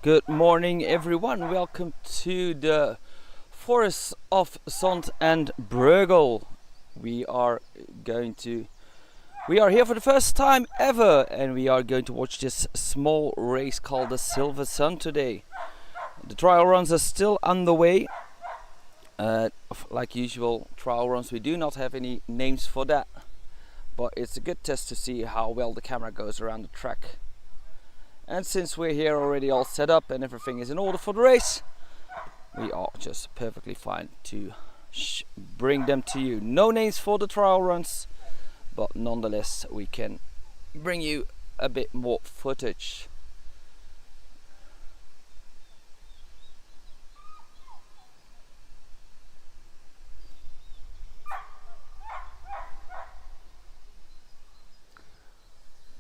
Good morning, everyone. Welcome to the forests of Zand and Breugel. We are here for the first time ever, and we are going to watch this small race called the Silveren Sonnetje today. The trial runs are still underway. Like usual trial runs, we do not have any names for that, but it's a good test to see how well the camera goes around the track. And since we're here already all set up and everything is in order for the race, we are just perfectly fine to bring them to you. No names for the trial runs, but nonetheless we can bring you a bit more footage.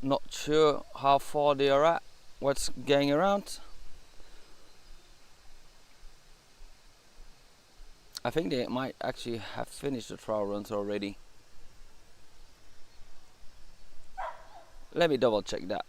Not sure how far they are at, what's going around. I think they might actually have finished the trial runs already. Let me double check that.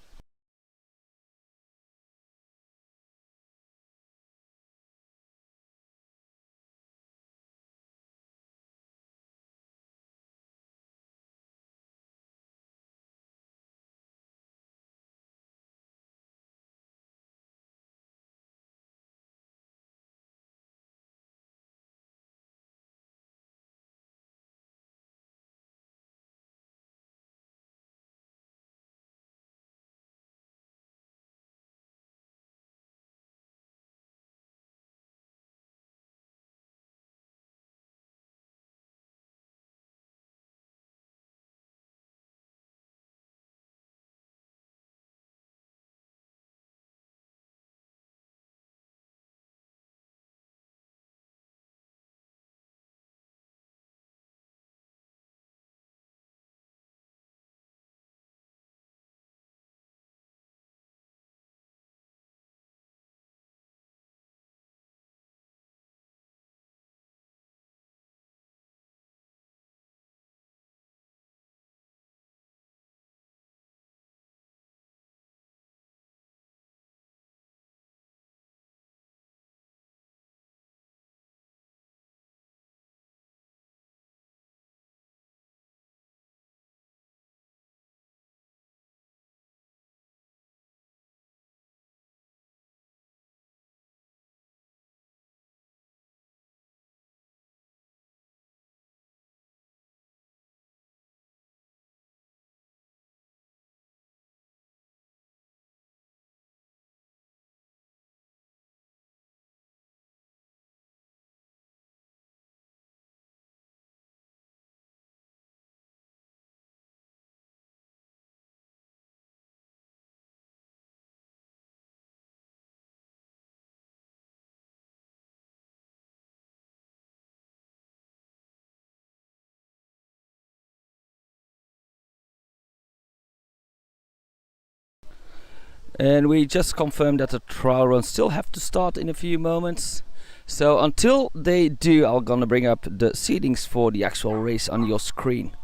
And we just confirmed that the trial runs still have to start in a few moments. So until they do, I'm gonna bring up the seedings for the actual race on your screen.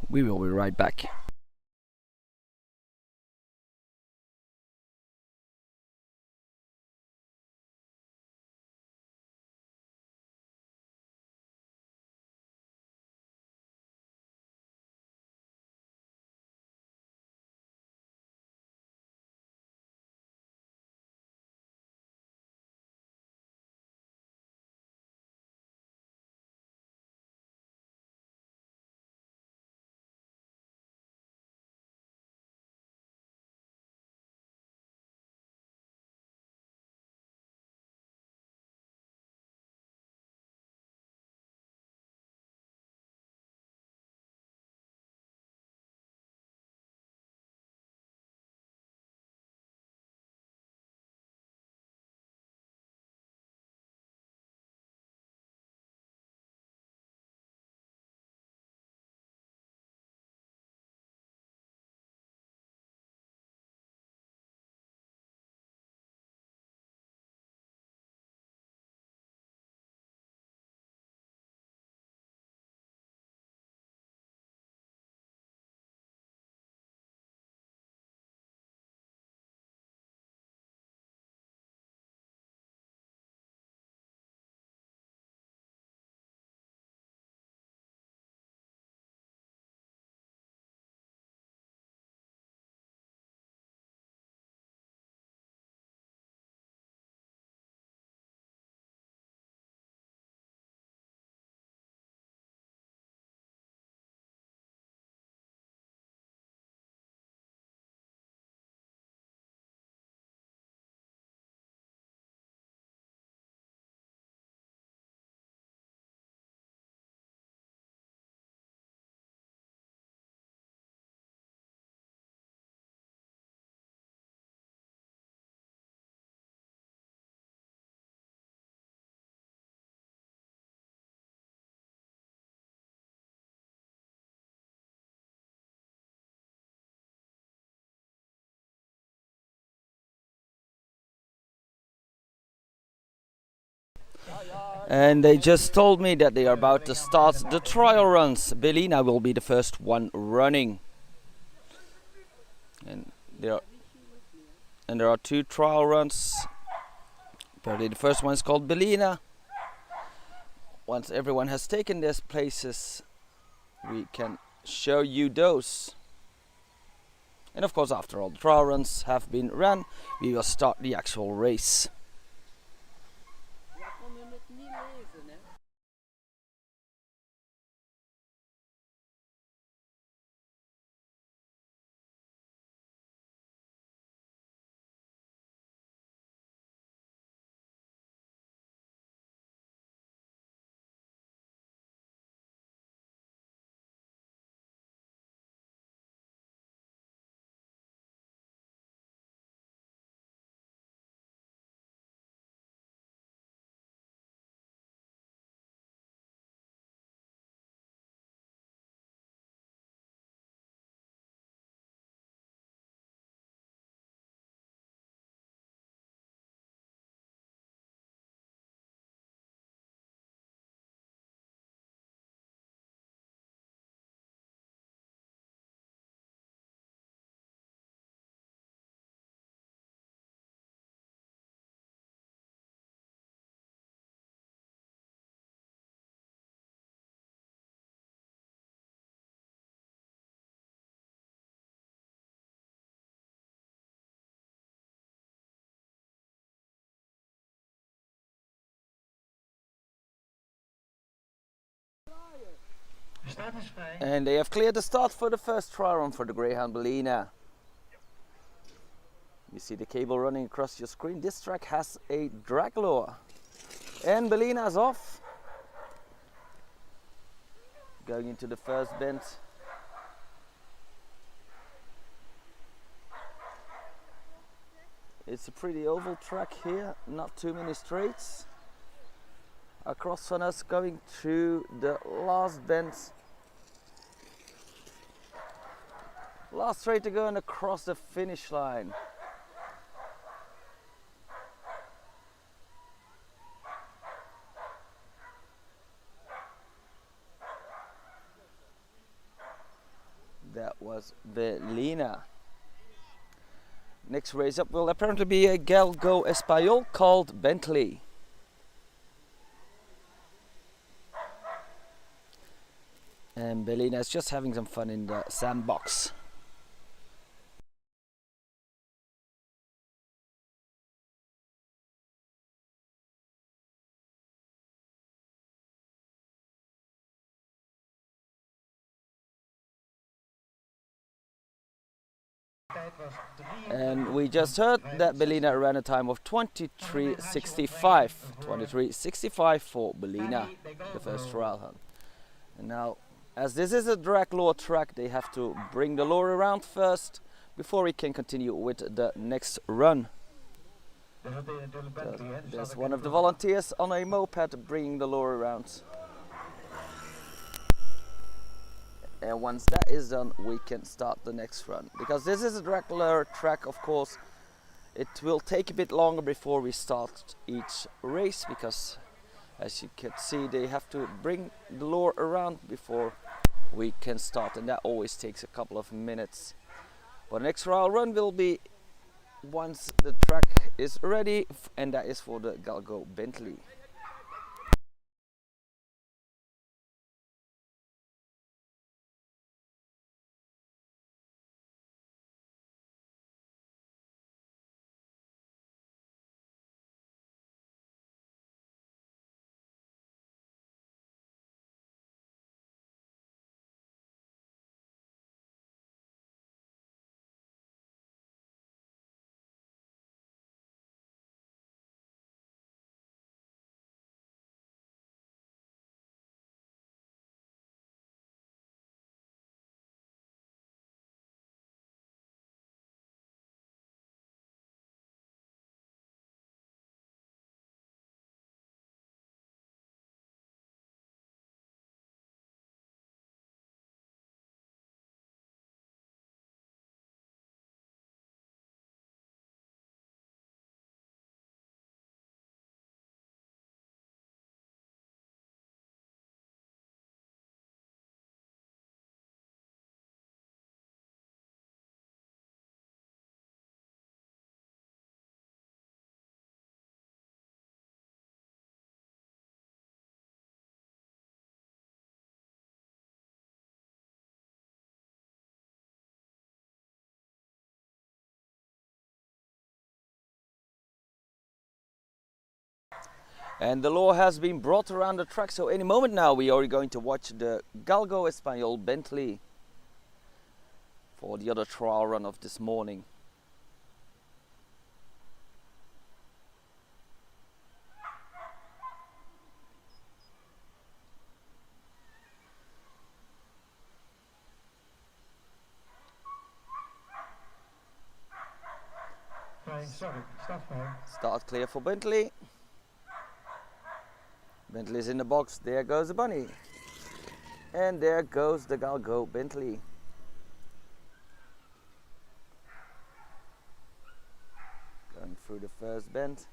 We will be right back. And they just told me that they are about to start the trial runs. Belina will be the first one running. And there are two trial runs. Apparently the first one is called Belina. Once everyone has taken their places, we can show you those. And of course, after all the trial runs have been run, we will start the actual race. And they have cleared the start for the first trial run for the Greyhound Belina. You see the cable running across your screen. This track has a drag lure. And Belina is off. Going into the first bend. It's a pretty oval track here, not too many straights. Across from us, going through the last bend. Last straight to go and across the finish line. That was Belina. Next race up will apparently be a Galgo Espanyol called Bentley. And Belina is just having some fun in the sandbox. And we just heard that Belina ran a time of 23:65. 23:65 for Belina, the first trial hunt. And now, as this is a drag lure track, they have to bring the lure around first before we can continue with the next run. There's one of the volunteers on a moped bringing the lure around. And once that is done, we can start the next run. Because this is a drag lure track, of course, it will take a bit longer before we start each race, because as you can see, they have to bring the lure around before we can start, and that always takes a couple of minutes. But the next trial run will be once the track is ready, and that is for the Galgo Bentley. And the law has been brought around the track, so any moment now we are going to watch the Galgo Espanol Bentley for the other trial run of this morning. Sorry, Start clear for Bentley. Bentley's in the box, there goes the bunny. And there goes the Galgo Bentley. Going through the first bend.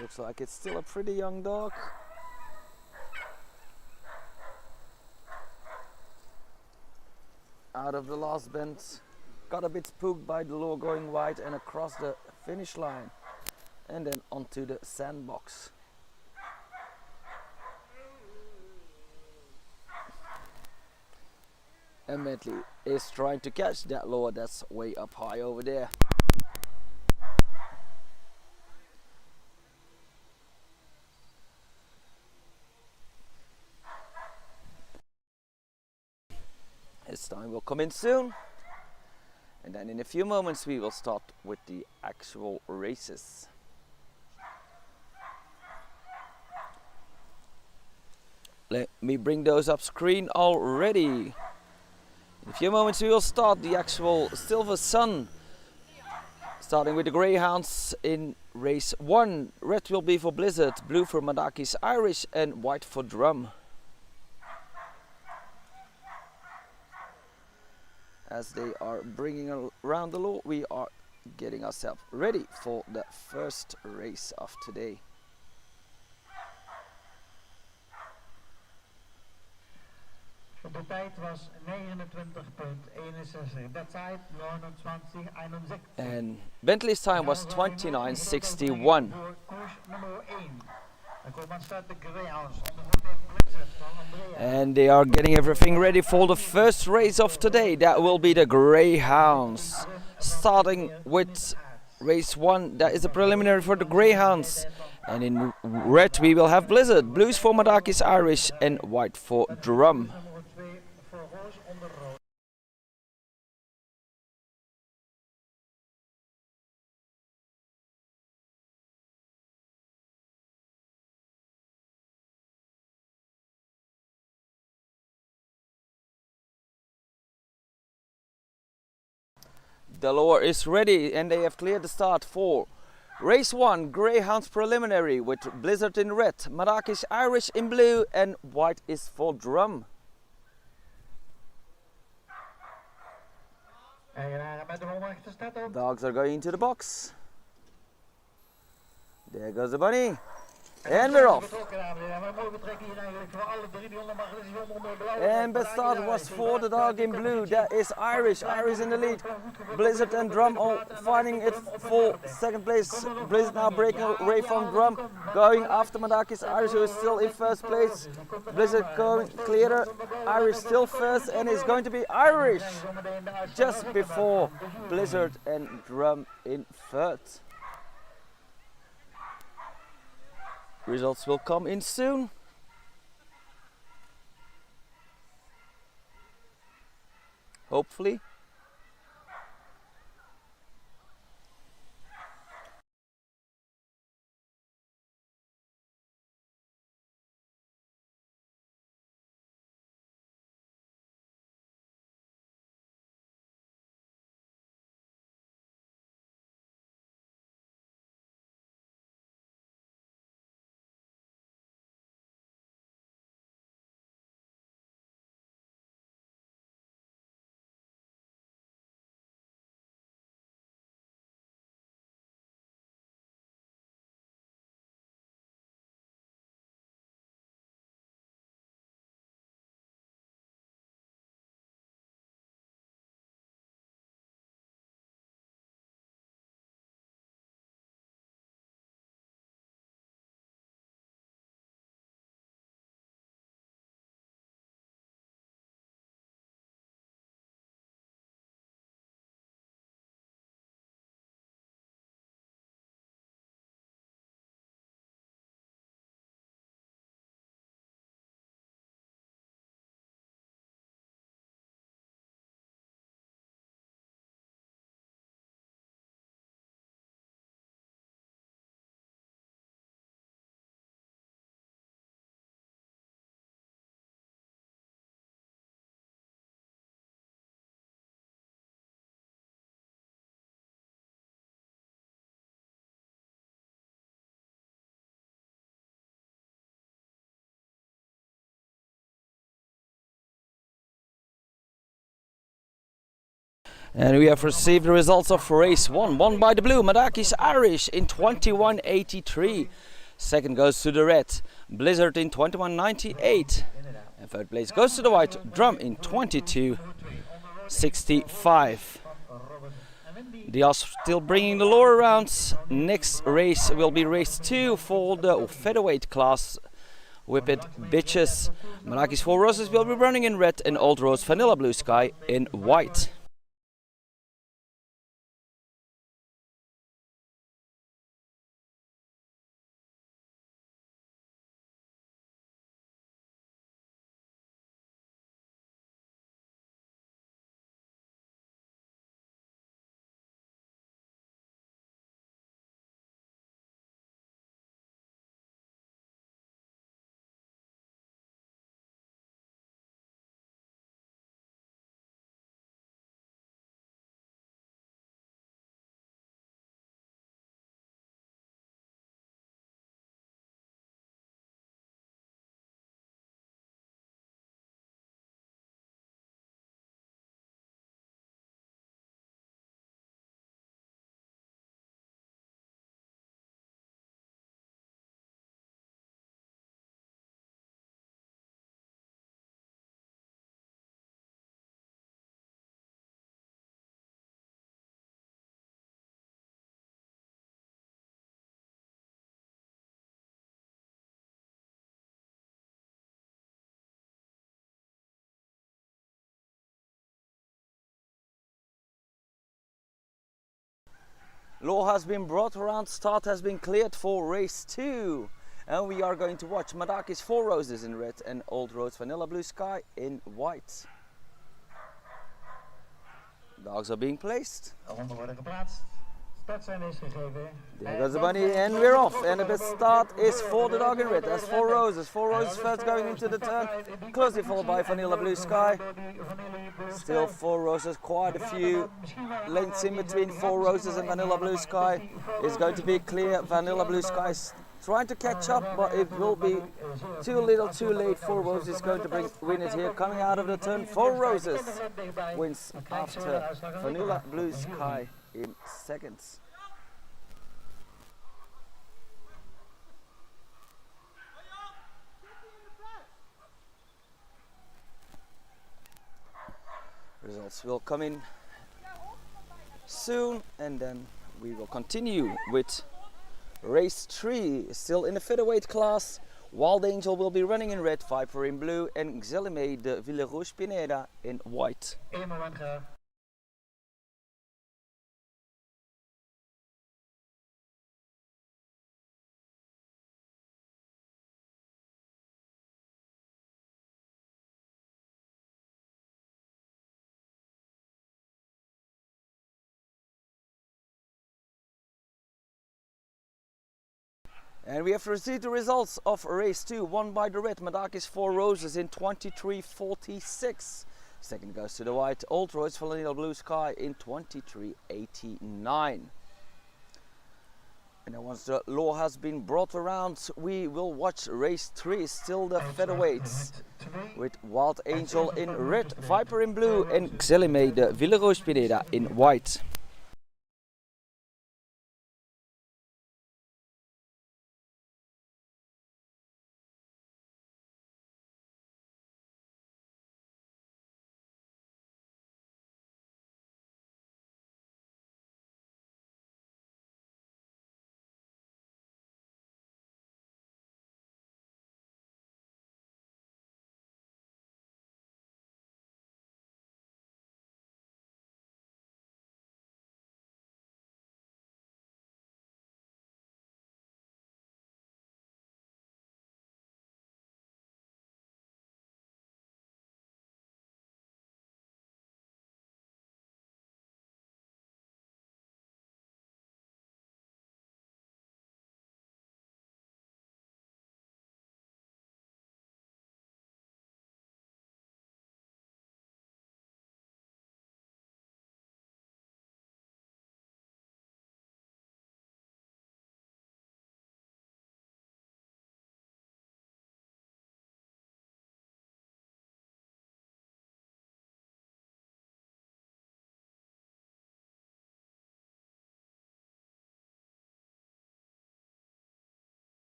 Looks like it's still a pretty young dog. Out of the last bend, got a bit spooked by the lure going wide and across the finish line, and then onto the sandbox. And Bentley is trying to catch that lure that's way up high over there. His time will come in soon, and then in a few moments we will start with the actual races. Let me bring those up screen already. In a few moments we will start the actual Silver Sun, starting with the Greyhounds in race 1. Red will be for Blizzard, blue for Madakis Irish, and white for Drum. As they are bringing around the law, we are getting ourselves ready for the first race of today. De tijd was 29,61. Wedstrijd 29,61. And Bentley's time was 29:61. And they are getting everything ready for the first race of today. That will be the Greyhounds. Starting with race 1, that is a preliminary for the Greyhounds. And in red we will have Blizzard, blues for Madakis Irish, and white for Drum. The lure is ready and they have cleared the start for race 1, Greyhounds preliminary with Blizzard in red, Madakis Irish in blue, and white is for Drum. Dogs are going into the box. There goes the bunny. And we're off. And best start was for the dog in blue. That is Irish. Irish in the lead. Blizzard and Drum all fighting it for second place. Blizzard now breaking away from Drum, going after Madakis Irish, who is still in first place. Blizzard going clearer. Irish still first, and it's going to be Irish just before Blizzard and Drum in third. Results will come in soon. Hopefully. And we have received the results of race 1, won by the blue, Madakis Irish in 21.83. Second goes to the red, Blizzard in 21.98. And third place goes to the white, Drum in 22.65. They are still bringing the lure around. Next race will be race 2 for the featherweight class. Whip it, bitches. Madakis 4 Roses will be running in red and Old Rose Vanilla Blue Sky in white. Law has been brought around, start has been cleared for race 2. And we are going to watch Madakis 4 Roses in red and Old Rose Vanilla Blue Sky in white. Dogs are being placed. De honden worden geplaatst. Startsein is gegeven. There goes the bunny and we're off. And the best start is for the dog in red. That's 4 Roses. 4 Roses first going into the turn. Closely followed by Vanilla Blue Sky. Still 4 Roses, quite a few lengths in between 4 Roses and Vanilla Blue Sky. It's going to be clear. Vanilla Blue Sky is trying to catch up, but it will be too little too late. 4 Roses is going to win it here. Coming out of the turn, 4 Roses wins after Vanilla Blue Sky in seconds. Results will come in soon, and then we will continue with race 3, still in the featherweight class. Wild Angel will be running in red, Viper in blue, and Xelime de Villerouge Pineda in white. 1 moment graag. And we have received the results of race 2, won by the red, Madakis 4 Roses in 23.46. Second goes to the white, Old Rose Vanilla Blue Sky in 23.89. And then once the law has been brought around, we will watch race 3, still the featherweights, with Wild Angel in red, Viper in blue, and Xelime de Villerouge Pineda in white.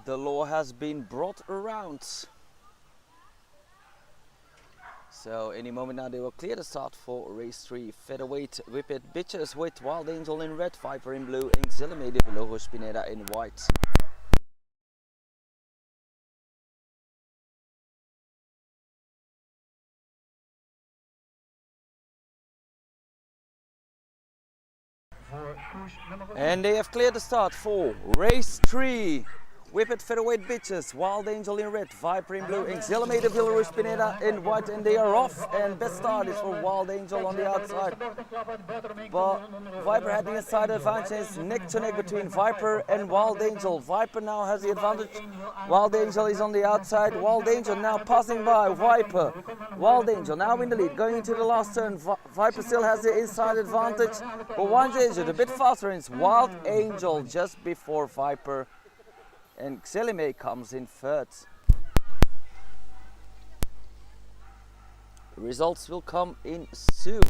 the law has been brought around. So any moment now they will clear the start for race 3. Featherweight whippet bitches with Wild Angel in red, Viper in blue, Exhilarated logo Spinetta in white. And they have cleared the start for race 3. Whippet featherweight bitches, Wild Angel in red, Viper in blue, Exhilarated logo Spinetta in white, and they are off. And best start is for Wild Angel on the outside. But Viper had the inside advantage. It's neck to neck between Viper and Wild Angel. Viper now has the advantage. Wild Angel is on the outside. Wild Angel now passing by Viper. Wild Angel now in the lead, going into the last turn. Viper still has the inside advantage. But Wild Angel a bit faster, and it's Wild Angel just before Viper. And Xelime comes in third. The results will come in soon.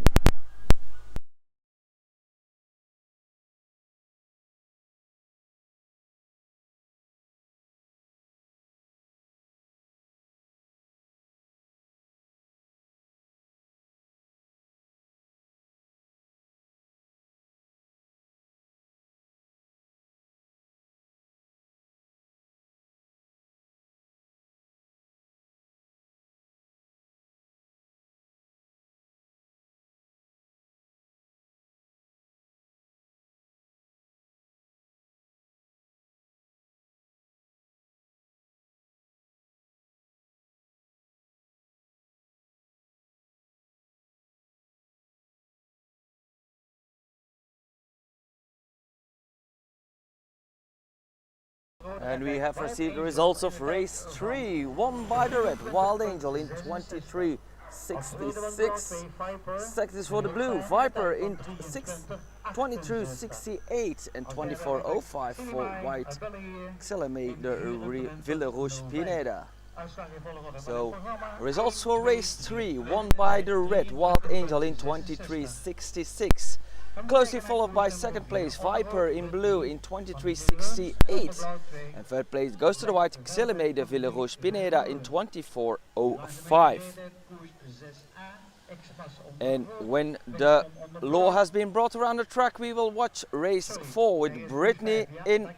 And we have received the results of race 3, won by the red, Wild Angel in 23:66. Second is for the blue, Viper in 22:68, and 24:05 for white, Xelime de Ville Rouge Pineda. So, results for race 3, won by the red, Wild Angel in 23:66. Closely followed by second place, Viper in blue in 23:68. And third place goes to the white, Xelime de Ville Rouge Pineda in 24:05. And when the law has been brought around the track, we will watch race 4 with Brittany in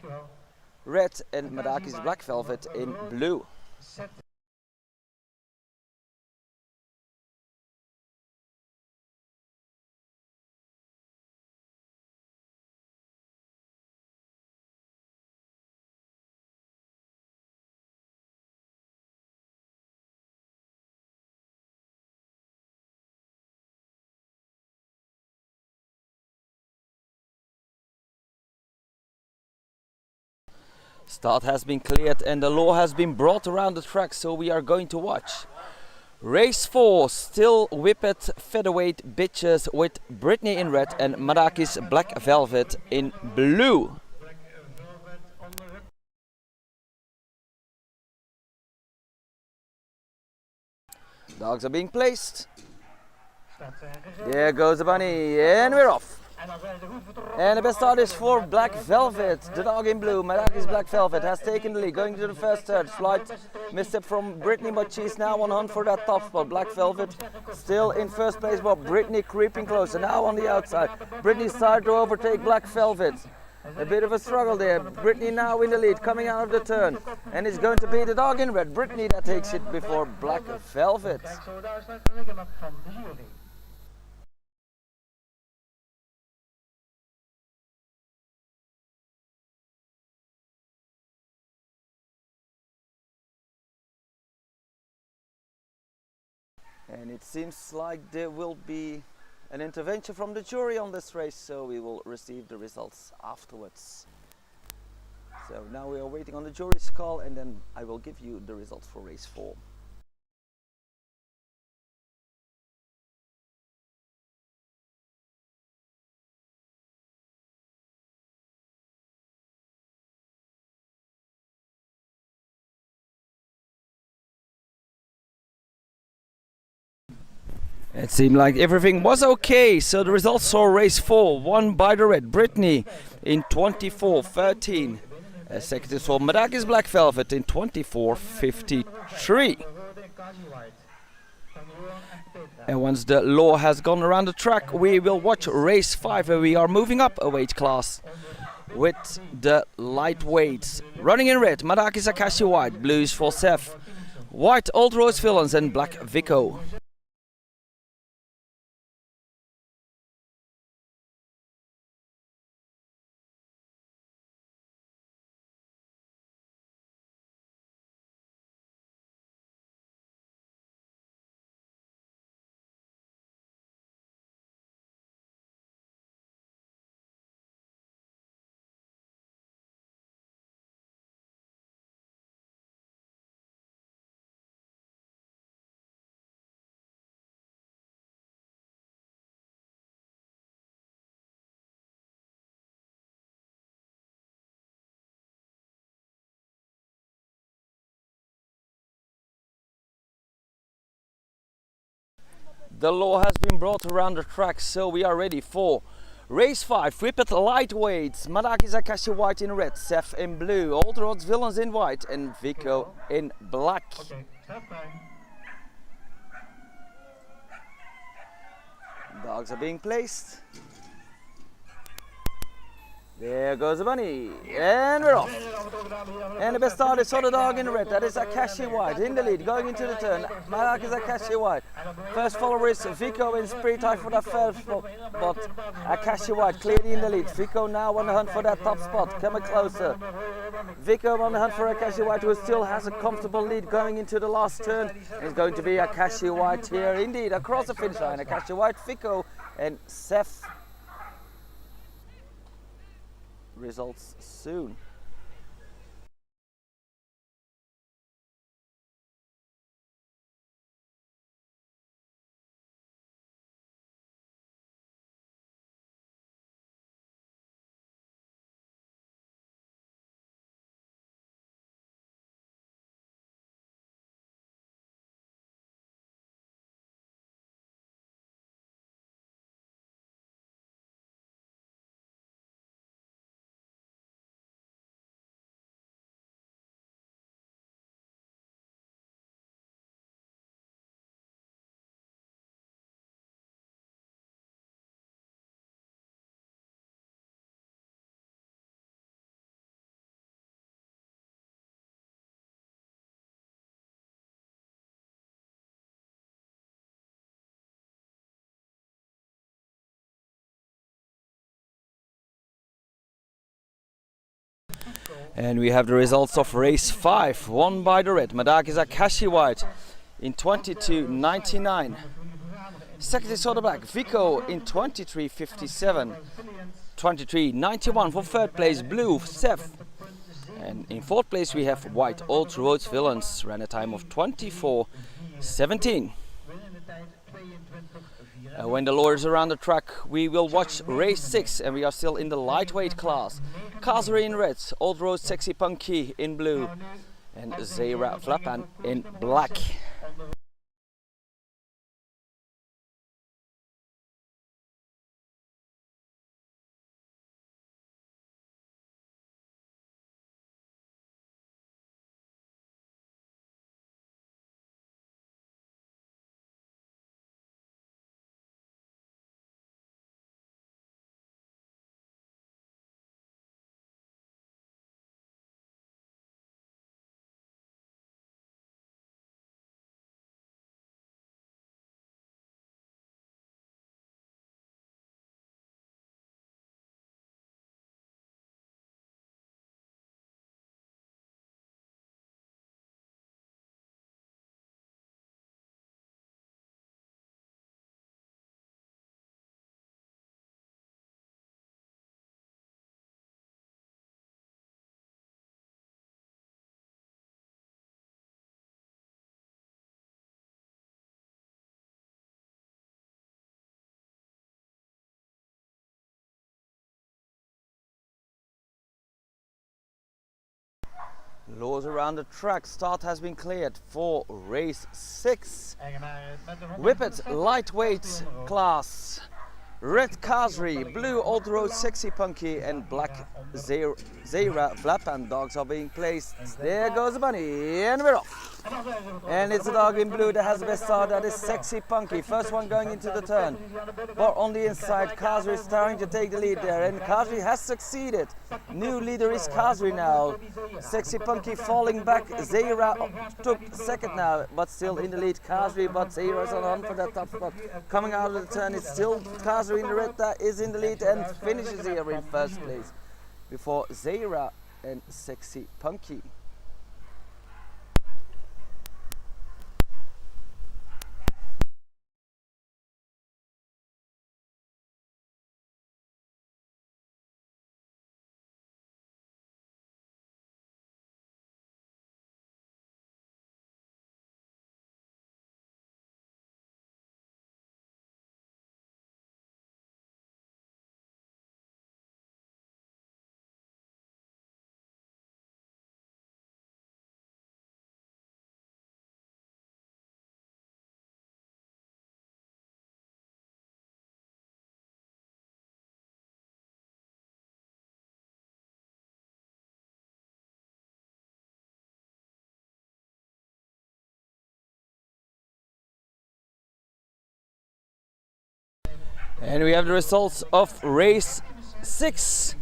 red and Madakis Black Velvet in blue. Start has been cleared and the law has been brought around the track, so we are going to watch race 4, still whippet featherweight bitches with Brittany in red and Madakis Black Velvet in blue. Dogs are being placed. There goes the bunny, and we're off. And the best start is for Black Velvet, the dog in blue. Madakis Black Velvet has taken the lead, going to the first third. Slight misstep from Brittany, but she's now on hunt for that top spot. Black Velvet still in first place, but Brittany creeping closer, now on the outside. Brittany started to overtake Black Velvet. A bit of a struggle there. Brittany now in the lead, coming out of the turn. And it's going to be the dog in red, Brittany, that takes it before Black Velvet. And it seems like there will be an intervention from the jury on this race, so we will receive the results afterwards. So now we are waiting on the jury's call, and then I will give you the results for race 4. It seemed like everything was okay, so the results saw race 4, won by the red, Brittany in 24:13. Second is for Madakis Black Velvet in 24:53. And once the law has gone around the track, we will watch race 5, where we are moving up a weight class with the lightweights. Running in red, Madakis Akashi White, blue is for Seth, white Old Rose Villains and black Vico. The law has been brought around the track, so we are ready for race 5. Whippet lightweights, Madakis Akashi White in red, Seth in blue, Old Rods Villains in white and Vico in black. Dogs are being placed. There goes the bunny, and we're off. And the best start is for the dog in red, that is Akashi White in the lead, going into the turn. Madakis Akashi White. First follower is Vico in Spirit High for that first spot, but Akashi White clearly in the lead. Vico now on the hunt for that top spot, coming closer. Vico on the hunt for Akashi White, who still has a comfortable lead going into the last turn. It's going to be Akashi White here, indeed, across the finish line. Akashi White, Vico and Seth. Results soon. And we have the results of race 5, won by the red, Madakis Akashi White in 22:99. Second is for the black, Vico in 23:57. 23:91 for third place, blue, Seth. And in fourth place we have white, Old Roads Villains, ran a time of 24:17. When the law is around the track, we will watch race 6, and we are still in the lightweight class. Kazari in red, Old Rose Sexy Punky in blue, and SEWR Flapan in black. Laws around the track, start has been cleared for race 6. Whippet lightweight class. red Khazri, blue old road sexy punky, and black zebra flaphand dogs are being placed. There goes the bunny, and we're off. And it's a dog in blue that has the best start, that is sexy punky. First one going into the turn. But on the inside, Khazri is trying to take the lead there, and Khazri has succeeded. New leader is Khazri now. Sexy punky falling back. Zebra took second now, but still in the lead. Khazri, but Zebra is on the run for that top spot. Coming out of the turn, it's still Khazri in the red that is in the lead and finishes here in first place before Zebra and sexy punky. And we have the results of race 6.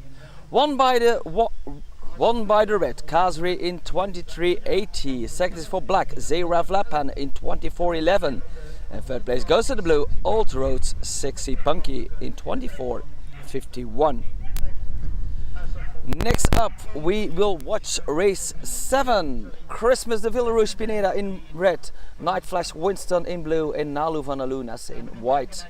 Won by the red Khazri in 23.80. Second is for black Zebra Flaphand in 24.11. And third place goes to the blue Old Roads Sexy Punky in 24.51. Next up, we will watch race 7. Christmas de Villerouge Pineda in red, Night Flash Winston in blue, and Nalu van Alunas in white.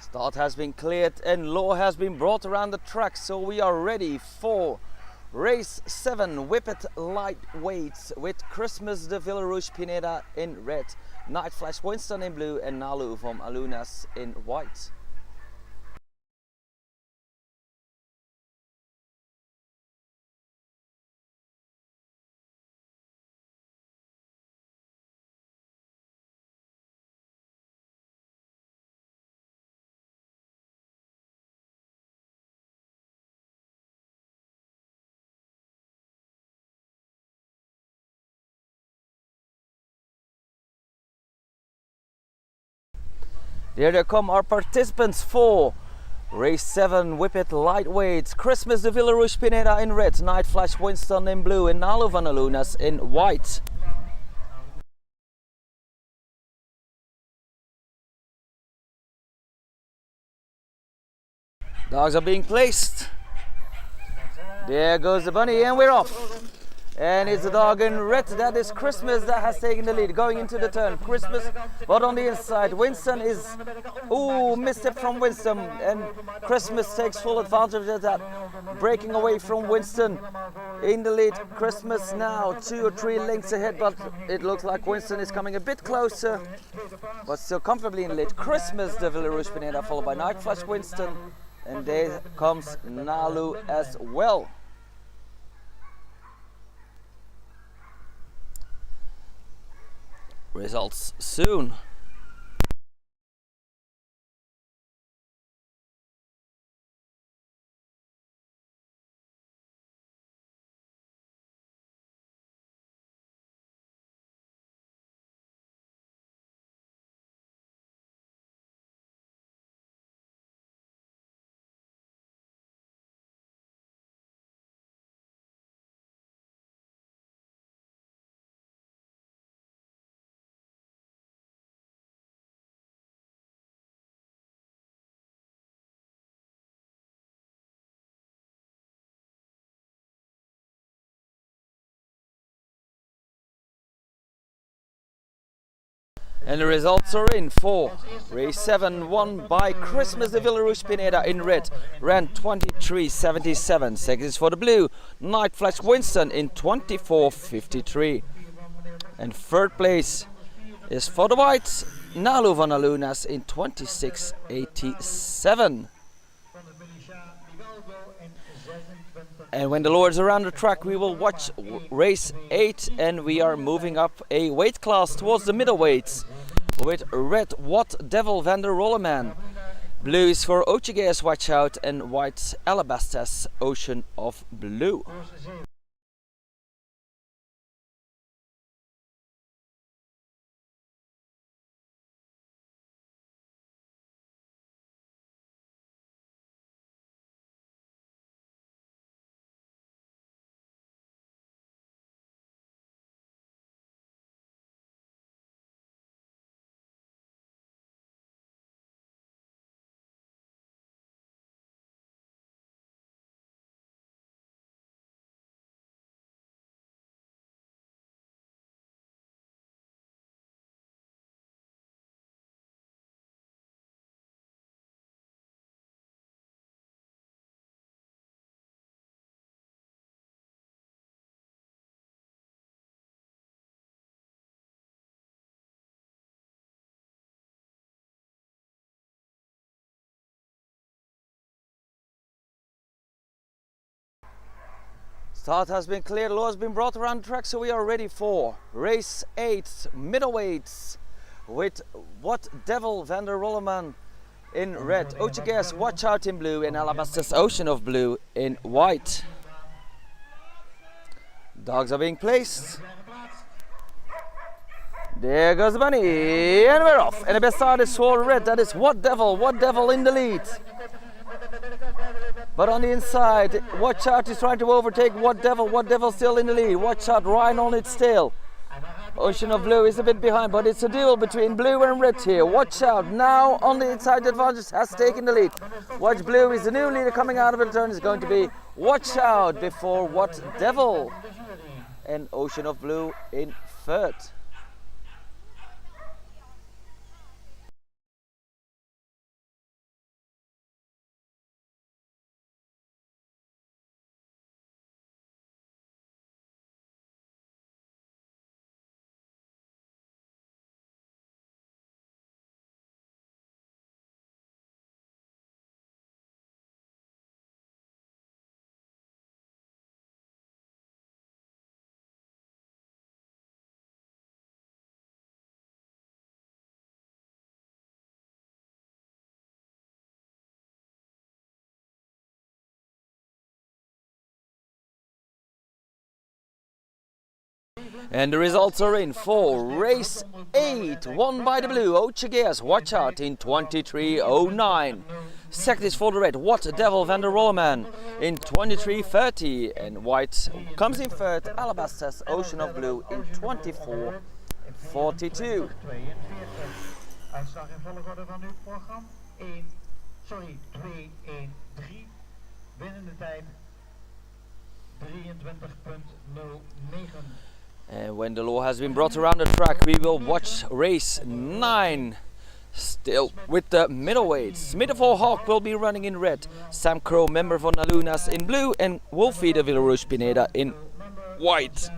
Start has been cleared and law has been brought around the track, so we are ready for race 7, Whippet Lightweights with Christmas de Villerouge Pineda in red, Night Flash Winston in blue, and Nalu van Alunas in white. There they come our participants for race 7, Whippet Lightweights, Christmas de Villerouge Pineda in red, Night Flash Winston in blue, and Nalu van Alunas in white. Dogs are being placed. There goes the bunny and we're off. And it's the dog in red, that is Christmas, that has taken the lead, going into the turn. Christmas, but on the inside, Winston is, misstep from Winston, and Christmas takes full advantage of that, breaking away from Winston in the lead. Christmas now 2 or 3 lengths ahead, but it looks like Winston is coming a bit closer, but still comfortably in the lead. Christmas, the Villerouge Pineda, followed by Night Flash Winston, and there comes Nalu as well. Results soon. And the results are in. For race 7, won by Christmas de Villerouge Pineda in red, ran 23.77. Second is for the blue, Night Flash Winston in 24.53. And third place is for the white, Nalu van der Lunas in 26.87. And when the Lord's around the track, we will watch race 8, and we are moving up a weight class towards the middleweights with red What Devil van der Rolleman. Blue is for Ochige's Watch Out, and white Alabaster's Ocean of Blue. Start has been cleared, law has been brought around the track, so we are ready for race 8, middleweights, with What Devil van der Rolleman in red, Ochige's Watch Out in blue, and Alabaster's Ocean of Blue in white. Dogs are being placed. There goes the bunny, and we're off. And the best start is for red, that is What Devil in the lead. But on the inside, Watch Out is trying to overtake What Devil still in the lead. Watch Out right on its tail. Ocean of Blue is a bit behind, but it's a duel between blue and red here. Watch Out now on the inside advantage has taken the lead. Watch Blue is the new leader coming out of the turn. Is going to be Watch Out before What Devil, and Ocean of Blue in third. And the results are in. For race 8, won by the blue, Ochige's Watch Out in 23.09. Second is for the red, What Devil van der Rolleman in 23.30. And white comes in third, Alabaster's Ocean of Blue in 24.42. Uitslag in volgorde van uw programma. 2-1-3. Winnende tijd 23.09. And when the law has been brought around the track, we will watch race 9. Still with the middleweights. Middenvol Hawk will be running in red. Sam Crow, member van Alunas, in blue. And Wolfie de Villerouge Pineda in white.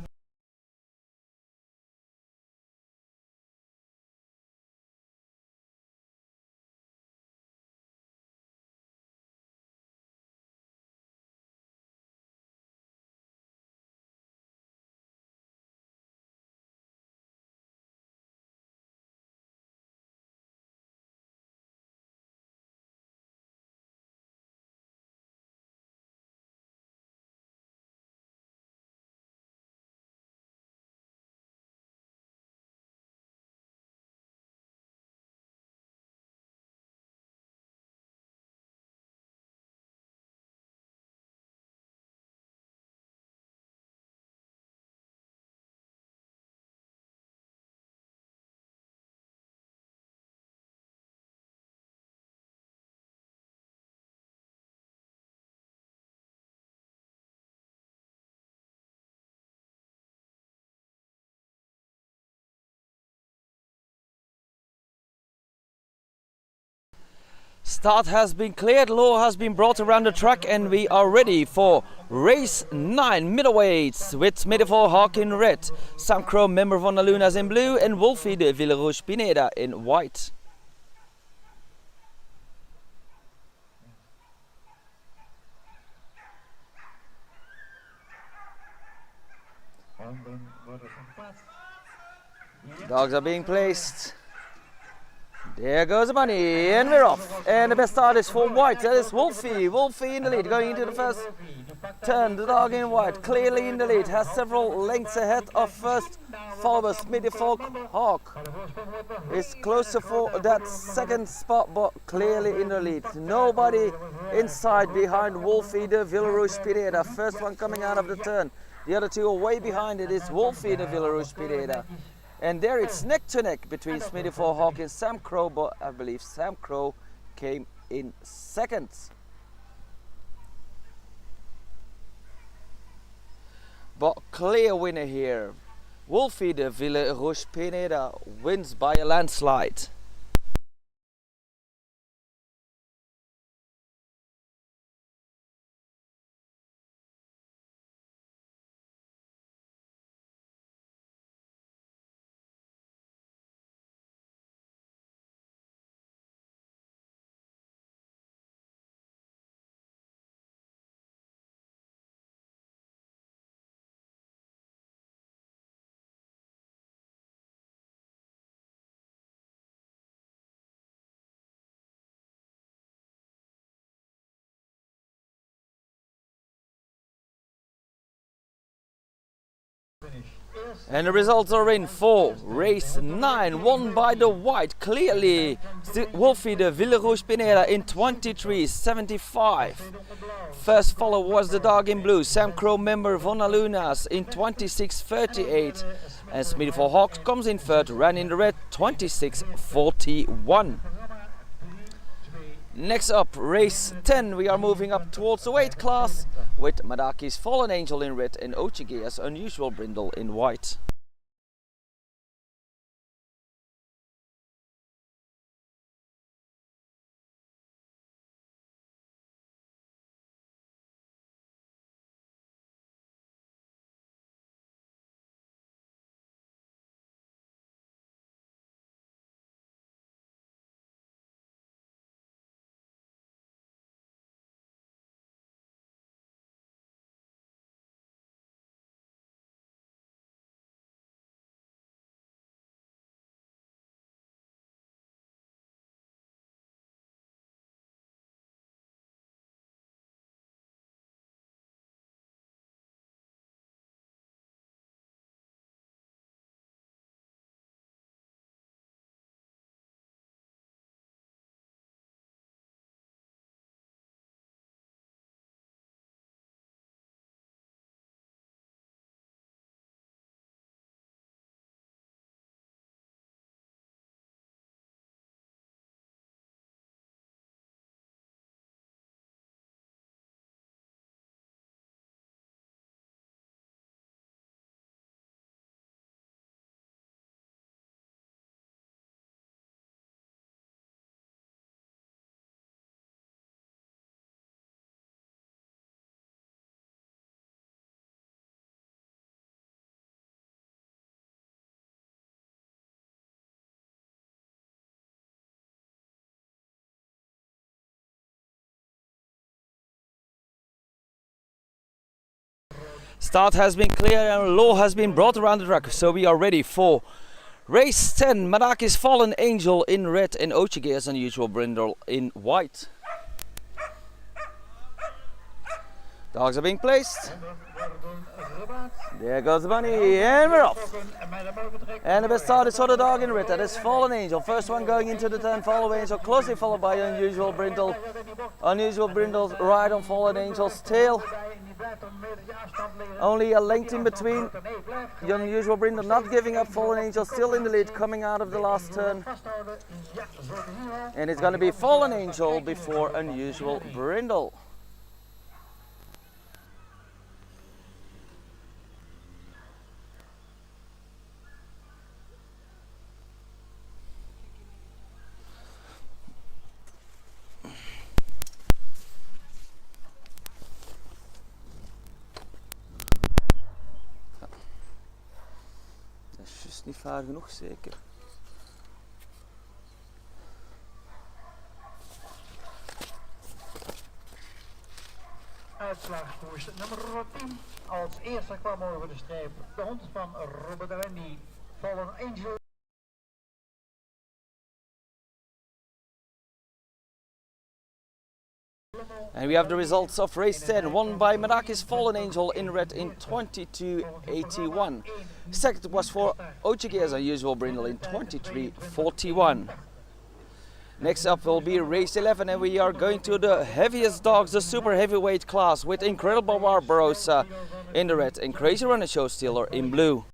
Start has been cleared, law has been brought around the track, and we are ready for race 9 middleweights with Middenvol Hawk in red, Sam Crow, member van Alunas in blue, and Wolfie de Villerouge Pineda in white. Handen worden van plaats. Dogs are being placed. There goes the money, and we're off. And the best start is for white. That is Wolfie. Wolfie in the lead, going into the first turn. The dog in white, clearly in the lead, has several lengths ahead of first followers. Middenvol Hawk is closer for that second spot, but clearly in the lead. Nobody inside behind Wolfie de Villerouge Pineda. First one coming out of the turn. The other two are way behind it. It's Wolfie de Villerouge Pineda. And there it's neck to neck between Middenvol Hawk and Sam Crow, but I believe Sam Crow came in second. But clear winner here. Wolfie de Villerouge Pineda wins by a landslide. And the results are in for race 9, won by the white, clearly Wolfie de Villerouge Pineda in 23.75. First follower was the dog in blue, Sam Crow, member van Alunas, in 26.38. And Middenvol Hawk comes in third, ran in the red, 26.41. Next up, race 10, we are moving up towards the weight class with Madaki's Fallen Angel in red and Ochigea's Unusual Brindle in white. Start has been clear and law has been brought around the track, so we are ready for race 10. Madaki's Fallen Angel in red and Ochige's Unusual Brindle in white. Dogs are being placed. There goes the bunny, and we're off. And the best start is for the dog in red, that is Fallen Angel. First one going into the turn, Fallen Angel, closely followed by Unusual Brindle. Unusual Brindle right on Fallen Angel's tail. Only a length in between. The Unusual Brindle not giving up, Fallen Angel still in the lead, coming out of the last turn. And it's going to be Fallen Angel before Unusual Brindle. Niet vaar genoeg zeker. Uitslagkoers nummer 10. Als eerste kwam over de streep de hond van Robert de Wendy, Fallen Angel. And we have the results of race 10, won by Madaki's Fallen Angel in red in 22.81. Second was for Ochige's Unusual Brindle in 23.41. Next up will be race 11, and we are going to the heaviest dogs, the super heavyweight class, with Incredible Barbarossa in the red and Crazy Runner Show Stealer in blue.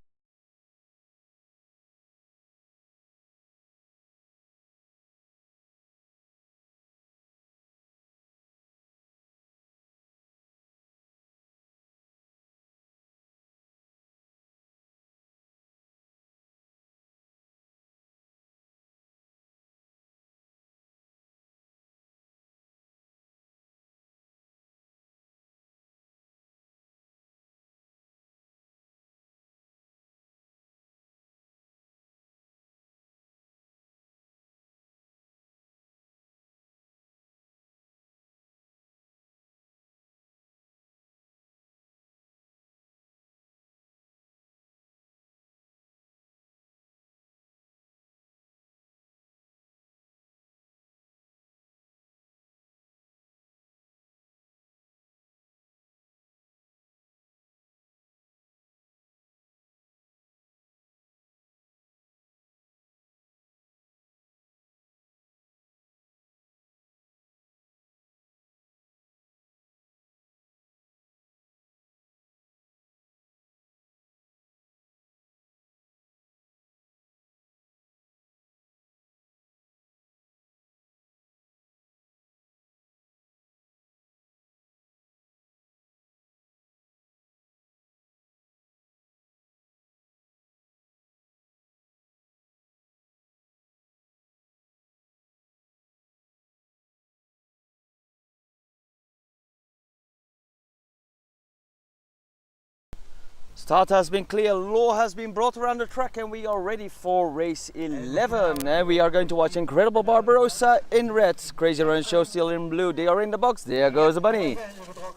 Start has been clear, law has been brought around the track, and we are ready for race 11. And we are going to watch Incredible Barbarossa in red, Crazy Run Show Stealer in blue. They are in the box, there goes the bunny.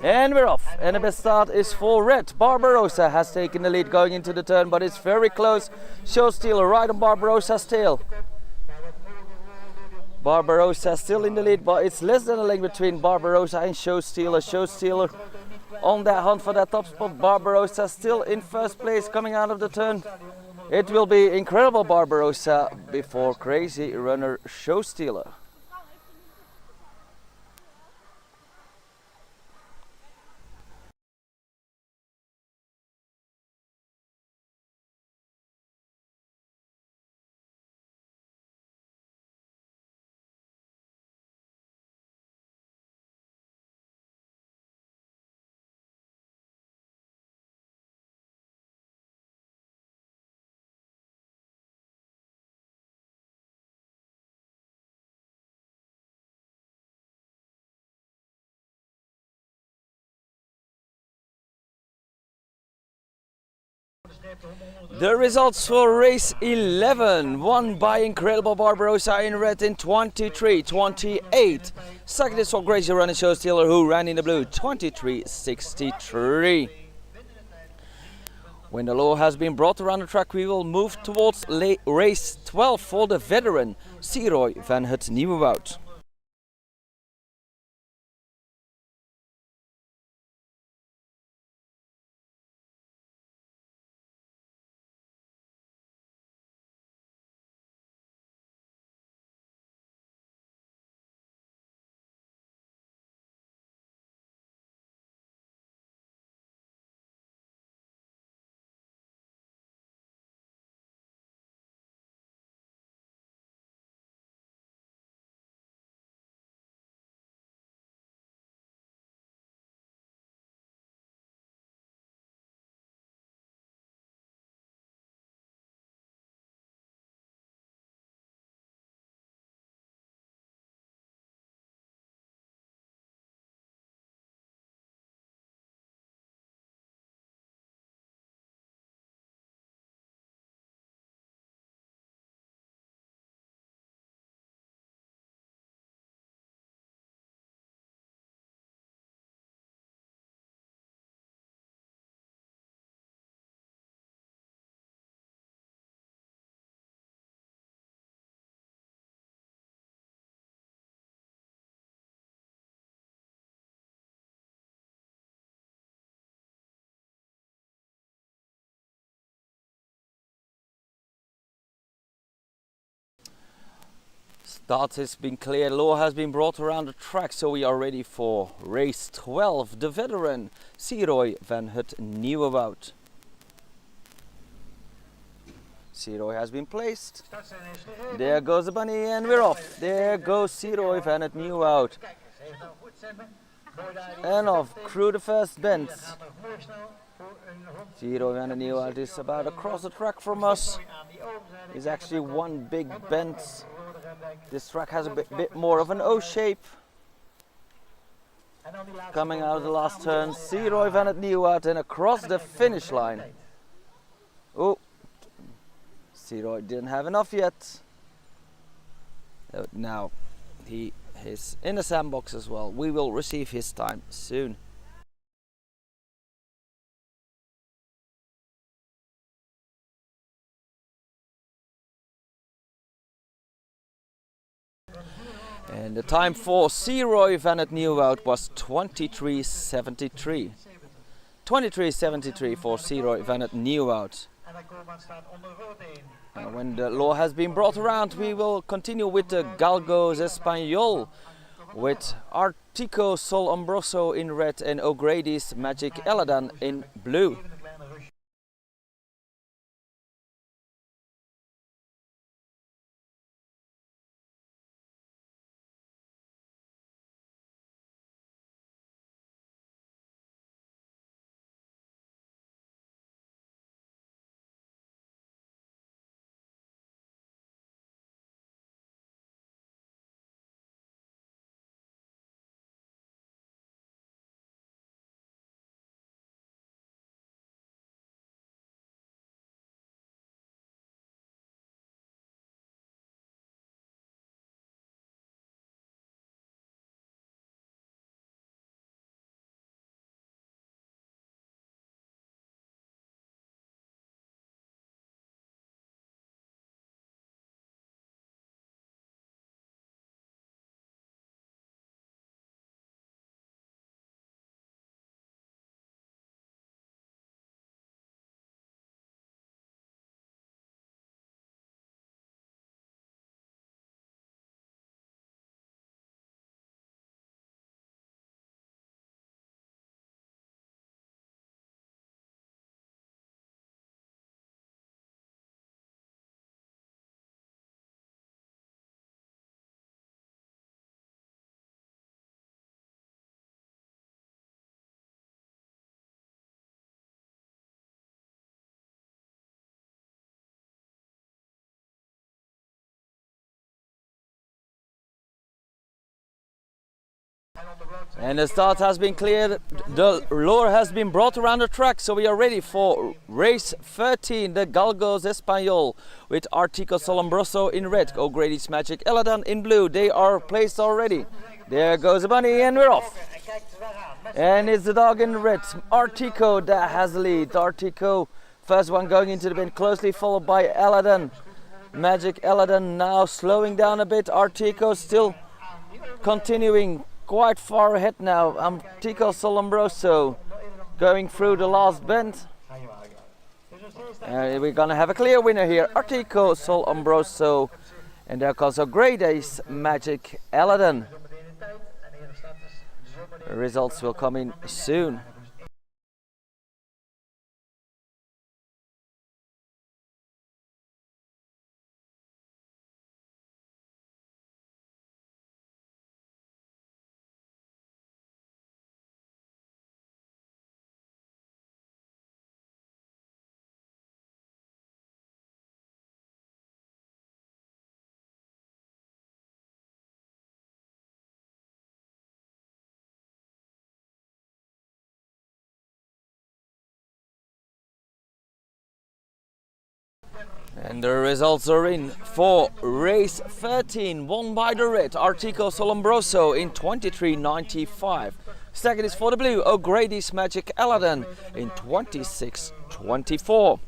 And we're off, and the best start is for red. Barbarossa has taken the lead going into the turn, but it's very close. Show Stealer right on Barbarossa's tail. Barbarossa still in the lead, but it's less than a length between Barbarossa and Show Stealer. Show Stealer on that hunt for that top spot. Barbarossa still in first place coming out of the turn. It will be Incredible Barbarossa before Crazy Runner Show Stealer. The results for race 11, won by Incredible Barbarossa in red in 23.28. Second is for Crazy Runner Show Stealer, who ran in the blue, 23.63. When the law has been brought around the track, we will move towards race 12 for the veteran Siroy van het Nieuwewoud. Start has been cleared, law has been brought around the track, so we are ready for race 12, the veteran Siroy van het Nieuwewoud. Siroy has been placed. There goes the bunny and we're off. There goes Siroy van het Nieuwewoud. And off through the first bend. Siroy van het Nieuwewoud is about across the track from us. It's actually one big bend. This track has a bit more of an O shape. Coming out of the last turn, Siroy van het Nieuwewoud and across the finish line. Oh, Siroy didn't have enough yet. Now he is in the sandbox as well. We will receive his time soon. And the time for Siroy van het Nieuwewoud was 23:73. 23:73 for Siroy van het Nieuwewoud. When the law has been brought around, we will continue with the Galgos Español with Artico Sol Ombroso in red and O'Grady's Magic Eladan in blue. And the start has been cleared, the lure has been brought around the track, so we are ready for race 13, the Galgos Español, with Artico Solombroso in red, O'Grady's Magic Eladan in blue. They are placed already. There goes the bunny and we're off. And it's the dog in red, Artico, that has the lead. Artico First one going into the bin, closely followed by Aladdin. Magic Aladdin now slowing down a bit. Artico still continuing quite far ahead now. Artico Solombroso going through the last bend. We're gonna have a clear winner here. Artico Solombroso. And there comes a Grey Days Magic Aladdin. Results will come in soon. And the results are in for race 13, won by the red Artico Solombroso in 23.95. Second is for the blue O'Grady's Magic Aladdin in 26.24.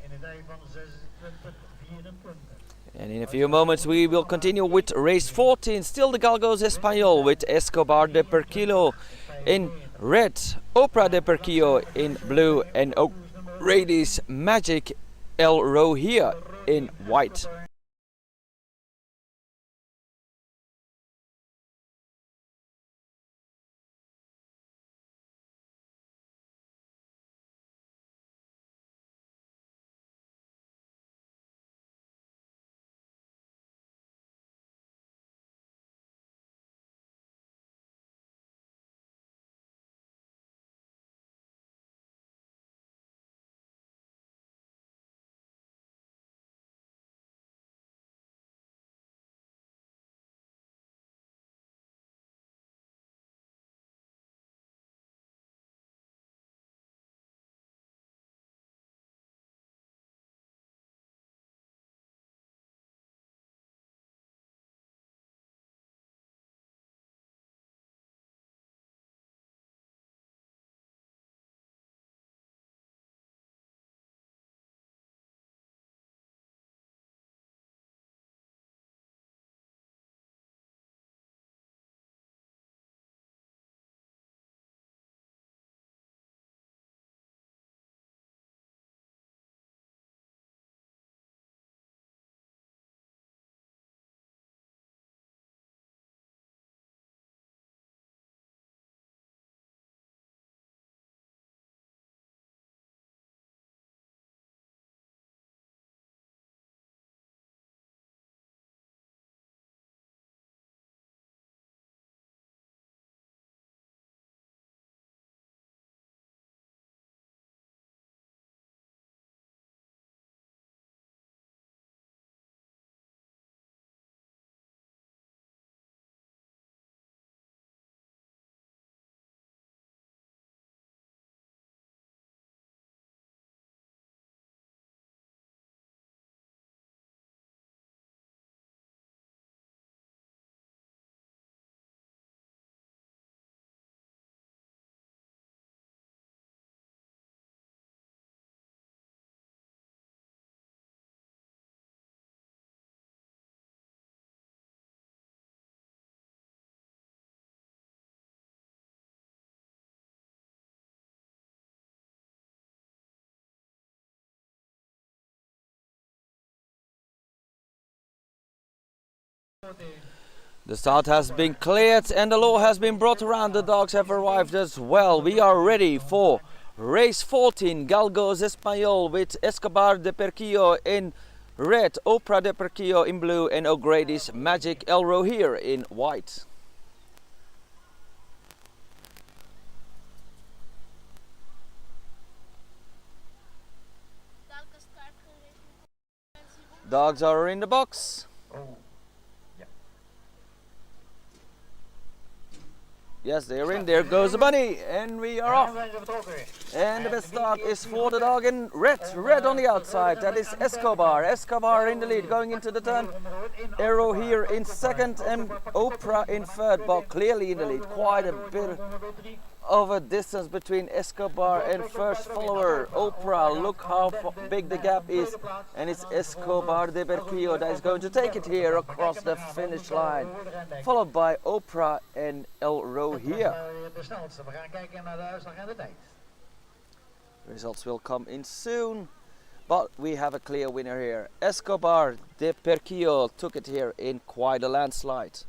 And in a few moments we will continue with race 14, still the Galgos Español with Escobar de Perquillo in red, Opera de Perquillo in blue, and O'Grady's Magic El Rohir in white. The start has been cleared and the law has been brought around. The dogs have arrived as well. We are ready for race 14, Galgos Español with Escobar de Perquillo in red, Opera de Perquillo in blue, and O'Grady's Magic El Rohir in white. Dogs are in the box. Yes, they're in. There goes the bunny, and we are off. And the best start is for the dog in red. Red on the outside. That is Escobar. Escobar in the lead, going into the turn. Arrow here in second, and Oprah in third, but clearly in the lead. Quite a bit of a distance between Escobar and first follower Oprah. Look how big the gap is, and it's Escobar de Berquillo that is going to take it here across the finish line, followed by Oprah and El Rohir. De snelste. We gaan kijken naar de uitslag en de tijd. Results will come in soon, but we have a clear winner here. Escobar de Berquillo took it here in quite a landslide.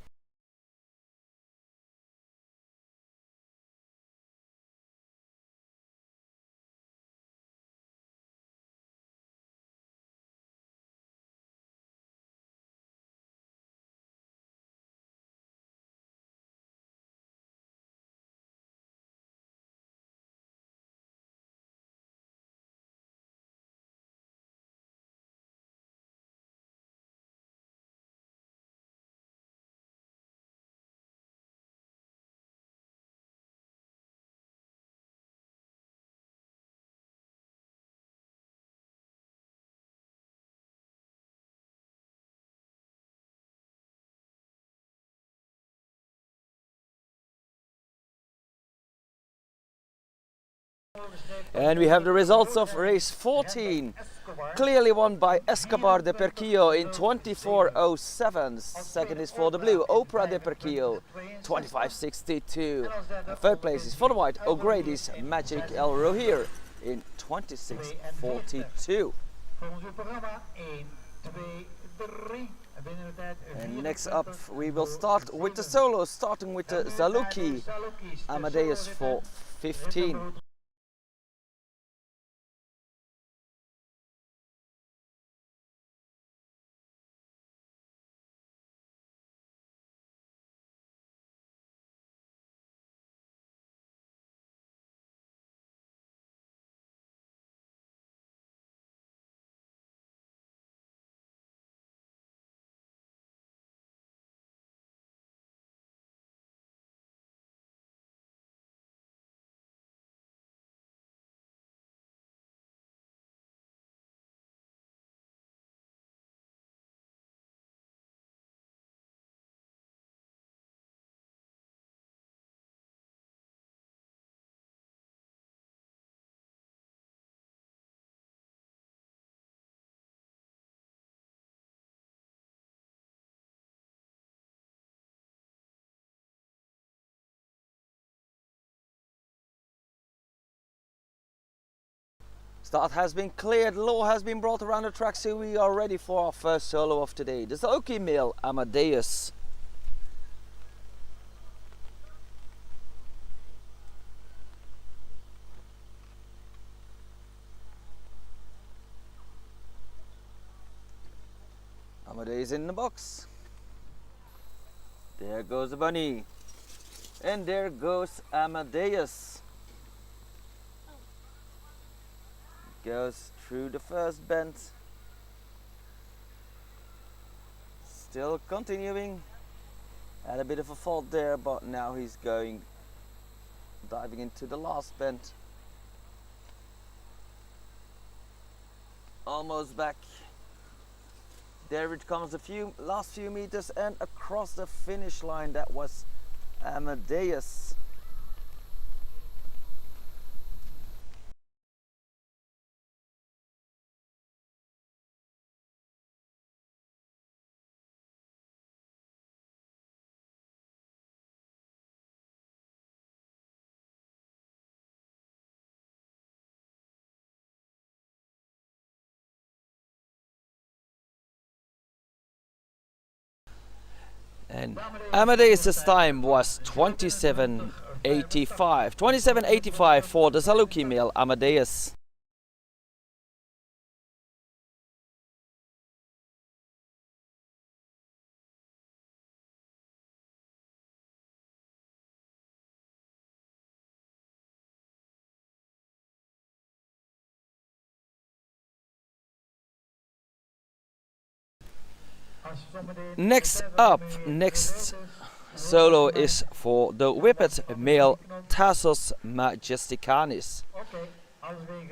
And we have the results of race 14. Clearly won by Escobar de Berquillo in 24:07. Second is for the blue, Oprah de Berquillo, 25:62. Third place is for the white, O'Grady's Magic El Rohir in 26:42. And next up we will start with the solos, starting with the Zaluki Amadeus for 15. Start has been cleared, law has been brought around the track, so we are ready for our first solo of today. The Zaluki male Amadeus. Amadeus in the box. There goes the bunny. And there goes Amadeus. Goes through the first bend. Still continuing. Had a bit of a fault there, but now he's diving into the last bend. Almost back. There it comes, last few meters, and across the finish line. That was Amadeus. And Amadeus' time was 27:85. 27:85 for the Zaluki male Amadeus. Next up, next solo is for the whippet male Tassos Majesticanis.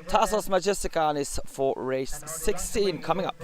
Tassos Majesticanis for race 16 coming up.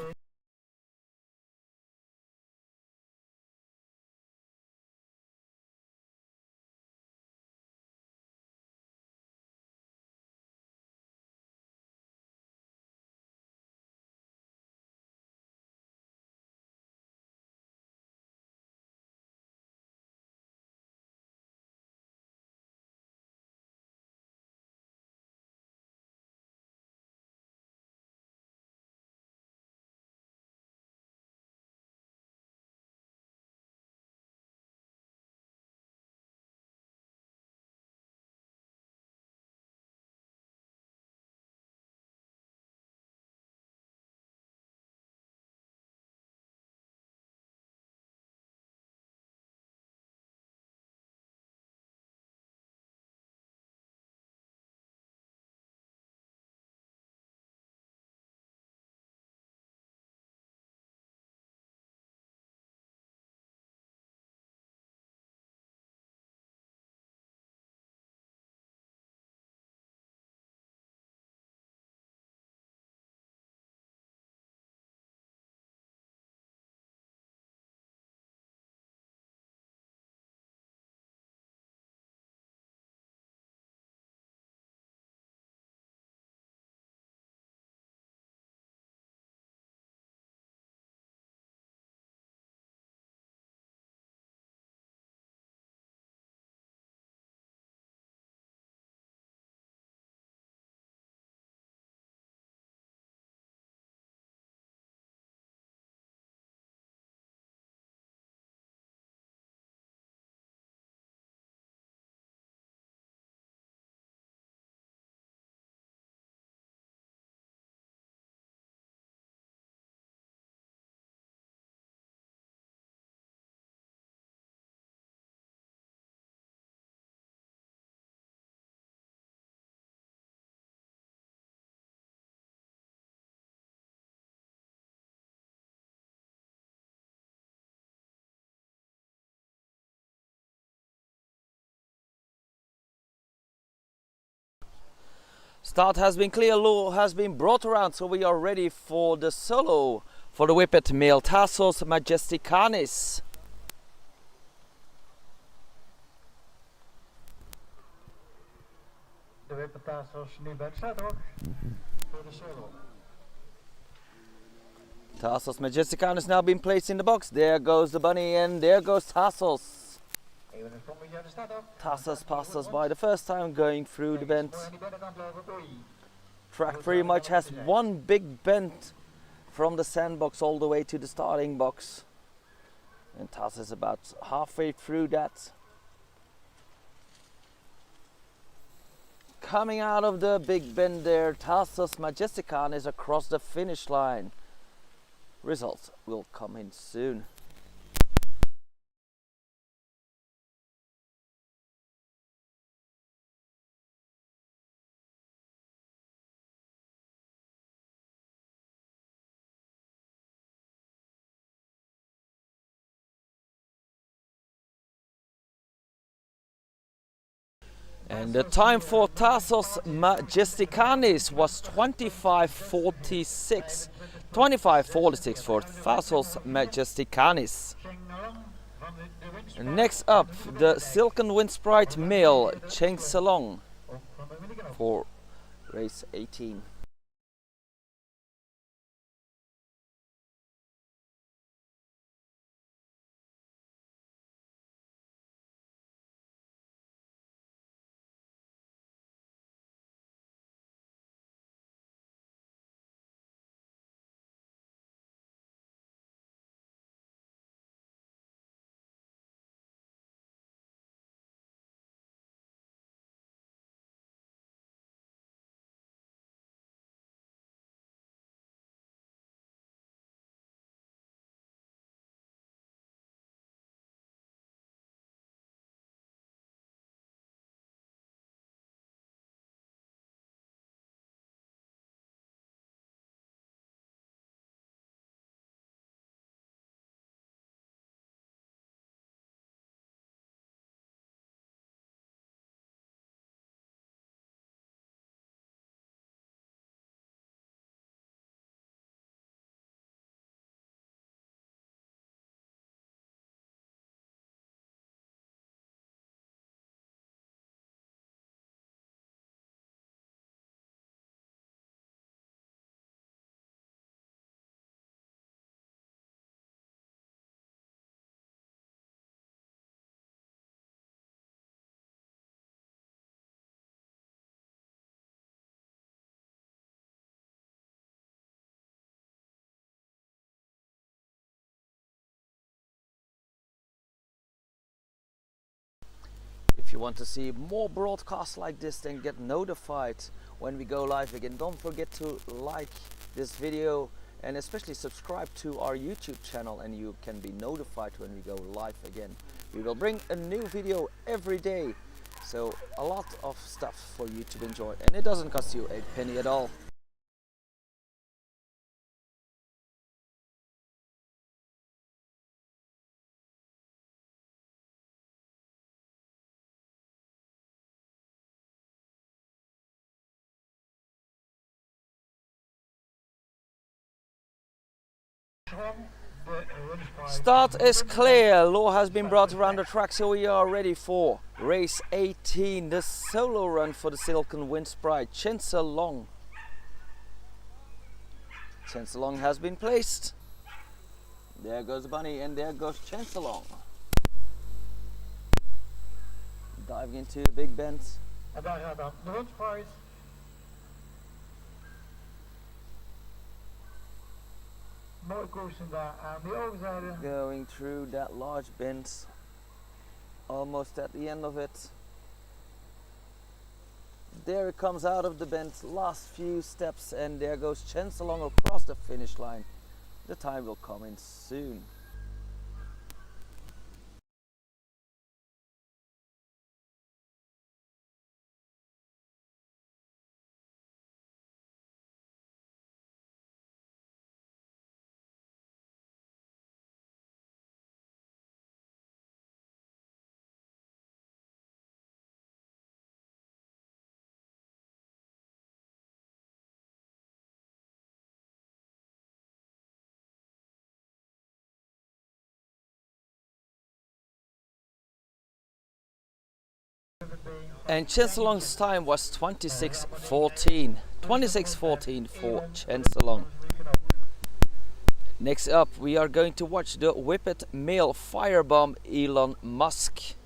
Start has been clear, law has been brought around, so we are ready for the solo for the whippet male Tassos majesticanis. De whippet nu bij het starthok voor de solo. Tassos majesticanis now being placed in the box. There goes the bunny and there goes Tassos. Even een sprongetje uit de starthok. Tassos passes by the first time going through the bend. Track pretty much has one big bend from the sandbox all the way to the starting box. And Tassos is about halfway through that. Coming out of the big bend there, Tassos majesticanis across the finish line. Results will come in soon. And the time for Tassos majesticanis was 25:46. 25:46 for Tassos majesticanis. Next up, the Silken Windsprite male Cheng Salong for race 18. If you want to see more broadcasts like this, then get notified when we go live again. Don't forget to like this video and especially subscribe to our YouTube channel, and you can be notified when we go live again. We will bring a new video every day, so a lot of stuff for you to enjoy, and it doesn't cost you a penny at all. Start is clear, law has been brought around the track, so we are ready for race 18, the solo run for the Silken Windsprite, Cheng Salong. Cheng Salong has been placed. There goes the bunny and there goes Cheng Salong. Diving into the big bend. En daar gaat dan de Windsprite. Mooi koersen daar aan die overzijde. Going through that large bend, almost at the end of it. There it comes out of the bend, last few steps, and there goes Cheng Salong across the finish line. The time will come in soon. And Chancelong's time was 26:14. 26:14 for Chancelong. Next up, we are going to watch the whippet male firebomb Elon Musk.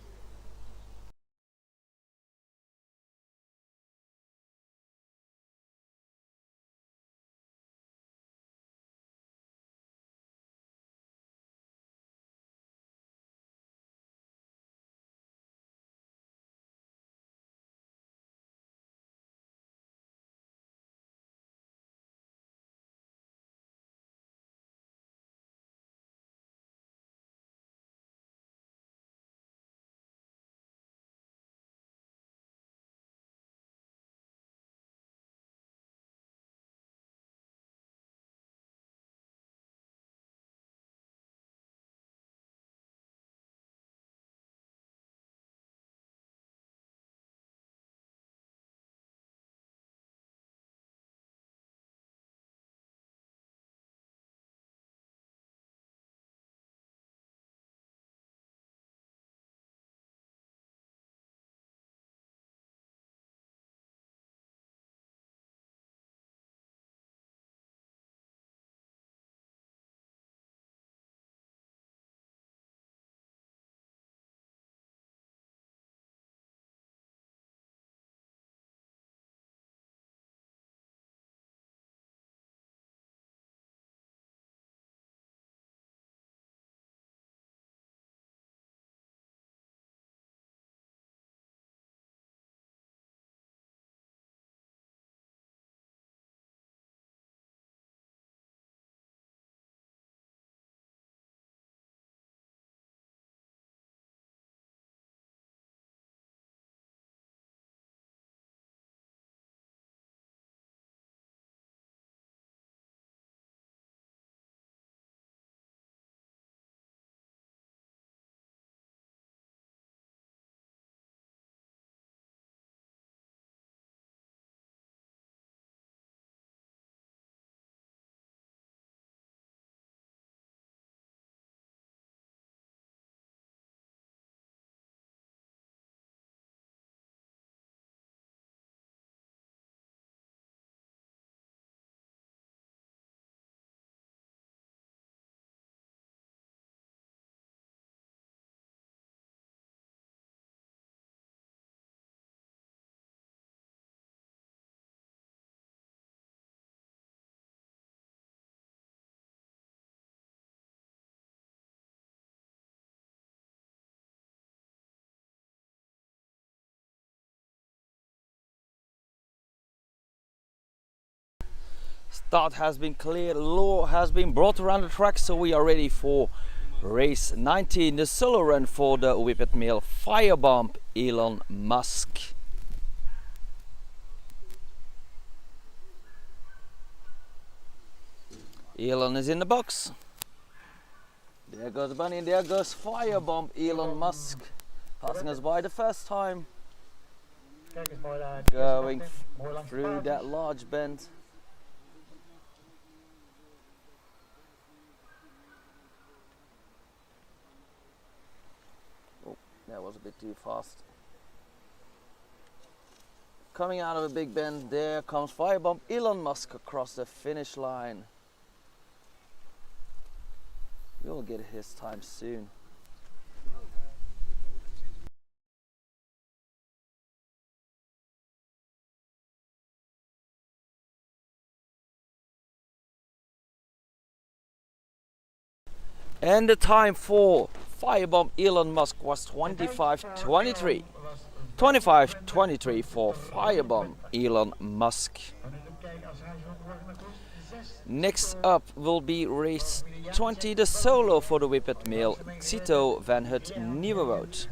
Start has been cleared, law has been brought around the track, so we are ready for race 19, the solo run for the whippet male firebomb Elon Musk. Elon is in the box. There goes Bunny, there goes firebomb Elon Musk, passing us by the first time, going through that large bend. That was a bit too fast. Coming out of a big bend, there comes firebomb Elon Musk across the finish line. We'll get his time soon. And the time for firebomb Elon Musk was 25:23. 25:23 for firebomb Elon Musk. Next up will be race 20, the solo for the whippet male Xito van het Nieuwewoud.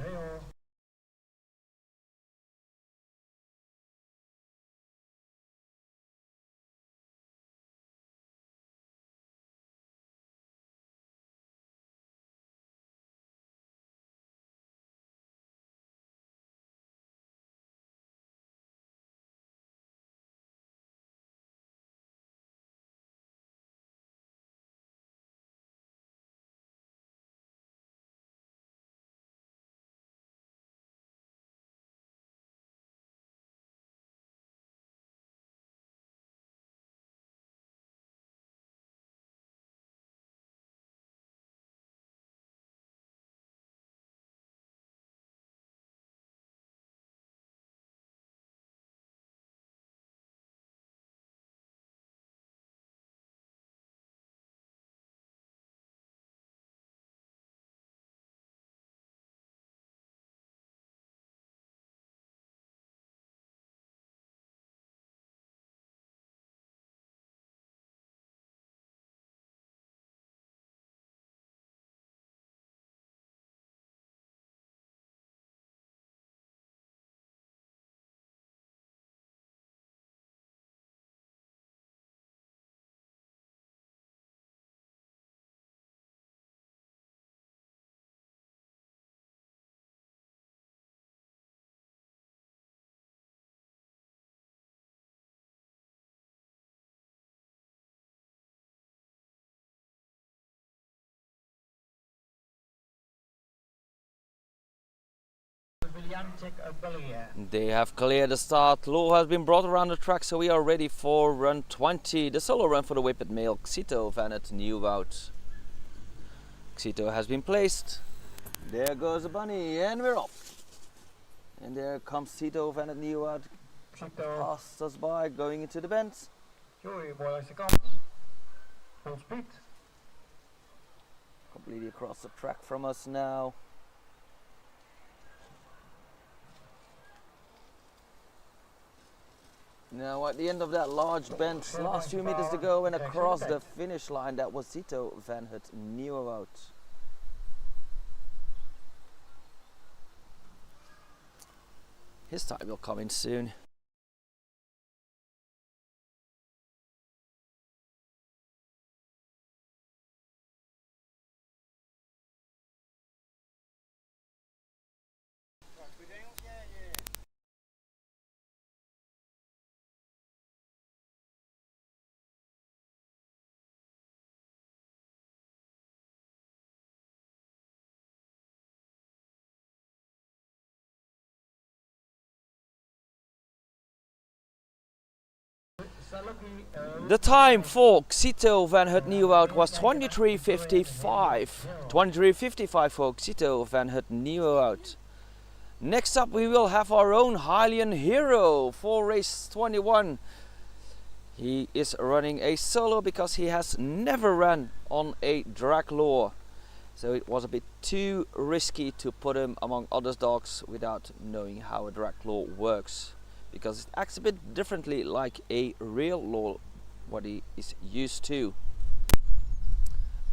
briljante blije. They have cleared the start. Law has been brought around the track, so we are ready for run 20. The solo run for the whippet male Xito van het Nieuwoud. Xito has been placed. There goes the bunny, and we're off. And there comes Xito van het Nieuwoud. Xito. Passed us by, going into the bend. Joey, mooi langs de kant. Full speed. Completely across the track from us now. Now at the end of that large bend, last few meters to go and across the finish line, that was Xito van het Nieuwoud. His time will come in soon. The time for Xito van het Nieuwoud was 23:55. 23:55 for Xito van het Nieuwoud. Next up we will have our own Hylian hero for race 21. He is running a solo because he has never run on a drag lure. So it was a bit too risky to put him among other dogs without knowing how a drag lure works. Because it acts a bit differently like a real lure, what he is used to.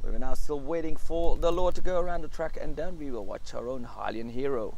We're now still waiting for the lure to go around the track, and then we will watch our own Hylian hero.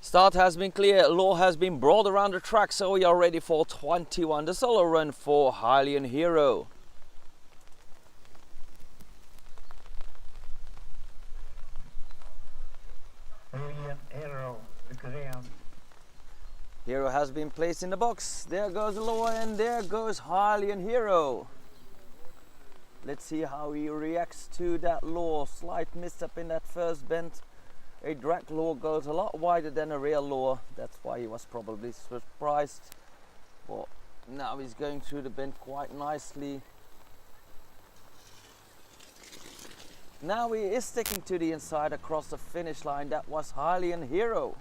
Start has been clear, law has been brought around the track, so we are ready for 21, the solo run for Hylian hero. Hylian Greyhound. Hero has been placed in the box. There goes the law, and there goes Hylian hero. Let's see how he reacts to that law. Slight misstep in that first bend. A drag lure goes a lot wider than a real lure. That's why he was probably surprised. But now he's going through the bend quite nicely. Now he is sticking to the inside across the finish line. That was Hylian hero.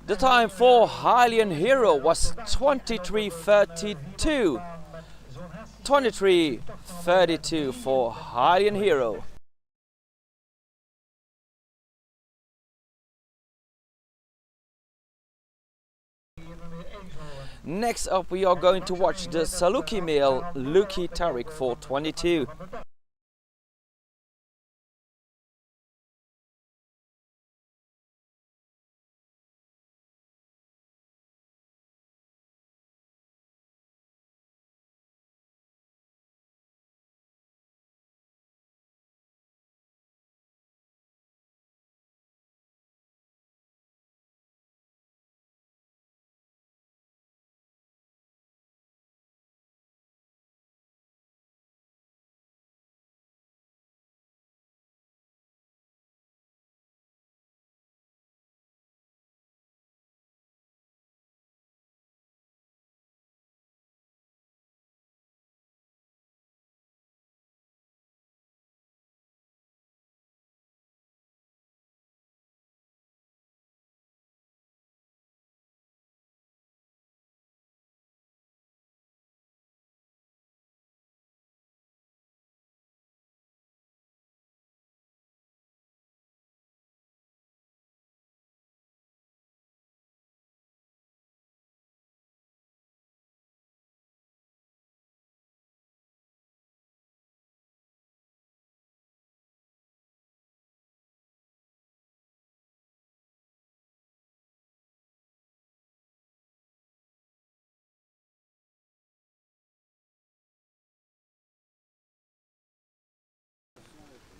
The time for Hylian hero was 23:32. 23:32 for Hylian hero. Next up we are going to watch the Saluki male Luki Tariq for 22.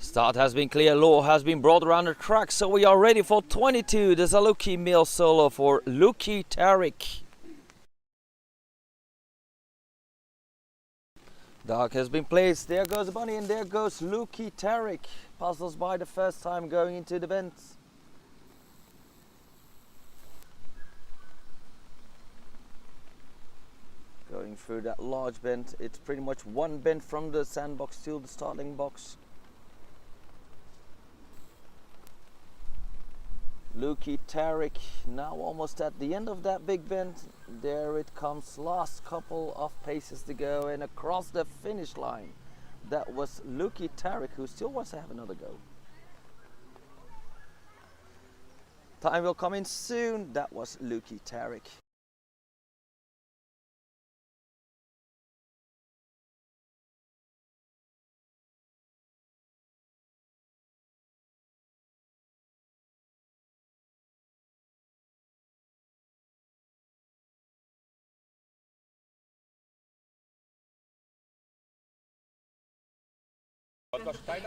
Start has been clear, law has been brought around the track, so we are ready for 22, the Zaluki male solo for Luki Tariq. Dog has been placed, there goes the bunny and there goes Luki Tariq. Passes by the first time going into the bend. Going through that large bend, it's pretty much one bend from the sandbox to the starting box. Luki Tariq now almost at the end of that big bend. There it comes, last couple of paces to go and across the finish line. That was Luki Tariq, who still wants to have another go. Time will come in soon. That was Luki Tariq.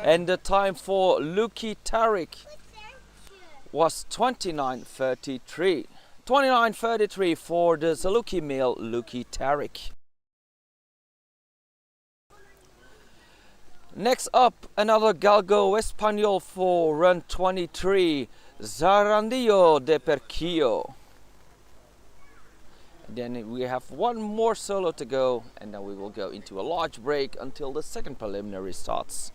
And the time for Luki Tariq was 29:33. 29:33 for the Zaluki male Luki Tariq. Next up, another Galgo Espanol for run 23, Zarandillo de Perquillo. Then we have one more solo to go, and then we will go into a large break until the second preliminary starts.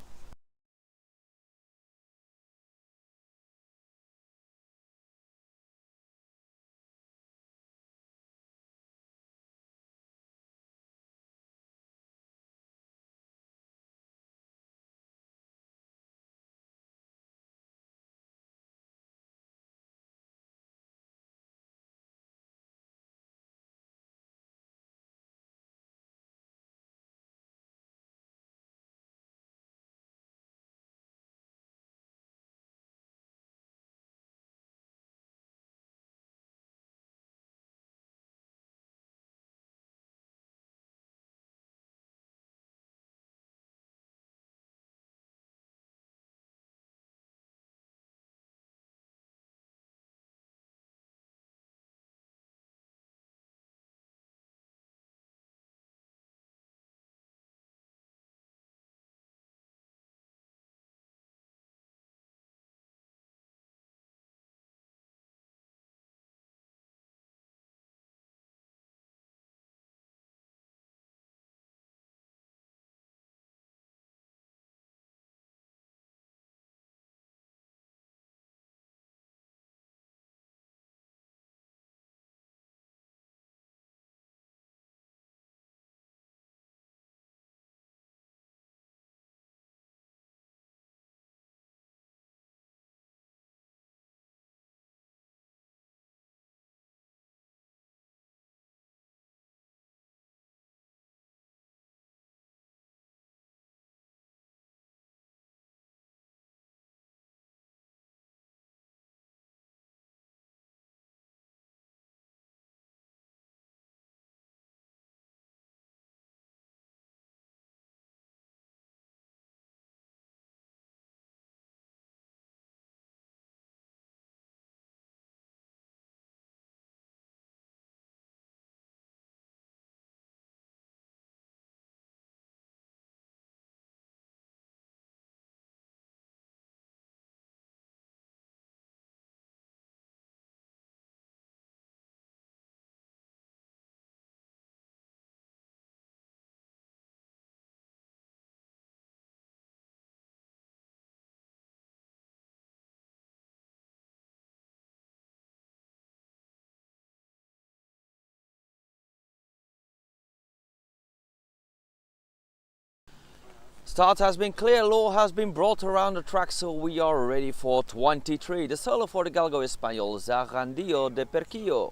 Start has been clear, law has been brought around the track, so we are ready for 23. The solo for the Galgo Espanol, Zarandillo de Perquillo.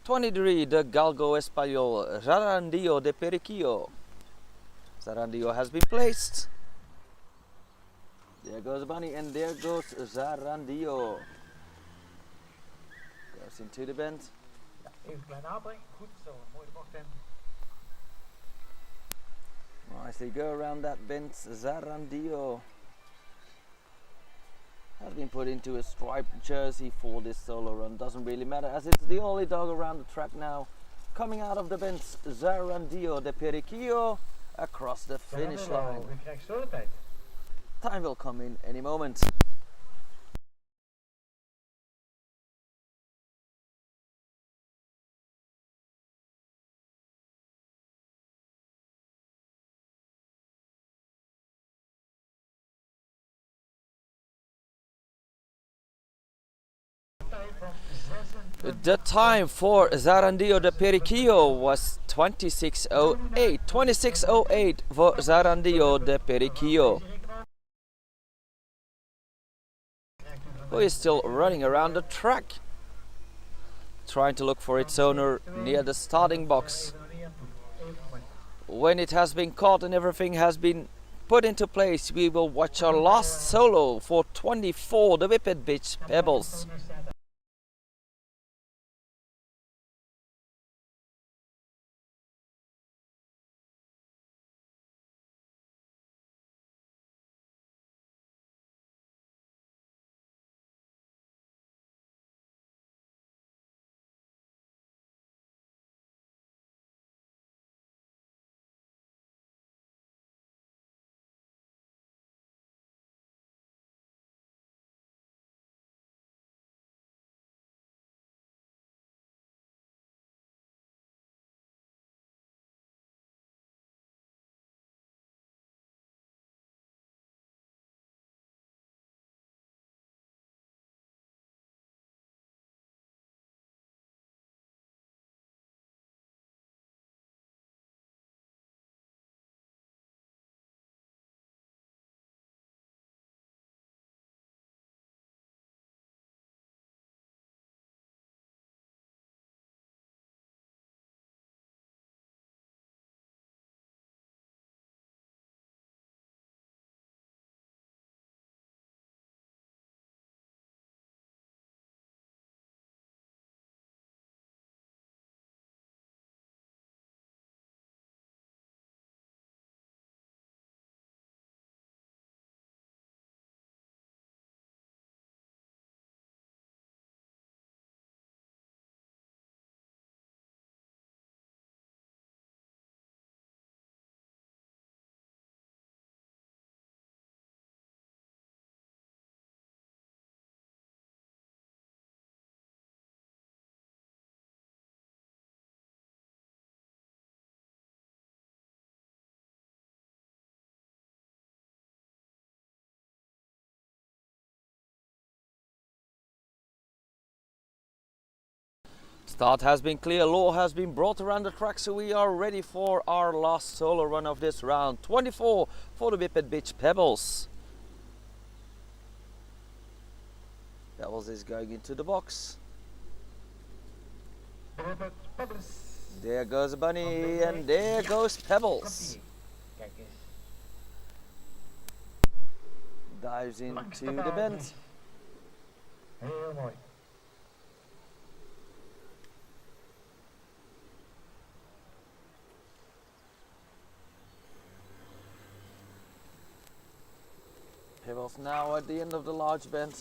(23) The Galgo Espanol, Zarandillo de Perquillo. Zarandillo has been placed. There goes Bunny and there goes Zarandio. Goes into the bend. Ja, even een kleine aanbreng. Goed, zo, mooi de bocht in. Nicely go around that bend. Zarandio has been put into a striped jersey for this solo run. Doesn't really matter as it's the only dog around the track now. Coming out of the bend, Zarandio de Periquillo across the finish line. U krijgt zo de tijd. Time will come in any moment. The time for Zarandio de Periquillo was 26:08. 26:08 for Zarandio de Periquillo, who is still running around the track, trying to look for its owner near the starting box. When it has been caught and everything has been put into place, we will watch our last solo for 24, the Whippet Bitch Pebbles. Start has been clear, law has been brought around the track, so we are ready for our last solo run of this round. 24 for the Whippet Bitch Pebbles. Pebbles is going into the box. There goes Bunny and there goes Pebbles. Dives into the bend. Heel mooi. Pebbles now at the end of the large bend.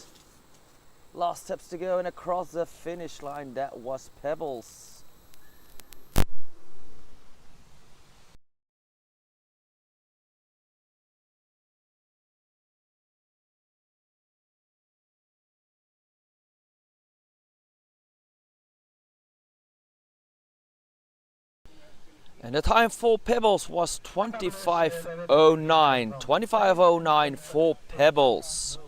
Last steps to go and across the finish line. That was Pebbles. And the time for Pebbles was 25:09. 25:09 for Pebbles.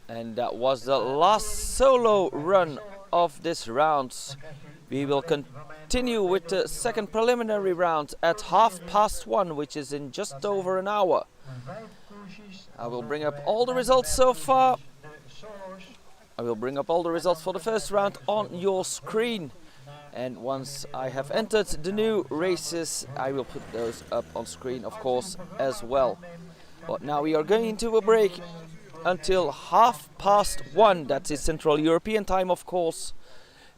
And that was the last solo run of this round. We will continue with the second preliminary round at 1:30, which is in just over an hour. I will bring up all the results so far. I will bring up all the results for the first round on your screen. And once I have entered the new races, I will put those up on screen, of course, as well. But now we are going into a break until 1:30. That is Central European time, of course.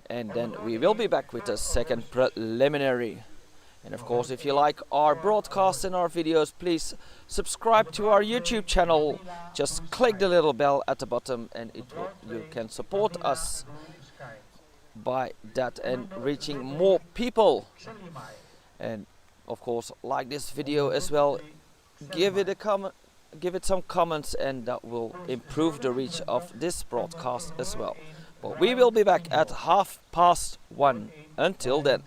And then we will be back with the second preliminary. And of course, if you like our broadcasts and our videos, please subscribe to our YouTube channel. Just click the little bell at the bottom and you can support us by that and reaching more people. And of course, like this video as well. Give it a comment, give it some comments, and that will improve the reach of this broadcast as well. But we will be back at 1:30. Until then.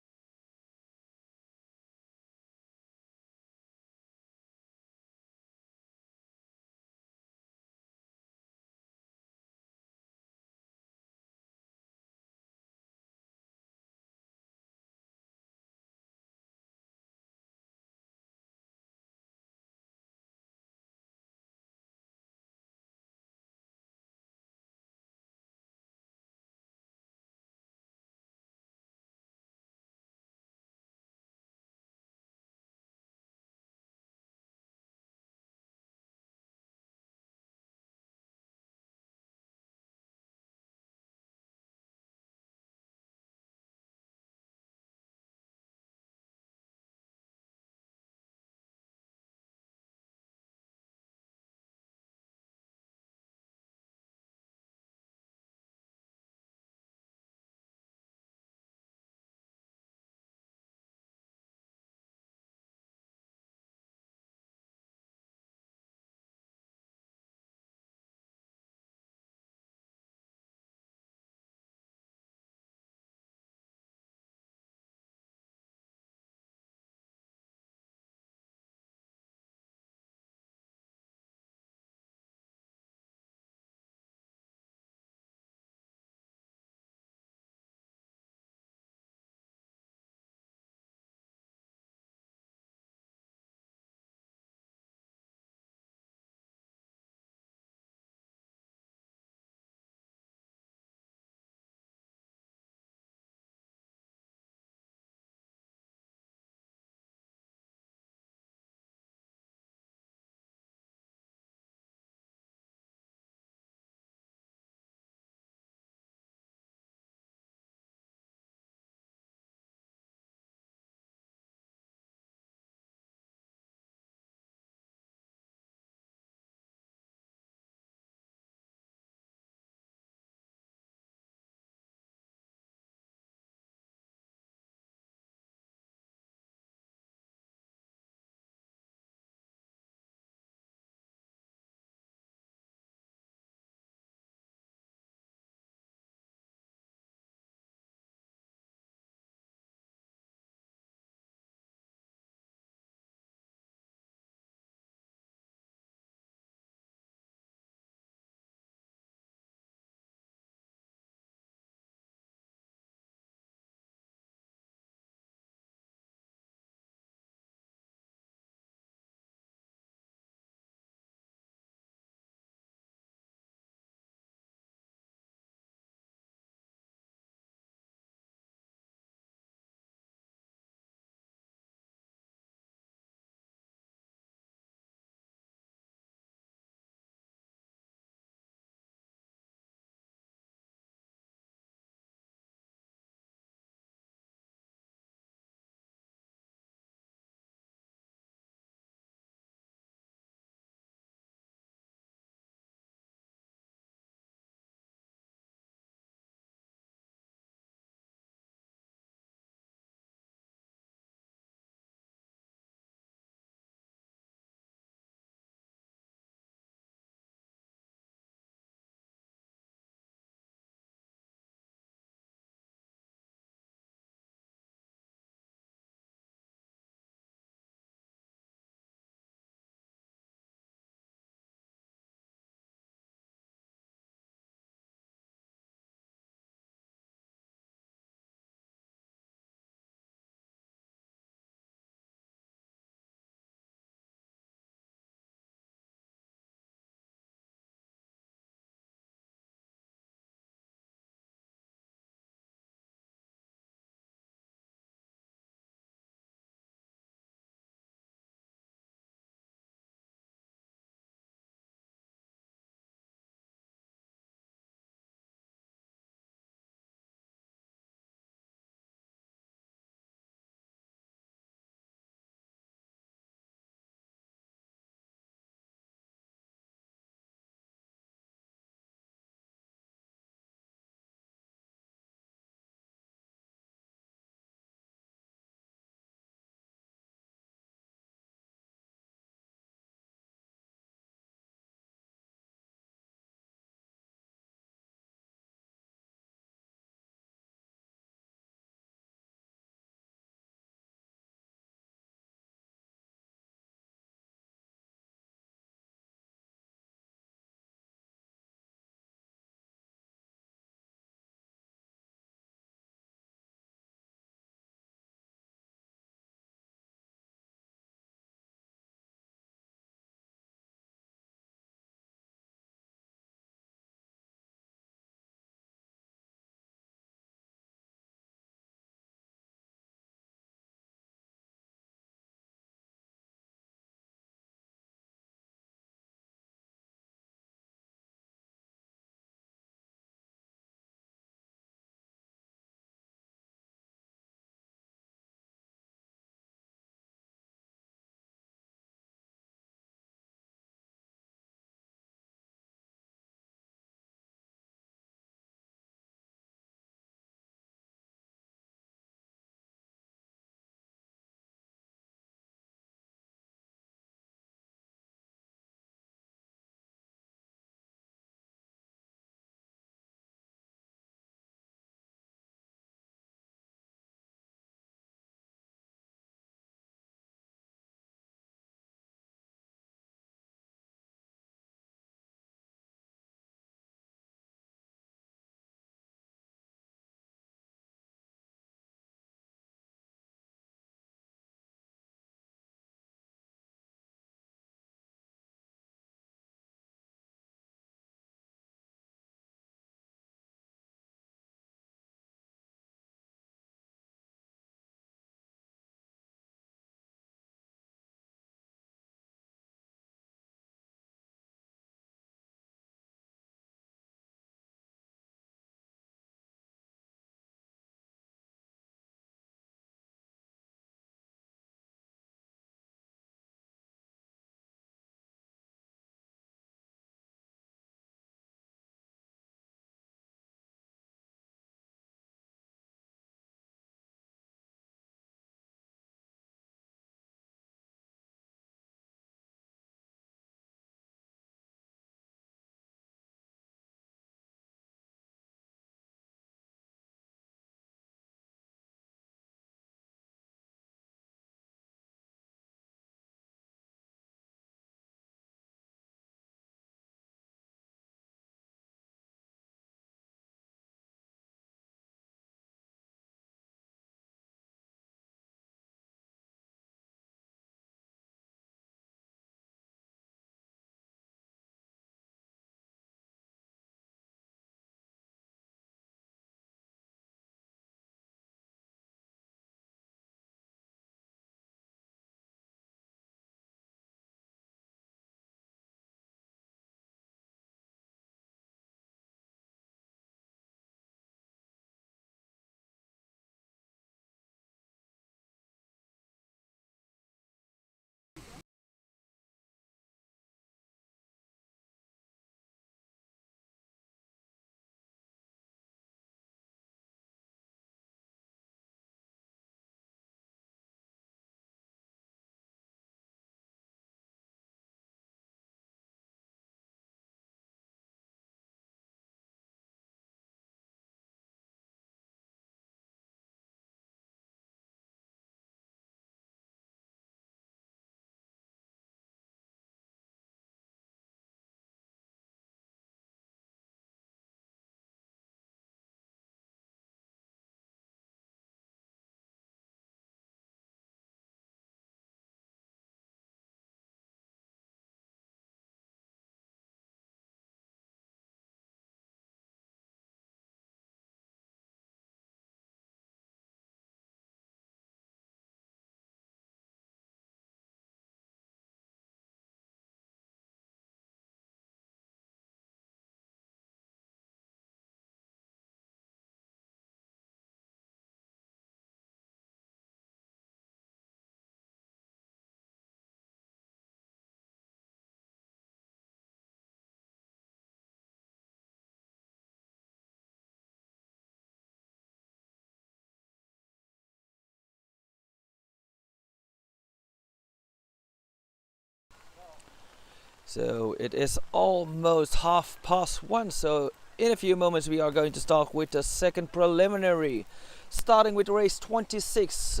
So it is almost 1:30, so in a few moments we are going to start with the second preliminary, starting with race 26.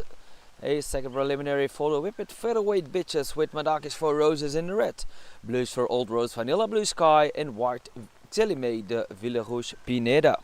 A second preliminary for the whippet featherweight bitches with Madakis for roses in red, blues for Old Rose Vanilla Blue Sky, and white Xelime de Ville Rouge Pineda.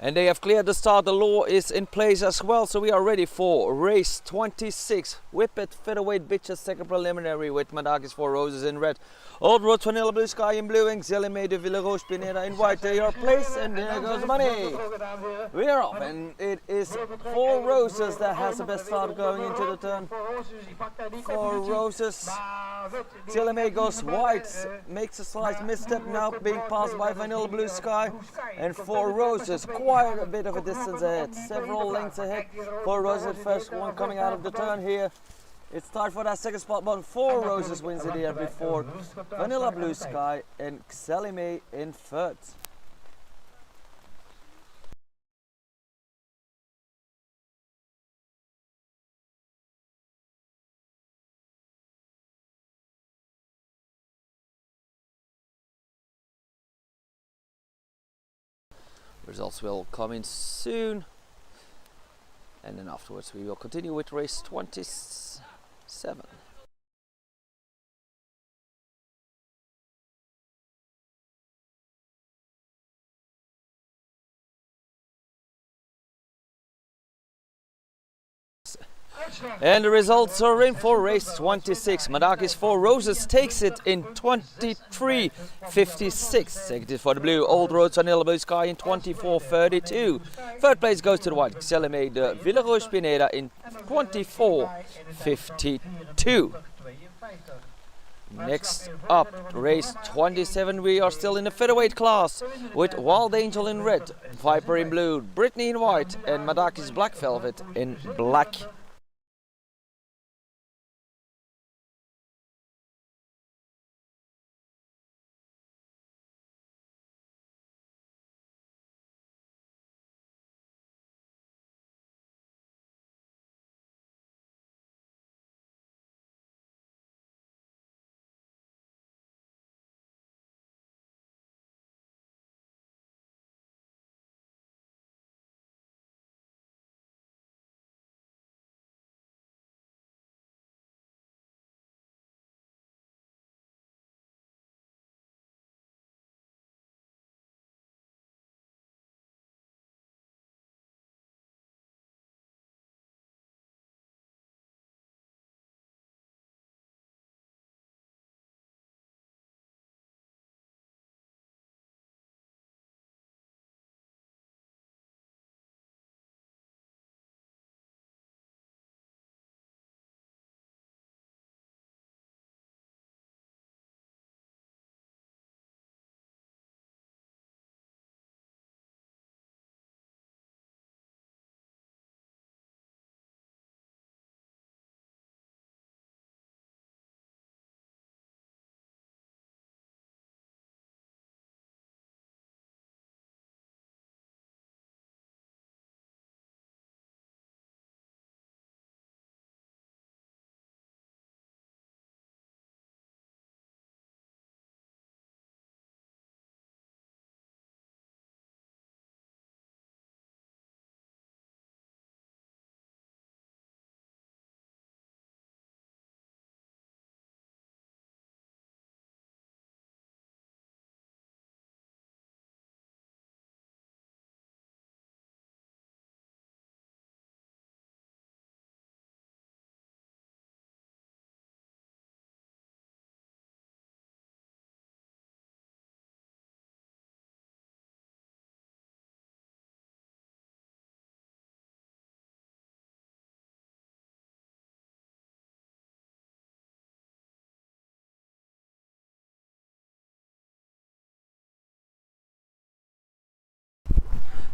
And they have cleared the start, the law is in place as well, so we are ready for race 26. Whippet featherweight bitches second preliminary with Madakis for roses in red, Old Road Vanilla Blue Sky in blue, and Xelime de Ville Rouge Pineda in white. They are placed, and there goes the money. We are off, and it is Four Roses that has the best start going into the turn. Four Roses. Xelime goes white, makes a slight misstep, now being passed by Vanilla Blue Sky, and Four Roses quite a bit of a distance ahead, several lengths ahead. Four Roses first one coming out of the turn here. It's time for that second spot, but Four Roses wins it here before Vanilla Blue Sky and Xelime in third. Results will come in soon, and then afterwards we will continue with race 27. And the results are in for race 26. Madakis for Roses takes it in 23:56. Second for the blue, Old Road Vanilla Blue Sky in 24:32. Third place goes to the white, Xelime de Ville Rouge Pineda in 24:52. Next up, race 27, we are still in the featherweight class with Wild Angel in red, Viper in blue, Brittany in white, and Madakis Black Velvet in black.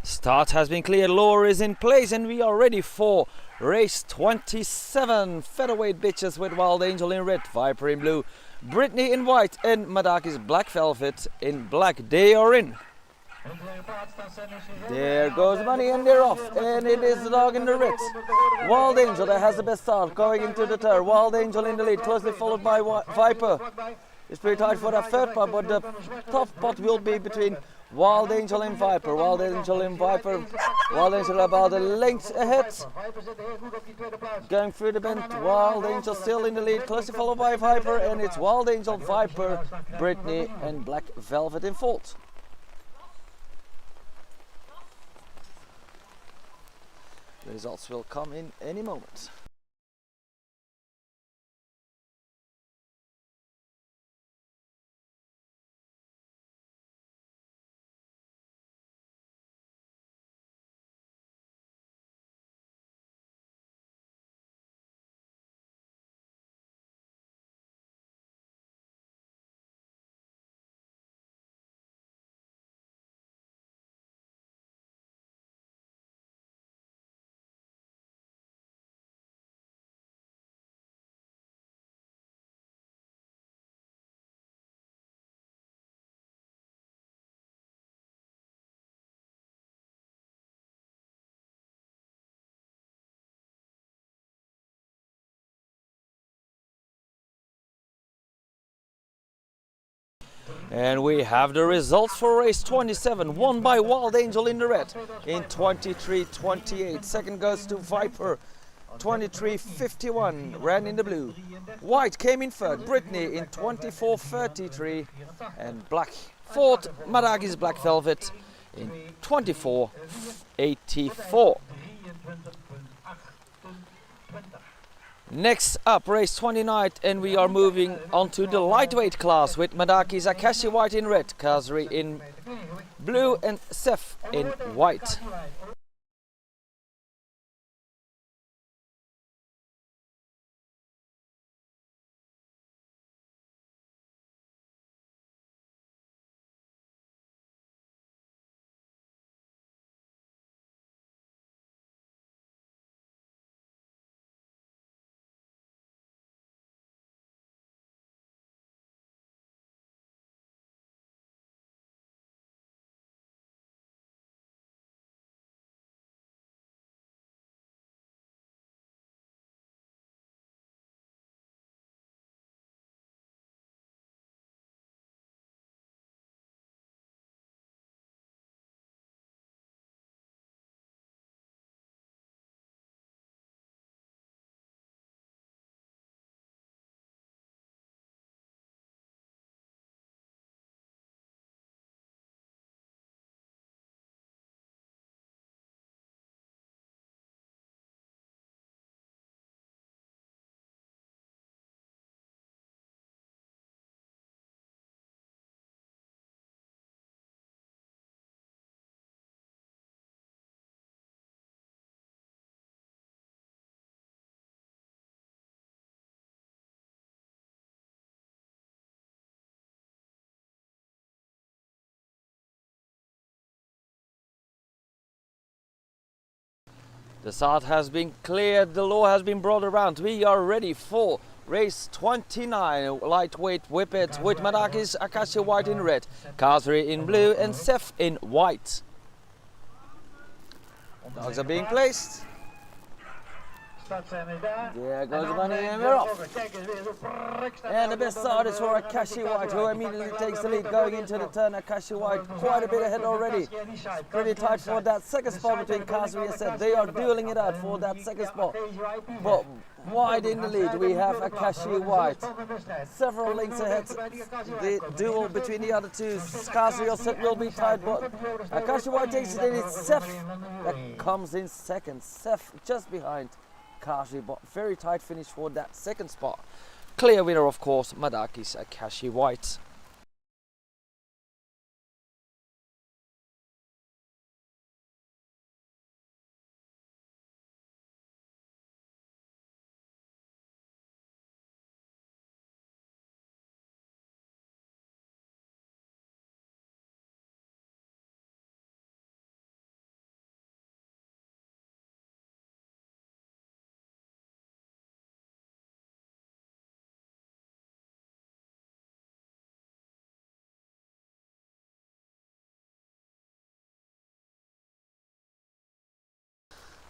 Start has been cleared, lower is in place, and we are ready for race 27. Featherweight bitches with Wild Angel in red, Viper in blue, Brittany in white, and Madaki's Black Velvet in black. They are in. There goes Money, and they're off, and it is the dog in the red. Wild Angel that has the best start going into the turn. Wild Angel in the lead, closely followed by Viper. It's pretty tight for that third pot, but the top pot will be between Wild Angel and Viper. Wild Angel and Viper. Wild Angel about a length ahead. Going through the bend. Wild Angel still in the lead, closely followed by Viper, and it's Wild Angel, Viper, Brittany, and Black Velvet in fourth. The results will come in any moment. And we have the results for race 27, won by Wild Angel in the red in 23:28. Second goes to Viper, 23:51, ran in the blue. White came in third, Brittany in 24:33, and black fourth, Madaki's Black Velvet in 24:84. Next up, race 29, and we are moving on to the lightweight class with Madaki's Akashi White in red, Kazri in blue, and Sef in white. The start has been cleared, the law has been brought around. We are ready for race 29, lightweight whippet with Madaki's Akashi White in red, Kazri in blue, and Sef in white. Dogs are being placed. There goes Money, and we're off. And the best start is for Akashi White, who immediately takes the lead going into the turn. Akashi White quite a bit ahead already. Pretty tight for that second spot between Kazri and Seth. They are dueling it out for that second spot. But wide in the lead, we have Akashi White. Several lengths ahead. The duel between the other two, Kazri or Seth, will be tight, but Akashi White takes it in. It's Seth that comes in second. Seth just behind Kazri, but very tight finish for that second spot. Clear winner, of course, Madaki's Akashi White.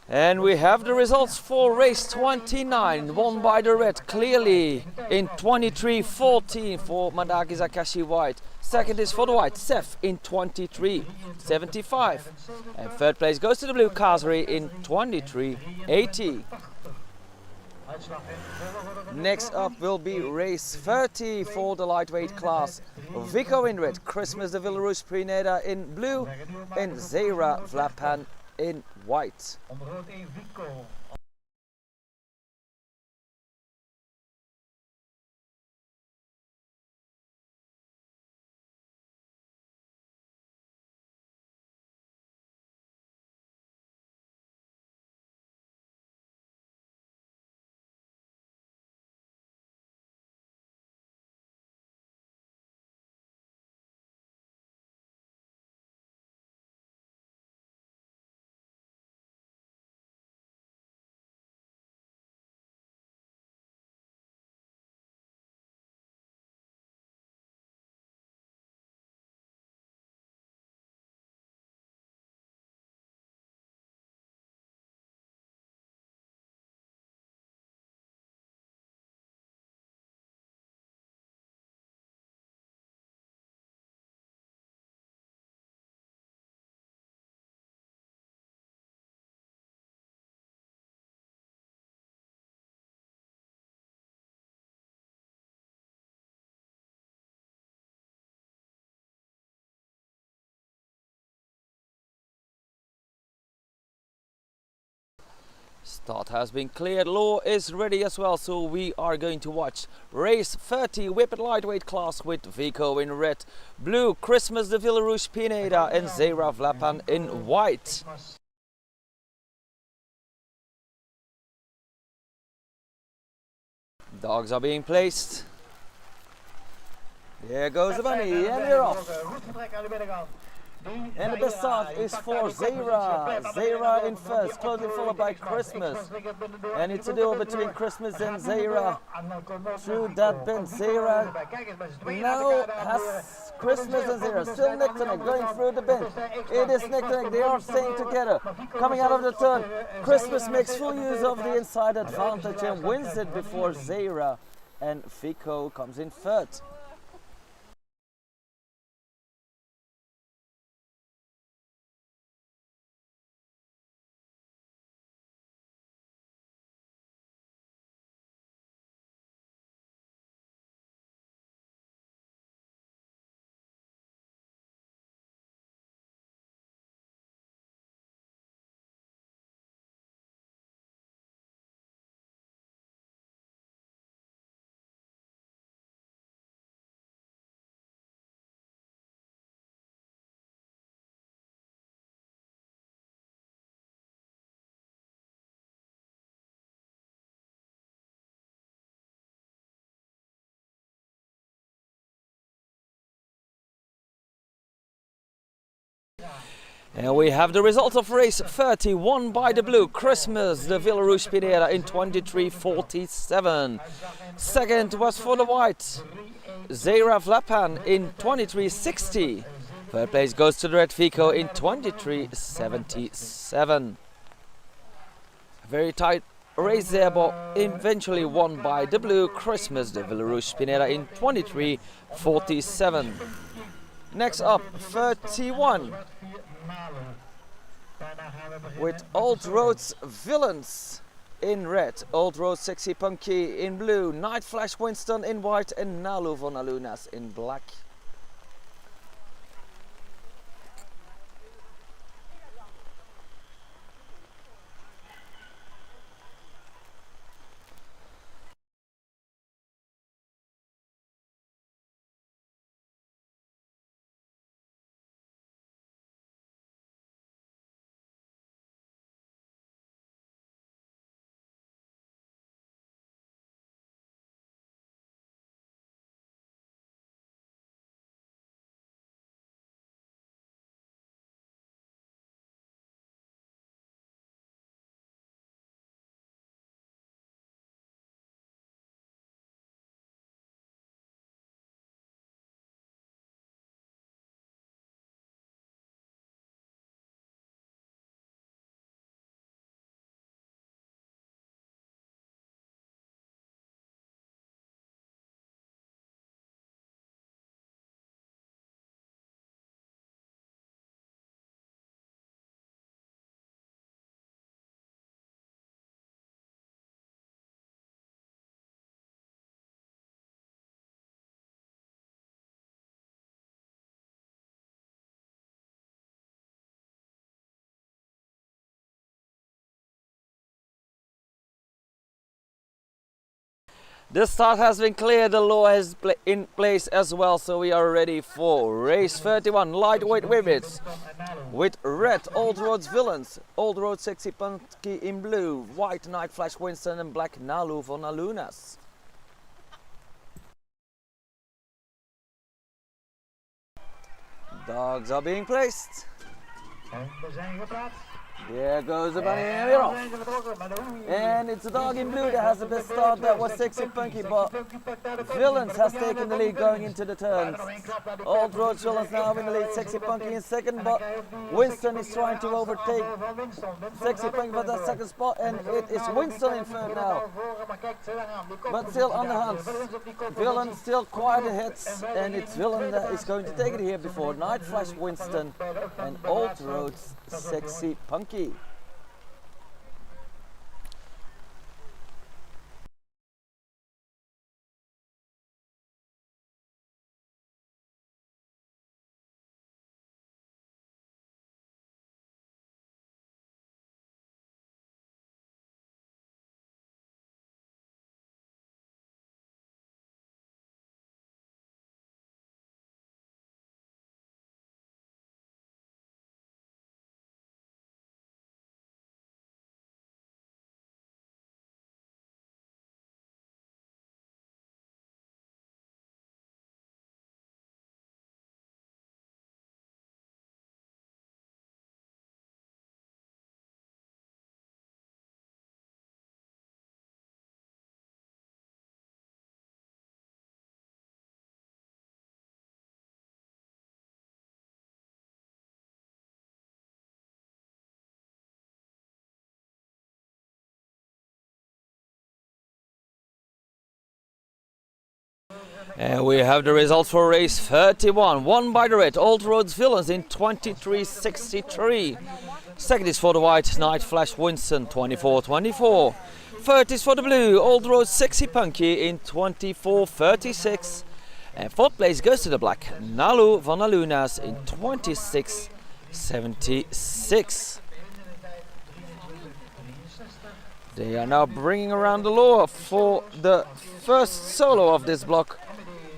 And we have the results for race 29, won by the red clearly in 23:14 for Madagi Zakashi White. Second is for the white, Sef in 23:75. And third place goes to the blue, Kazari in 23:80. Next up will be race 30 for the lightweight class. Vico in red, Christmas de Villerouge Pineda in blue, and Zera Vlapan in white. Start has been cleared, law is ready as well, so we are going to watch race 30 whippet lightweight class with Vico in red, blue Christmas de Villerouge Pineda and Zera Vlapan in white. Dogs are being placed. There goes the bunny and they're off. And the best start is for Zera. Zera in first, closely followed by Christmas. And it's a duel between Christmas and Zera. Through that bend, Zera now has Christmas and Zera still neck to neck, going through the bend. It is neck to neck, they are staying together. Coming out of the turn, Christmas makes full use of the inside advantage and wins it before Zera. And Vico comes in third. And we have the result of race 30, won by the blue, Christmas de Villerouge Pineda in 23:47. Second was for the white, Zera Vlapan in 23:60. Third place goes to the red, Vico in 23:77. Very tight race there, but eventually won by the blue, Christmas de Villerouge Pineda in 23:47. Next up, 31. With Old Road's Villains in red, Old Road Sexy Punky in blue, Night Flash Winston in white, and Nalu von Alunas in black. The start has been cleared, the law is in place as well, so we are ready for race 31, lightweight wibbits. With red, Old Road's Villains, Old Road Sexy Punky in blue, white Night Flash Winston and black Nalu von Alunas. Dogs are being placed. En we zijn geplaatst. There goes the bunny and we're off. And it's a dog in blue that has the best start. That was Sexy Punky, but Villains has taken the lead going into the turns. Old Road Villains now in the lead. Sexy Punky in second, but Winston is trying to overtake Sexy Punky for that second spot, and it is Winston in third now. But still on the hunt. Villain still quite ahead, and it's Villain that is going to take it here before Night Flash Winston and Old Road's Sexy Punky. And we have the results for race 31. Won by the red, Old Road's Villains in 23.63. Second is for the white, Night Flash Winston, 24.24. Third is for the blue, Old Road's Sexy Punky in 24.36. And fourth place goes to the black, Nalu von Alunas in 26.76. They are now bringing around the law for the first solo of this block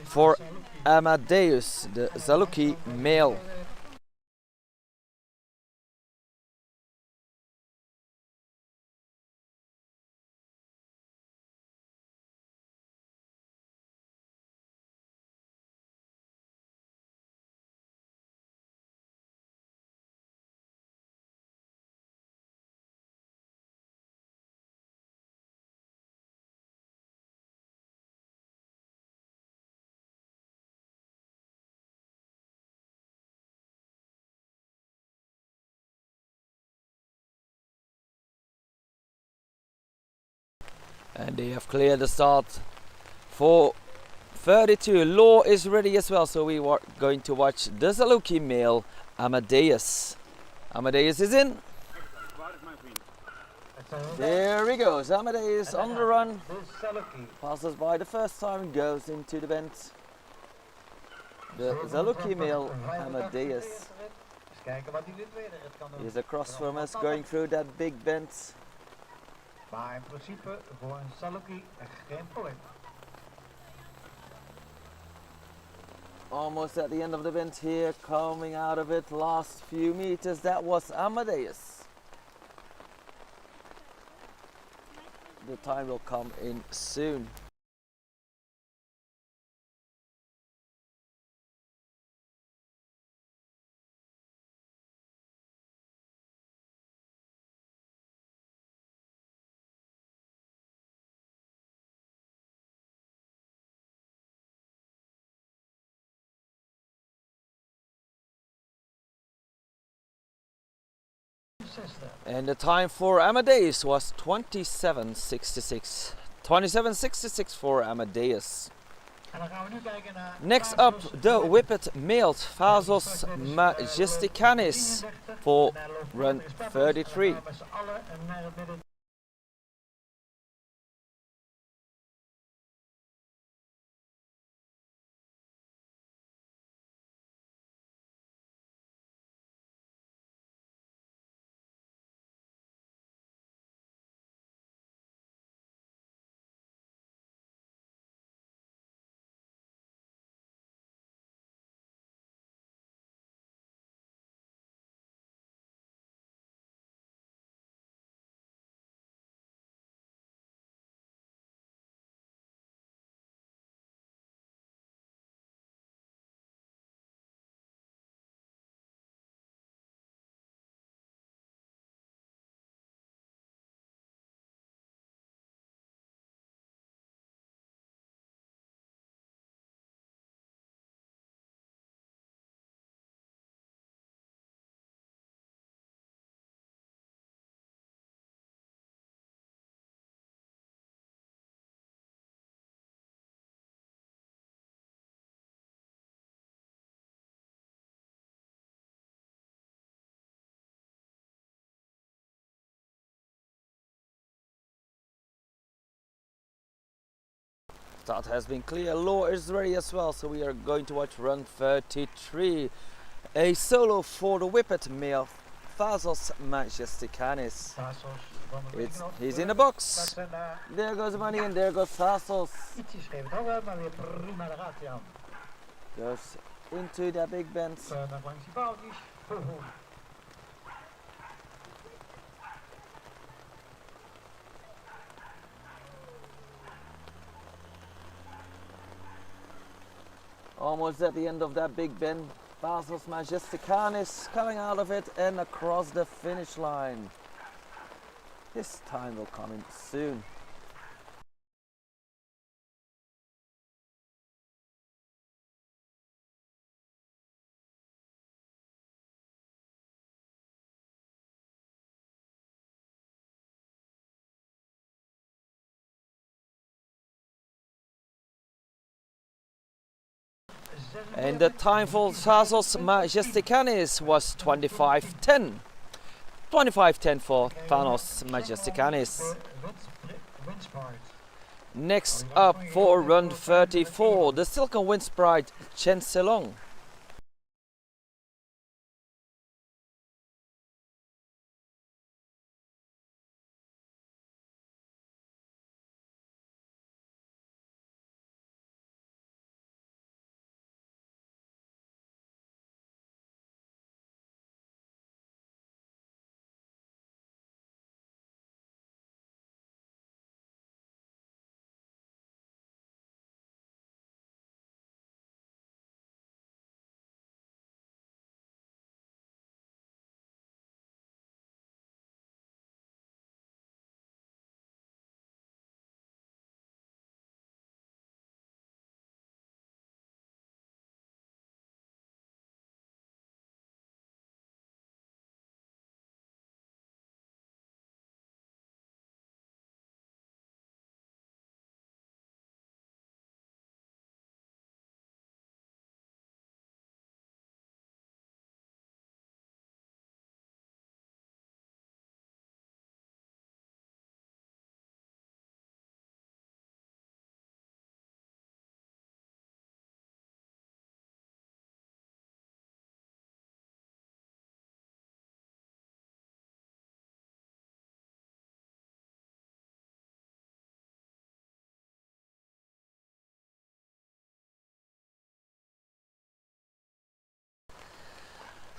for Amadeus, the Zaluki male. And they have cleared the start for 32. Law is ready as well, so we are going to watch the Zaluki male Amadeus. Amadeus is in. There he goes. Amadeus on the run. Passes by the first time, goes into the bend. The Zaluki male Amadeus is across from us, going through that big bend. Maar in principe voor een Zaluki geen probleem. Almost at the end of the bend here, coming out of it, last few meters, that was Amadeus. The time will come in soon. And the time for Amadeus was 27.66. 27.66 for Amadeus. Next up, the whippet male Phasos Majesticanis for run 33. Start has been clear. Law is ready as well, so we are going to watch run 33. A solo for the whippet male Thasos Majesticanis. He's in the box. There goes the money and there goes Thasos. Ietsje scheef het over, maar weer prima, daar gaat hij aan. Goes into that big bend. Nog langs die paaltjes. Almost at the end of that big bend. Thasos Majesticanis coming out of it and across the finish line. His time will come in soon. And the time for Thasos Majesticanis was 25:10. 25:10 for Thanos Majesticanis. Next up for run 34, the Silken Wind Sprite Chancelong.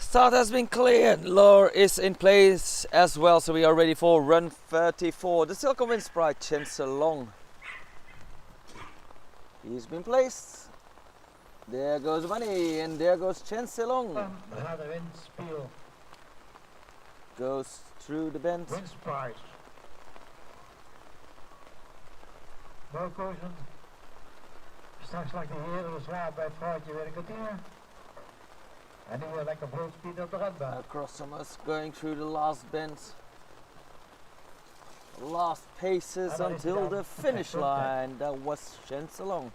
Start has been cleared. Lure is in place as well, so we are ready for run 34. The Silken Wind Sprite Chancelong. He's been placed. There goes money, and there goes Chancelong. Goes through the bend. Wind Sprite. Bootkozen. Straks lag de heren de zwaar bij het vrouwtje weer een kwartier. En nu weer lekker vlootspeed op de renbaan. Across us, going through the last bend. Last paces until the finish line. That was Chancelong.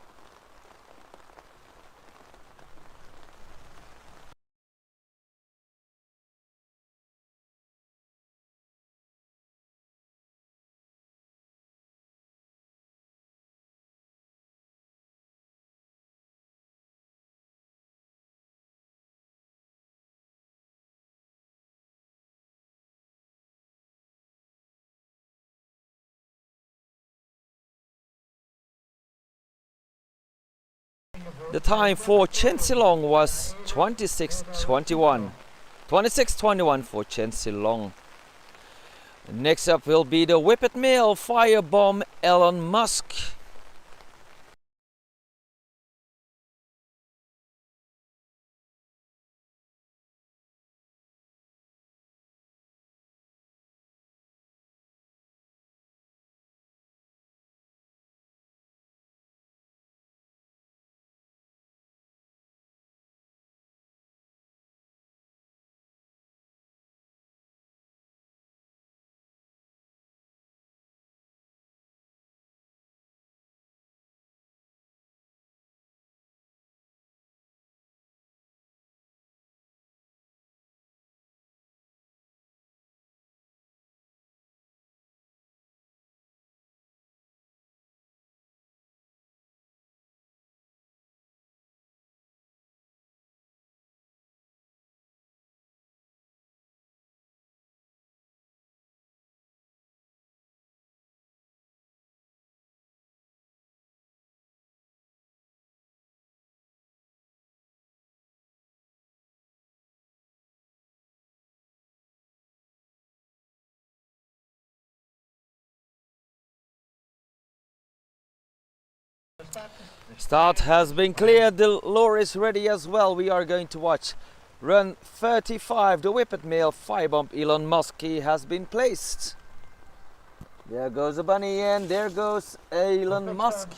The time for Chancelong was 26:21. 26:21 for Chancelong. Next up will be the Whippet Male Firebomb Elon Musk. Start has been cleared, the lure is ready as well. We are going to watch run 35, the whippet male firebomb Elon Musk. He has been placed. There goes the bunny and there goes Elon Musk.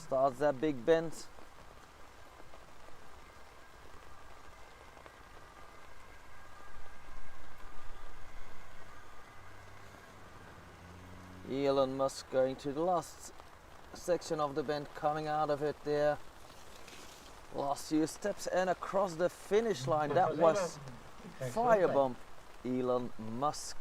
Starts that big bend. Elon Musk going to the last section of the bend, coming out of it there. Last few steps and across the finish line. That was firebomb Elon Musk.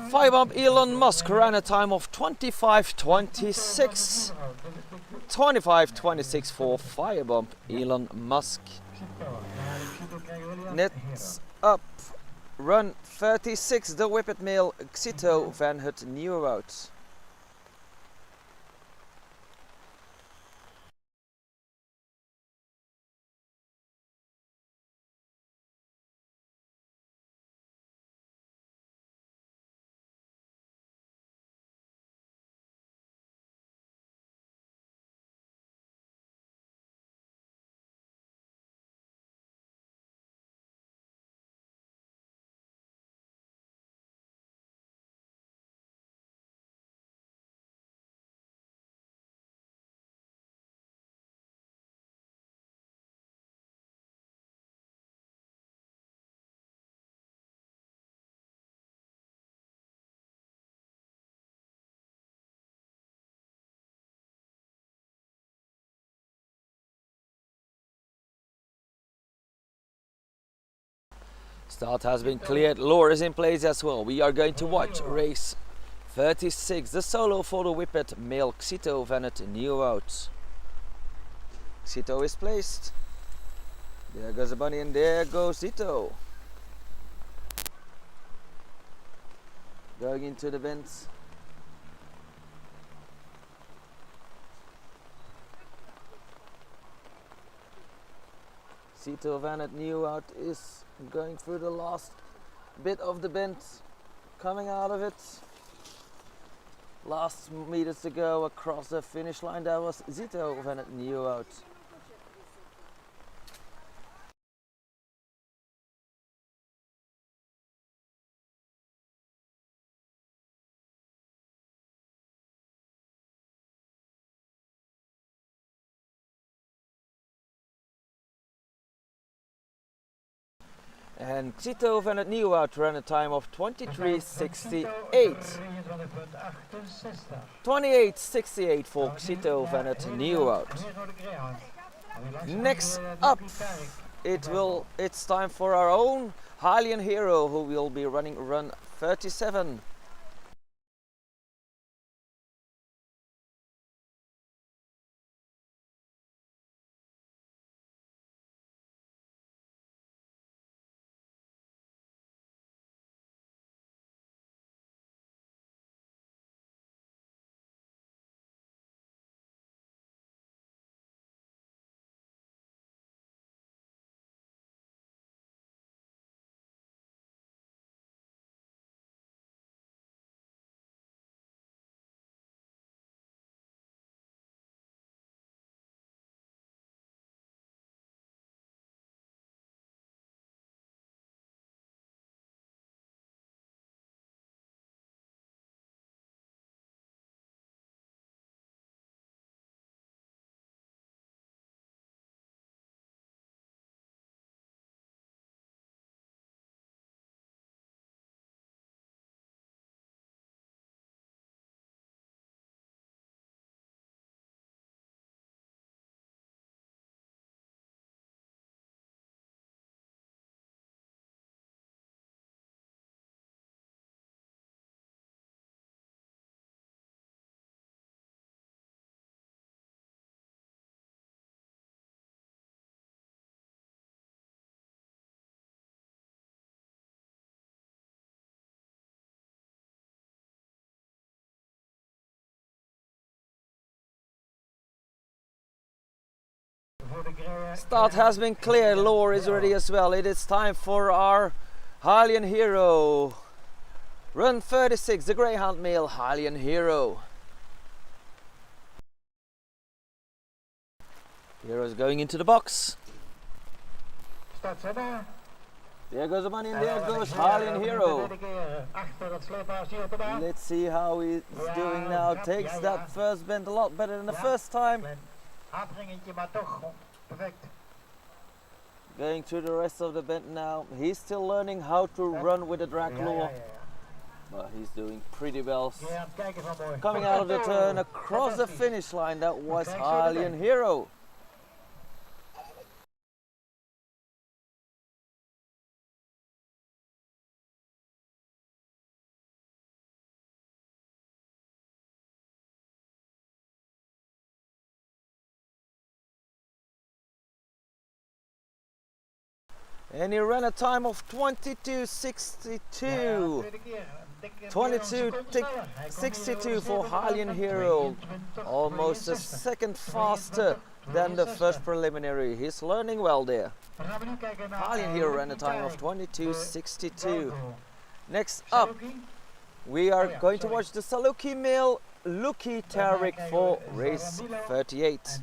Firebomb Elon Musk ran a time of 25:26. 25:26 for firebomb Elon Musk. Next up, run 36, the whippet male Xito van het Nieuwwoud. Start has been cleared, lure is in place as well. We are going to watch race 36, the solo for the whippet male Xito van het Nieuwwoud. Xito is placed. There goes the bunny and there goes Xito. Going into the bends. Xito van het Nieuwwoud is going through the last bit of the bend, coming out of it. Last meters to go across the finish line. That was Xito van het Nieuwwoud. And Xito van het Nieuwwoud ran a time of 23:68. 28:68 for Xito van het Nieuwwoud. Next up, it's time for our own Hylian hero, who will be running run 37. Start has been cleared, lure is ready as well. It is time for our Hylian hero. Run 36, the Greyhound male Hylian hero. Hero is going into the box. There goes the money and there goes Hylian hero. Let's see how he's doing now. Takes that first bend a lot better than the first time. Going through the rest of the bend now. He's still learning how to run with a drag lure. But he's doing pretty well. Coming out of the turn across the finish line, that was Hylian hero. And he ran a time of 22:62. 22:62 for Hylian hero. Almost a second faster than the first preliminary. He's learning well there. Hylian hero ran a time of 22:62. Next up, we are going to watch the Saluki male Lucky Tarek for race 38.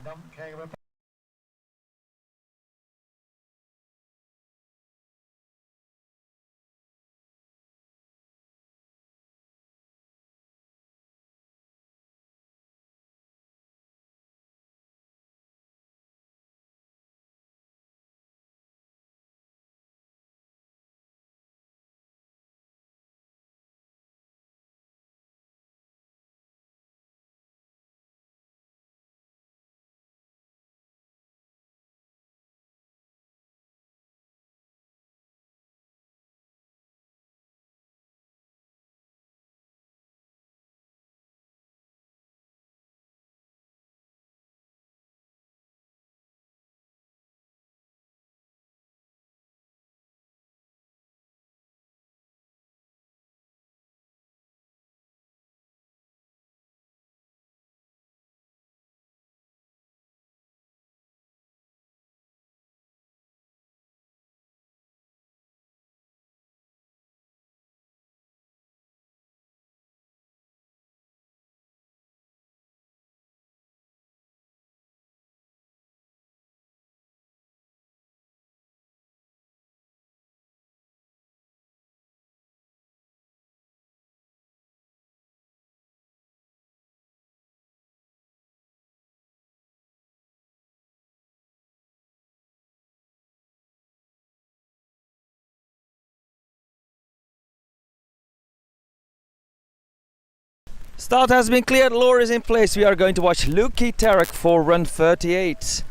Start has been cleared, lure is in place. We are going to watch Lucky Tarek for run 38.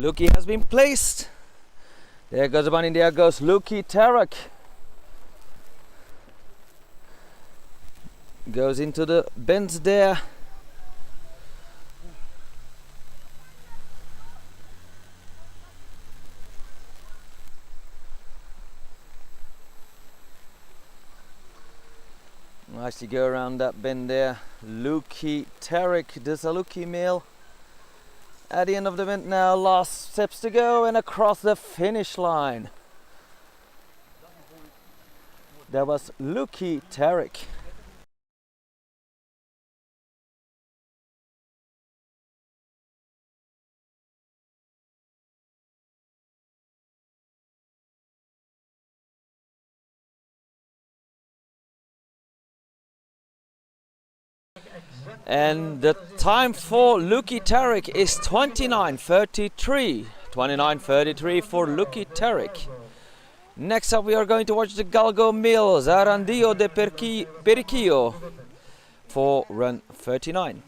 Lucky has been placed. There goes the bunny, there goes Lucky Tarek. Goes into the bend there. Nicely go around that bend there. Lucky Tarek, the Saluki male. At the end of the bend now, last steps to go and across the finish line. That was Lucky Tarek. And the time for Lucky Tarek is 29:33. 29:33 for Lucky Tarek. Next up we are going to watch the Galgo male Zarandio de Periquillo for run 39.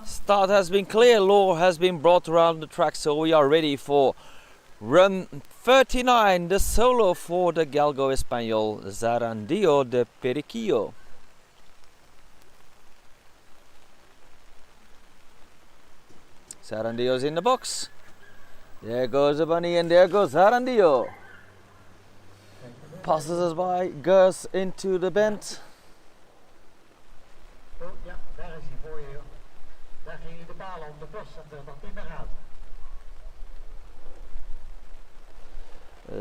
Start has been clear, law has been brought around the track, so we are ready for run 39, the solo for the galgo español Zarandio de Periquillo. Zarandio's in the box. There goes the bunny and there goes Zarandio. Passes us by, goes into the bend. Oh, ja, daar is hij voor je, joh. Daar ging hij de bal om de bos en dat in de gaat.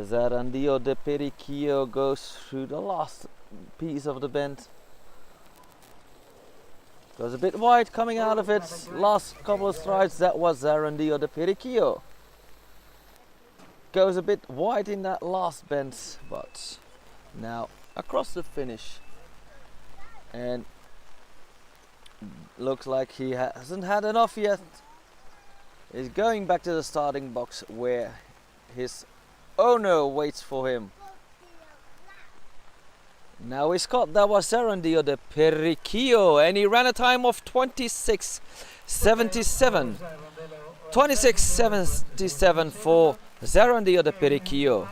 Zarandio de Periquillo goes through the last piece of the bend. Goes a bit wide coming out of it. Last couple of strides, that was Zarandio de Periquillo. Goes a bit wide in that last bend, but now across the finish. And looks like he hasn't had enough yet. He's going back to the starting box where his owner waits for him. Now he's caught. That was Zarandio de Periquillo, and he ran a time of 26:77. 26:77 for Zarandio de Periquillo.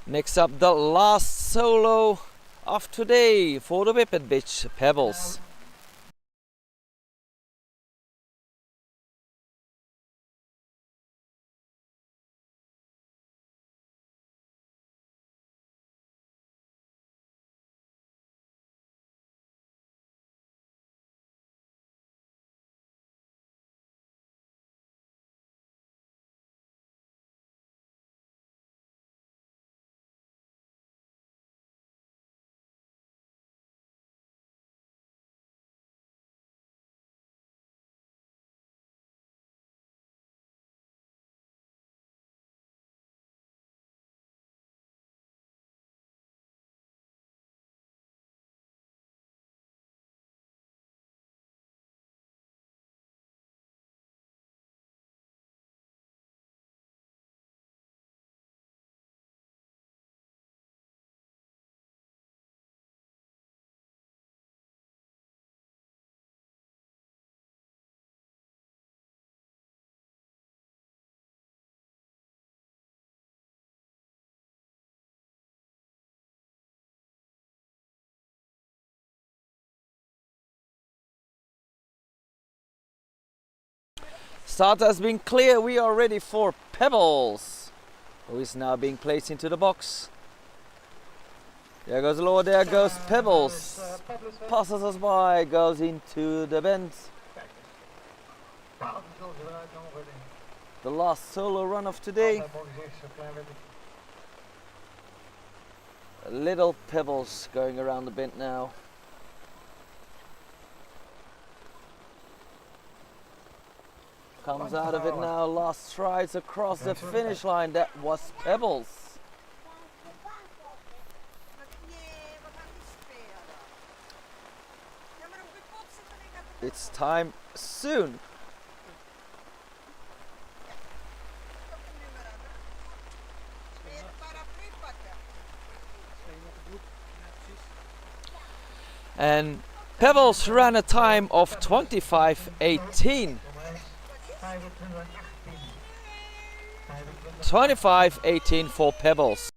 Next up, the last solo of today for the Whippet Bitch, Pebbles. Start has been clear. We are ready for Pebbles, who is now being placed into the box. There goes Lord, there goes Pebbles. Passes us by, goes into the bend. The last solo run of today. Little Pebbles going around the bend now. Comes out of it now, last strides across the finish line. That was Pebbles. It's time soon. And Pebbles ran a time of 25:18. 25:18 for Pebbles.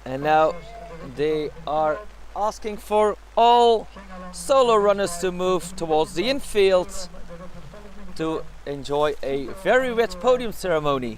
And now they are asking for all solo runners to move towards the infield to enjoy a very wet podium ceremony.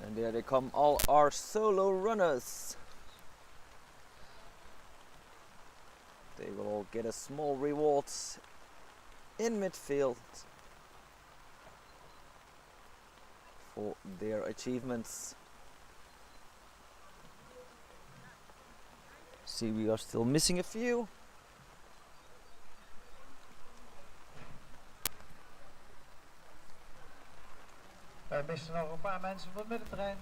And there they come, all our solo runners. They will all get a small reward in midfield for their achievements. See, we are still missing a few. Wij missen nog een paar mensen op het middenterrein.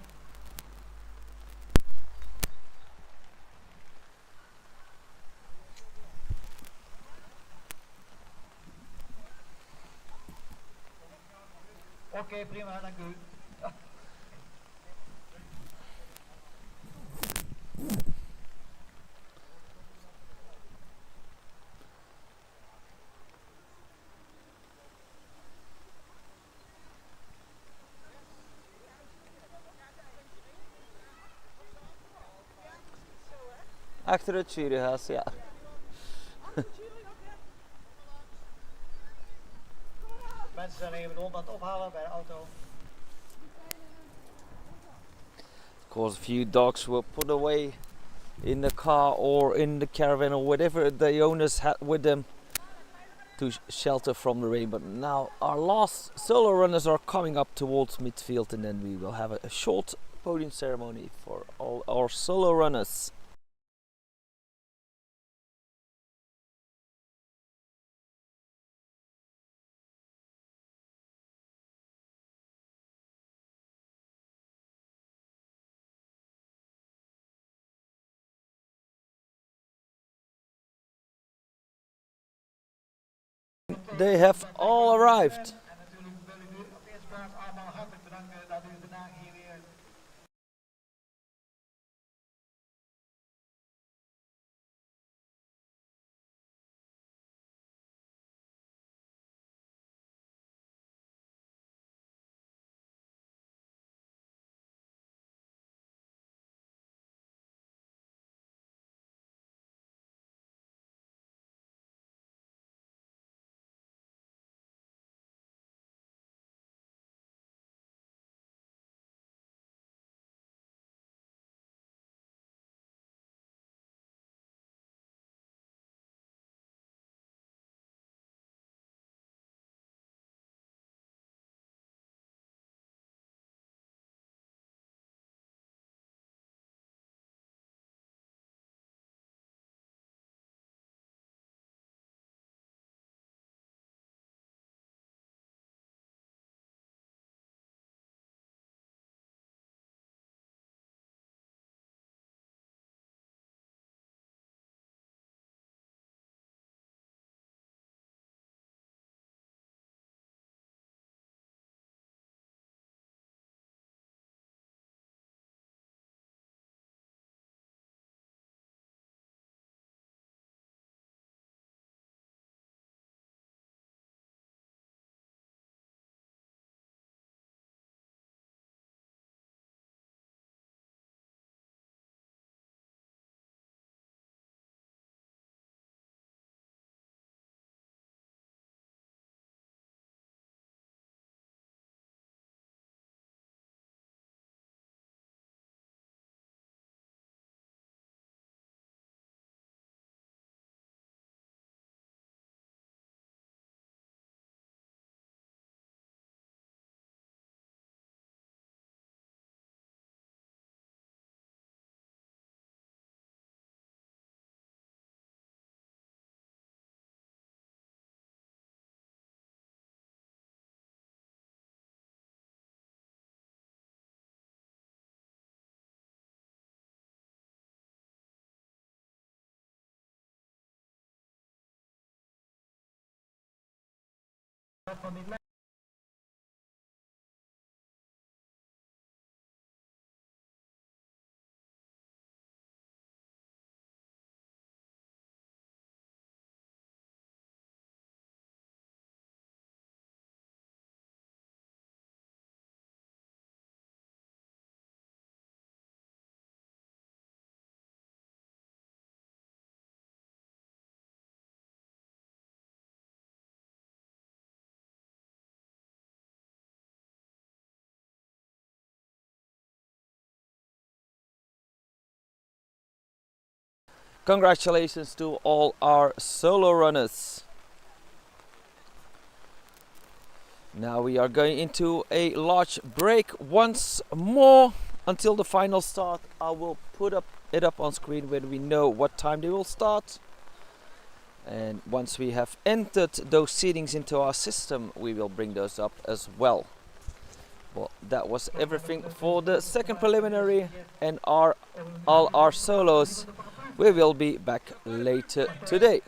Oké, prima, dank u. Achter het juryhuis, ja. Mensen zijn even de hond aan het ophalen bij de auto. Of course, a few dogs were put away in the car or in the caravan or whatever the owners had with them to shelter from the rain. But now our last solo runners are coming up towards midfield, and then we will have a short podium ceremony for all our solo runners. They have all arrived. En natuurlijk wil ik u op de eerste plaats allemaal hartelijk bedanken dat u vandaag hier weer van die Congratulations to all our solo runners. Now we are going into a large break once more until the final start. I will put it up on screen when we know what time they will start. And once we have entered those seedings into our system, we will bring those up as well. Well, that was everything for the second preliminary, and all our solos. We will be back later today.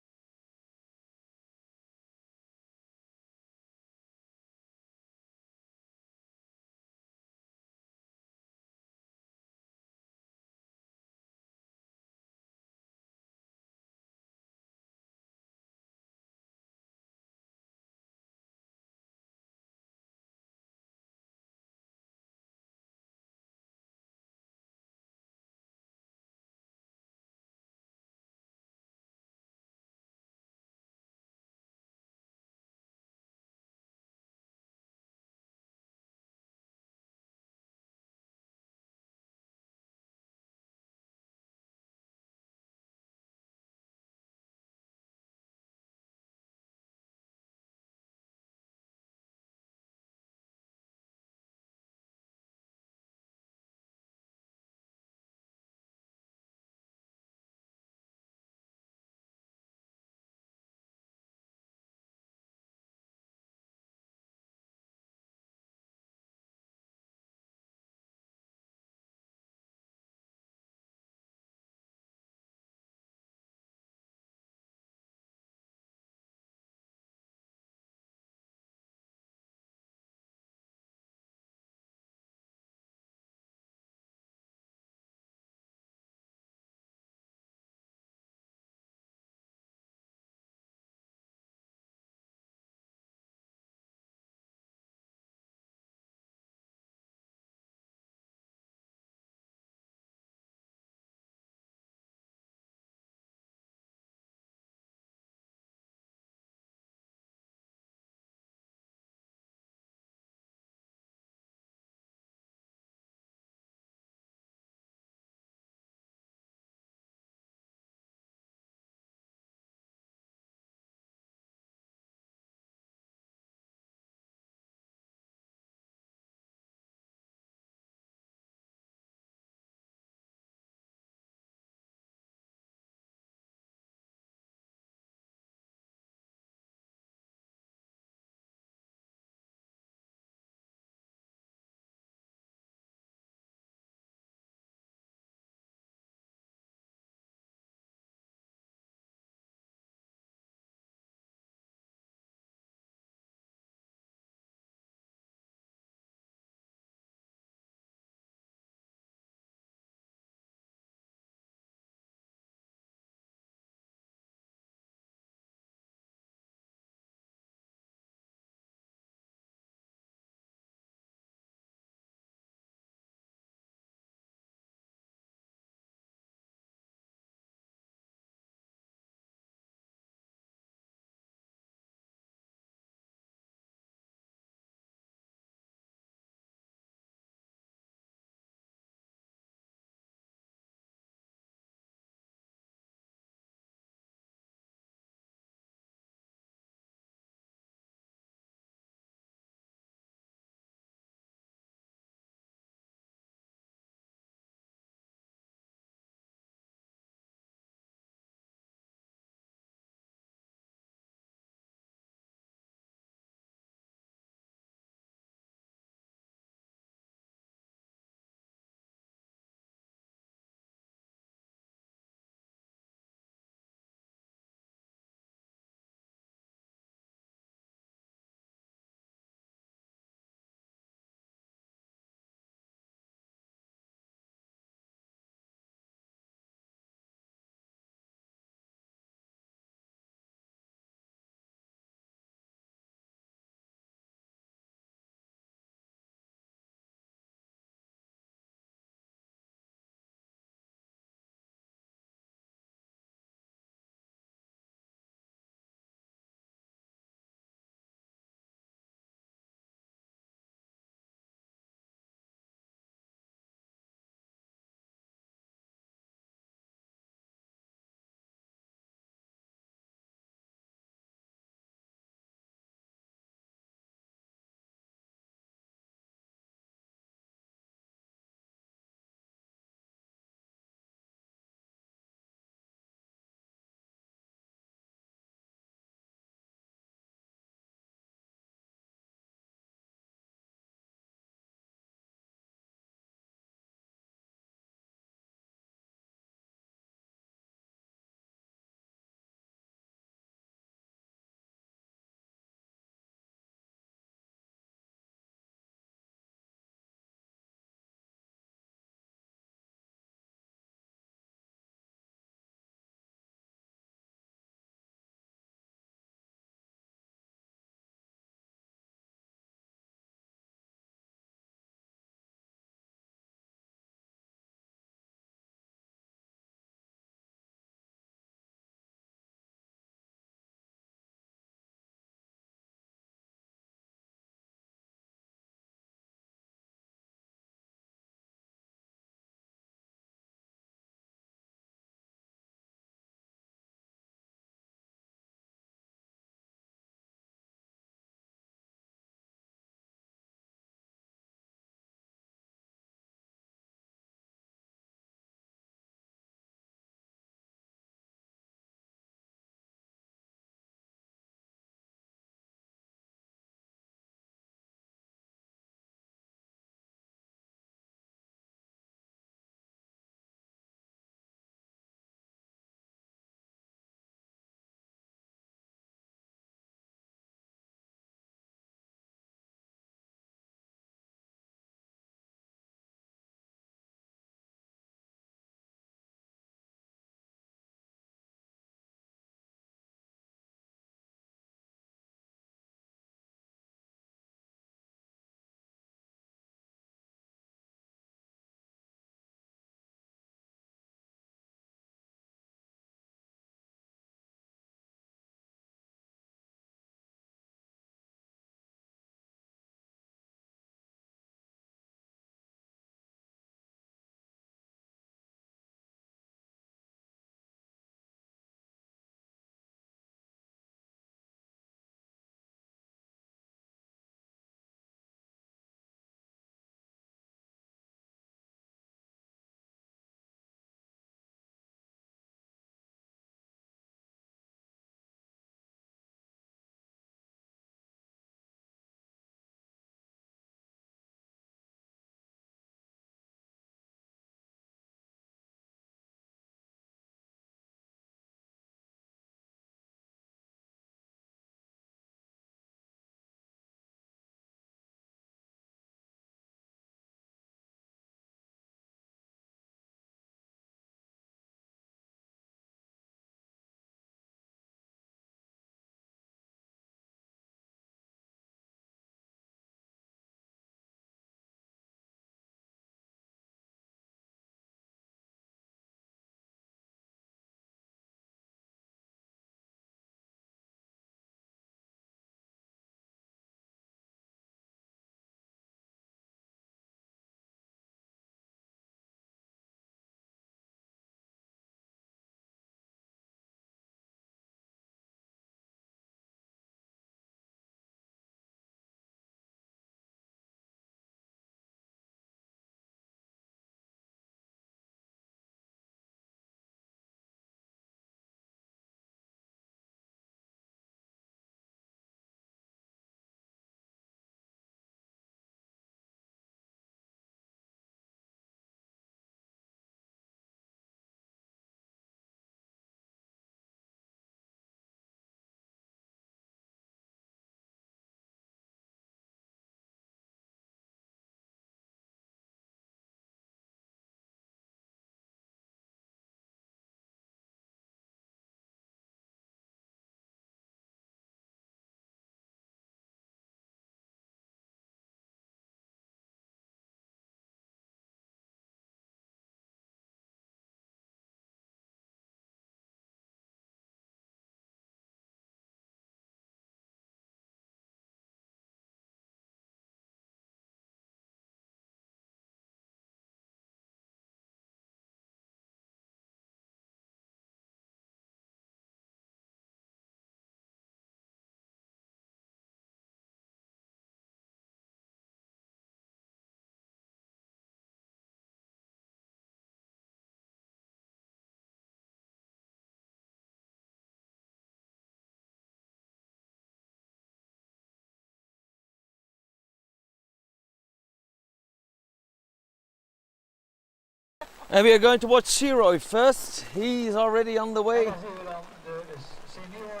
And we are going to watch Zeroy first. He's already on the way. En dan zien we dan de senior.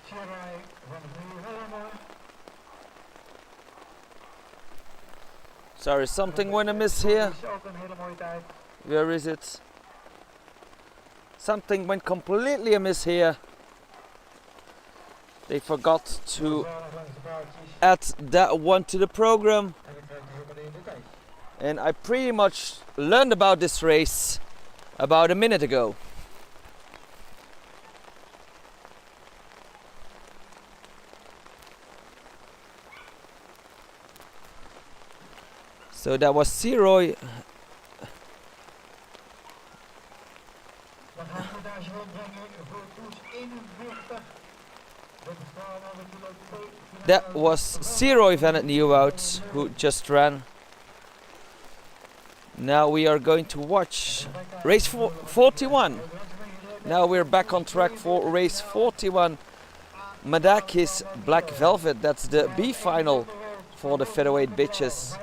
Zeroy van de nieuwe helemaal. Sorry, something went amiss here. Is ook een hele mooie tijd. Where is it? Something went completely amiss here. They forgot to Zo langs de paardjes. add that one to the program. En dan krijg je helemaal in de tijd. And I pretty much learned about this race about a minute ago. So that was Zeroy. Dan gaan we daar zo brengen voor koers 41. Dat is allemaal natuurlijk twee. That was Zeroy van het Nieuwoud who just ran. Now we are going to watch race 41. Now we're back on track for race 41. Madakis Black Velvet. That's the B final for the featherweight bitches.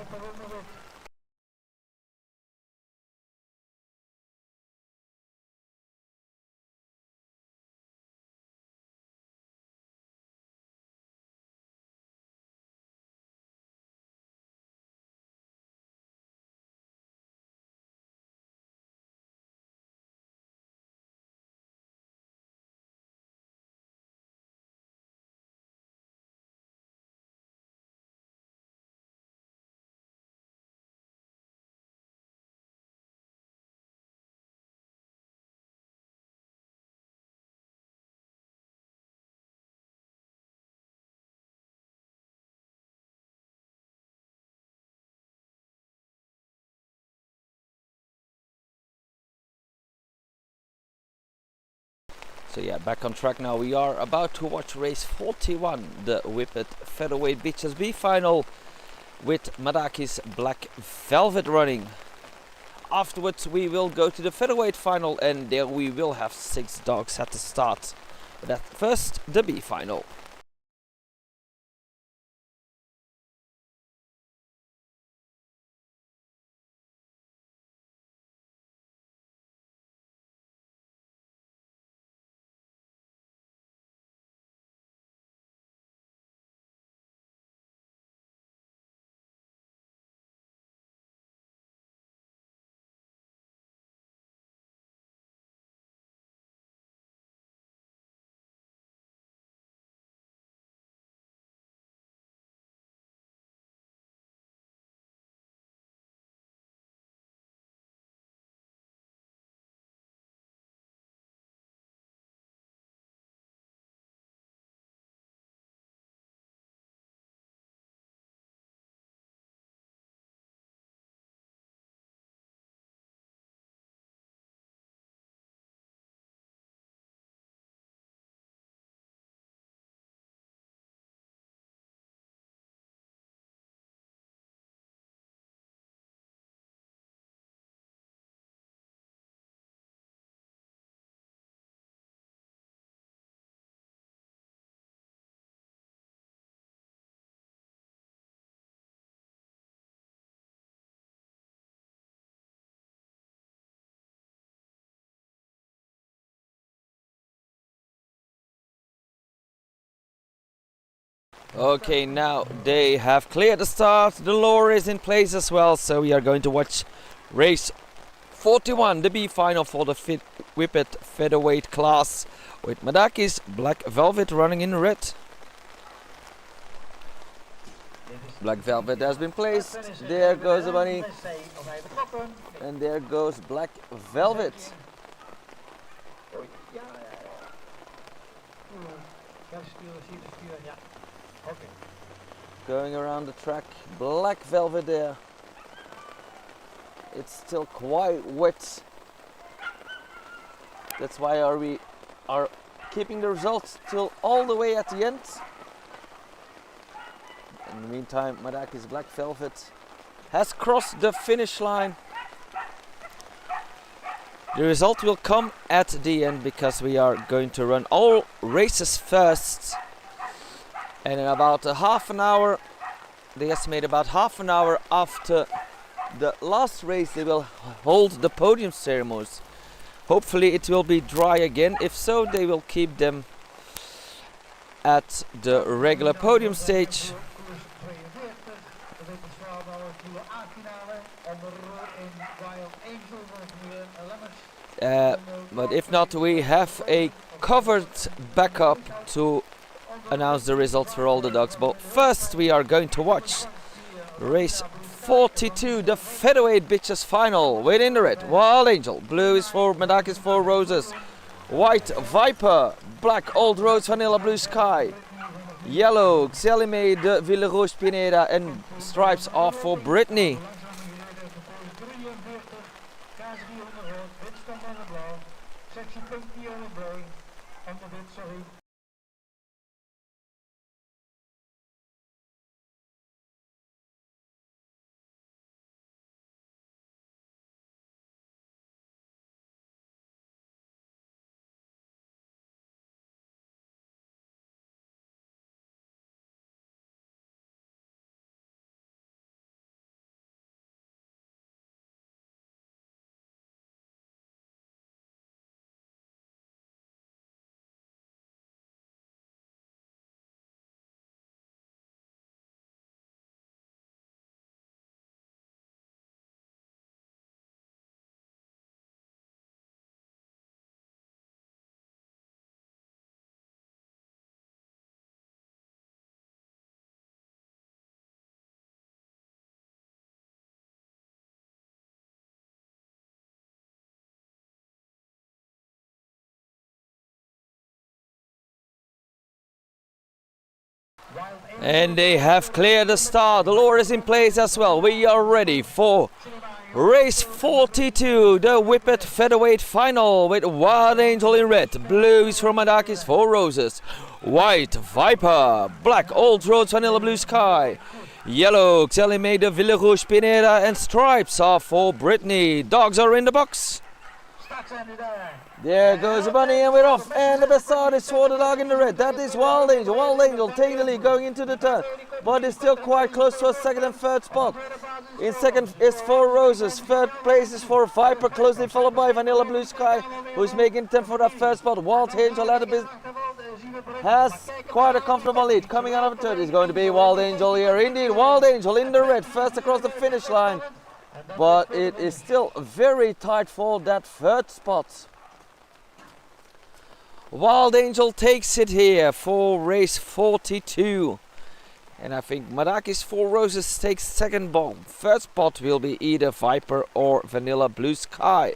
So yeah, back on track now. We are about to watch race 41, the Whippet Featherweight Bitches B final with Madakis Black Velvet running. Afterwards we will go to the featherweight final and there we will have 6 dogs at the start. But at first, the B final. Okay, now they have cleared the start. The lure is in place as well, so we are going to watch race 41, the B final for the Whippet featherweight class, with Madakis Black Velvet running in red. Black Velvet has been placed. There goes the bunny, and there goes Black Velvet. Going around the track, Black Velvet there. It's still quite wet. That's why we are keeping the results till all the way at the end. In the meantime, Madakis Black Velvet has crossed the finish line. The result will come at the end because we are going to run all races first. And in about a half an hour, they estimate about half an hour after the last race they will hold the podium ceremonies. Hopefully it will be dry again. If so, they will keep them at the regular podium stage. But if not, we have a covered backup to announce the results for all the dogs. But first we are going to watch race 42, the featherweight bitches final. With in the red, Wild Angel. Blue is for Madakis, for Roses. White, Viper. Black, Old Rose, Vanilla, Blue Sky. Yellow, Xelime de Ville Rouge Pineda. And stripes are for Brittany. And they have cleared the start. The lure is in place as well. We are ready for race 42, the Whippet featherweight final, with Wild Angel in red, blue is for Madakis, for Roses, white Viper, black Old Roads, Vanilla, Blue Sky, yellow Xelime de Ville Rouge Pineda, and stripes are for Brittany. Dogs are in the box. There goes the bunny and we're off, and the best start is for the dog in the red. That is Wild Angel. Wild Angel taking the lead going into the turn, but is still quite close to a second and third spot. In second is for Roses, third place is for Viper, closely followed by Vanilla Blue Sky, who's making 10 for that first spot. Wild Angel has quite a comfortable lead. Coming out of the third is going to be Wild Angel here. Indeed, Wild Angel in the red, first across the finish line, but it is still very tight for that third spot. Wild Angel takes it here for race 42. And I think Madakis for Roses takes second bomb. First spot will be either Viper or Vanilla Blue Sky.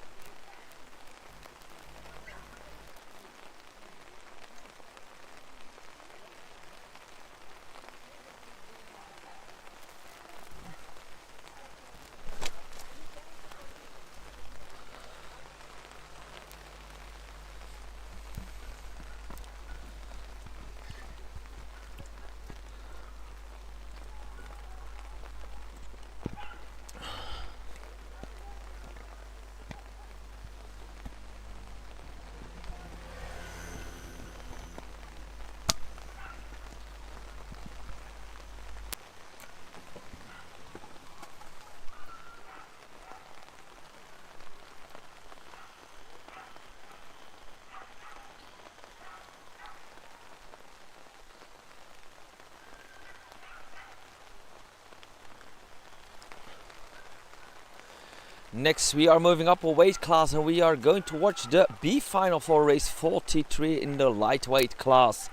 Next we are moving up a weight class and we are going to watch the B final for race 43 in the lightweight class.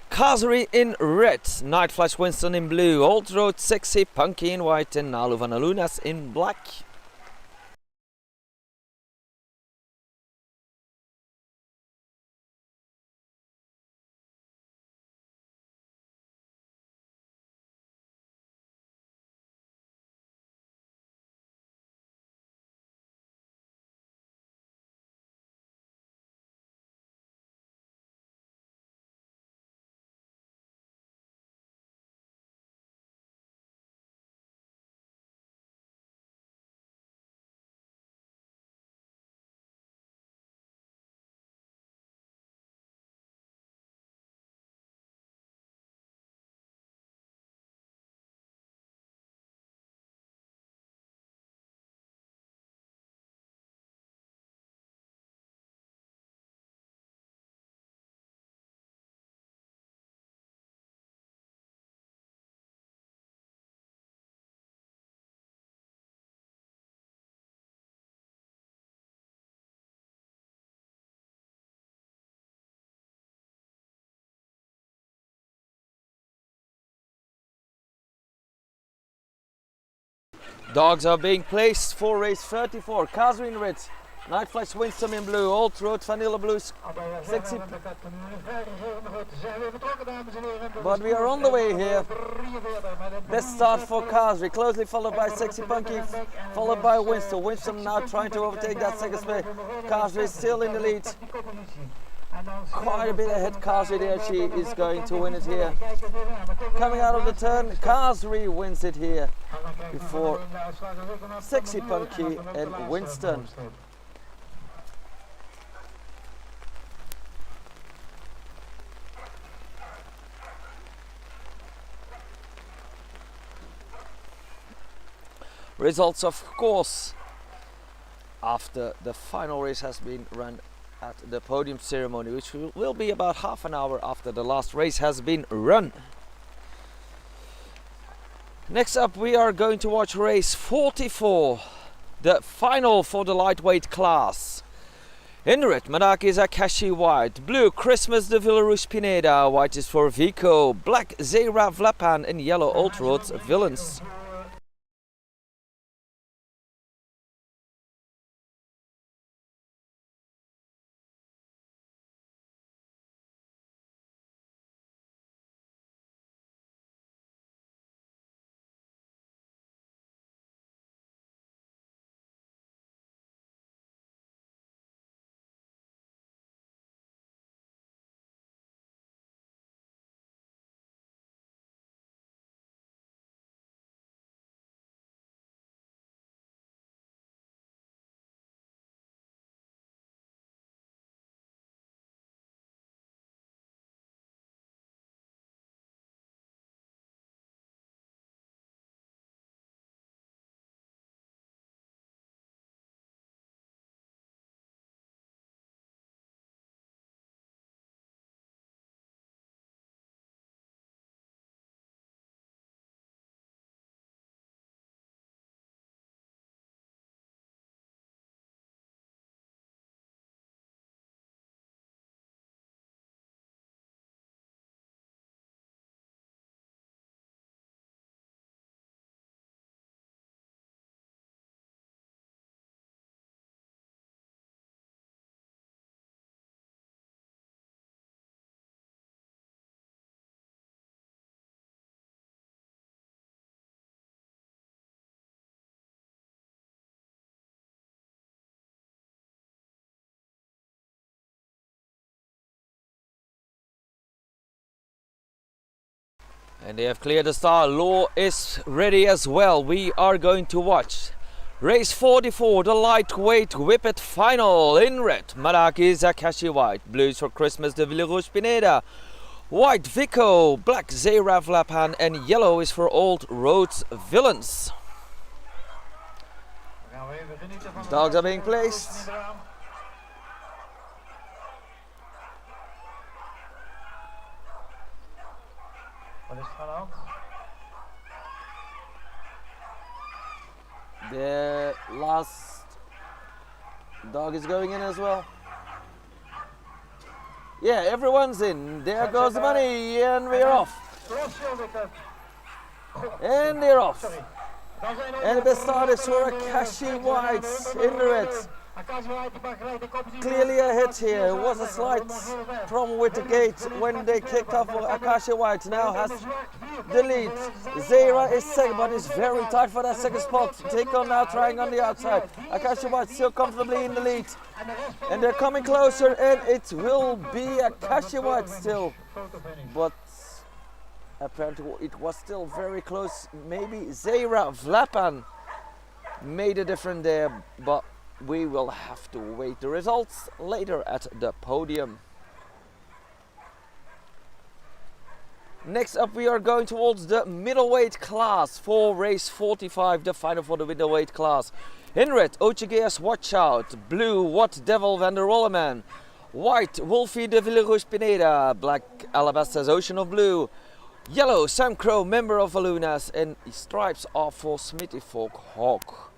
Kazari in red, Night Flash Winston in blue, Old Road Sexy Punky in white, and Nalu Van Alunas in black. Dogs are being placed for race 34. Kazer in red, Night Flash Winston in blue, Old Road Vanilla Blues, sexy. But we are on the way here. Best start for Kazer, closely followed by Sexy Punky, followed by Winston. Winston now trying to overtake that second space. Kazer is still in the lead. Quite a bit ahead, Kazer there. She is going to win it here. Coming out of the turn, Kazer wins it here before Sexy Punky and Winston. Results, of course, after the final race has been run at the podium ceremony, which will be about half an hour after the last race has been run. Next up, we are going to watch race 44, the final for the lightweight class. In red, Madak is Akashi White, blue, Christmas de Villarouche Pineda, white is for Vico, black, Zera Vlapan, and yellow, Old Roads Villains. And they have cleared the start. Law is ready as well. We are going to watch race 44, the lightweight whippet final. In red, Maraki Zakashi White, blues for Christmas de Villarouche Pineda, white Vico, black Zera Vlapan, and yellow is for Old Roads Villains. Dogs are being placed. Wat is er aan de hand? The last dog is going in as well. Yeah, everyone's in. There goes the money, and we're off. And they're off. And the start is for Akashi White in the red. Clearly a hit here. It was a slight problem with the gate when they kicked off. Akashi White now has the lead. Zera is second, but is very tight for that second spot. Tico now trying on the outside. Akashi White still comfortably in the lead. And they're coming closer, and it will be Akashi White still. But apparently it was still very close. Maybe Zera Vlapan made a difference there, but we will have to wait the results later at the podium. Next up, we are going towards the middleweight class for race 45, the final for the middleweight class. In red, Ochigeas Watch Out, blue, What Devil Van der Rolleman, white, Wolfie de Villarouche Pineda, black, Alabaster's Ocean of Blue, yellow, Sam Crow, member of Alunas, and stripes are for Smithy Folk Hawk.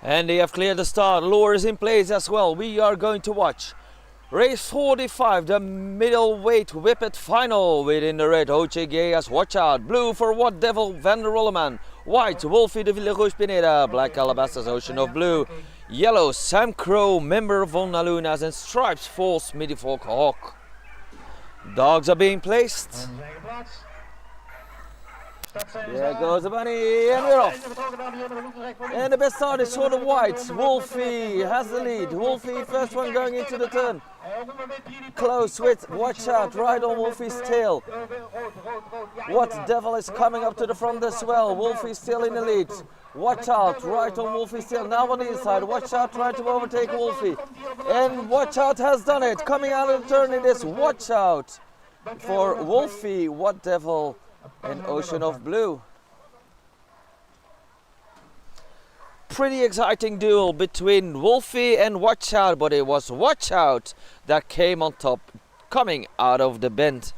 And they have cleared the start. Lure is in place as well. We are going to watch race 45, the middleweight whippet final. Within the red, OCG as Watch Out. Blue for What Devil Van der Rolleman. White, Wolfie de Villagos Pineda. Black, Calabasas Ocean of Blue. Yellow, Sam Crow, member von Nalunas. And stripes, False Middelvolk Hawk. Dogs are being placed. There goes the bunny, and we're off. And the best start is for the whites. Wolfie has the lead. Wolfie, first one going into the turn. Close with Watch Out, right on Wolfie's tail. What Devil is coming up to the front as well. Wolfie still in the lead. Watch Out, right on Wolfie's tail. Now on the inside. Watch Out, trying to overtake Wolfie. And Watch Out has done it. Coming out of the turn, it is Watch Out for Wolfie, What Devil, and Ocean of Blue. Pretty exciting duel between Wolfie and Watch Out, but it was Watch Out that came on top, coming out of the bend.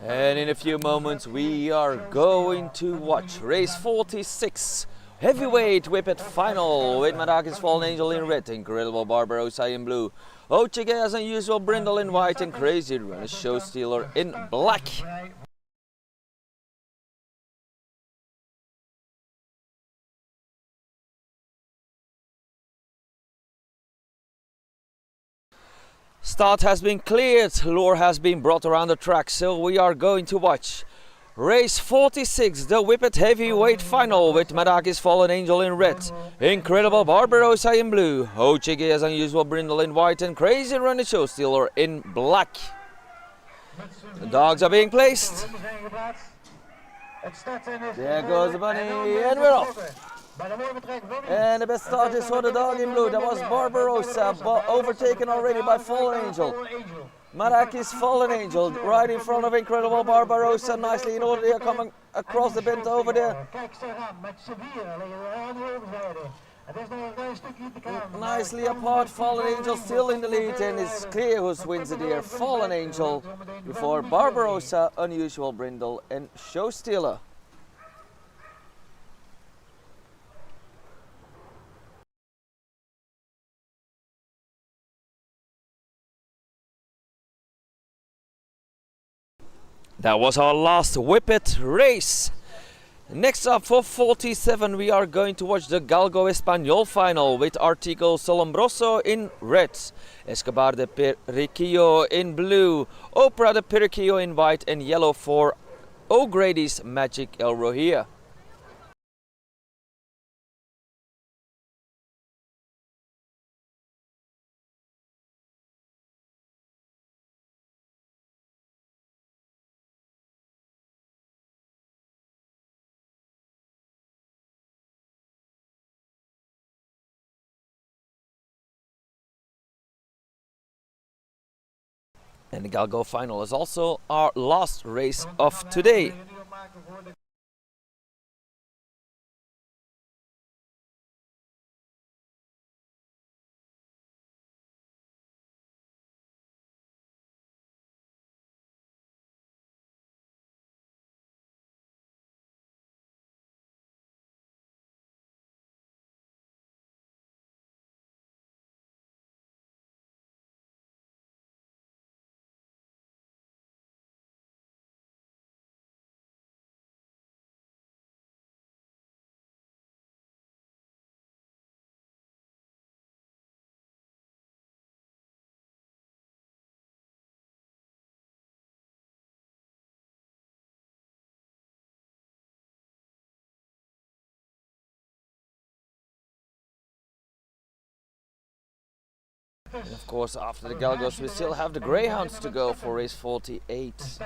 And in a few moments we are going to watch race 46, heavyweight whippet final, with Madakis Fallen Angel in red, Incredible Barbarossa in blue, OCG as unusual Brindle in white, and Crazy Run Show Stealer in black. Start has been cleared, lure has been brought around the track, so we are going to watch race 46, the whippet heavyweight final, with Madakis Fallen Angel in red, Incredible Barbarossa in blue, OCG as unusual Brindle in white, and Crazy Run Show Stealer in black. The dogs are being placed. There goes the bunny, and we're off. And the best start is for the dog in blue. That was Barbarossa, but overtaken already by Fallen Angel. Madakis Fallen Angel right in front of Incredible Barbarossa nicely in order. They are coming across the bend over there. Nicely apart, Fallen Angel still in the lead, and it's clear who wins it here. Fallen Angel before Barbarossa, Unusual Brindle, and Show Stealer. That was our last whippet race. Next up for 47 we are going to watch the Galgo Español final with Artico Solombroso in red, Escobar de Periquillo in blue, Oprah de Periquillo in white, and yellow for O'Grady's Magic El Rohia. And the Galgo final is also our last race of today. And of course, after the Galgos, we still have the Greyhounds to go for race 48.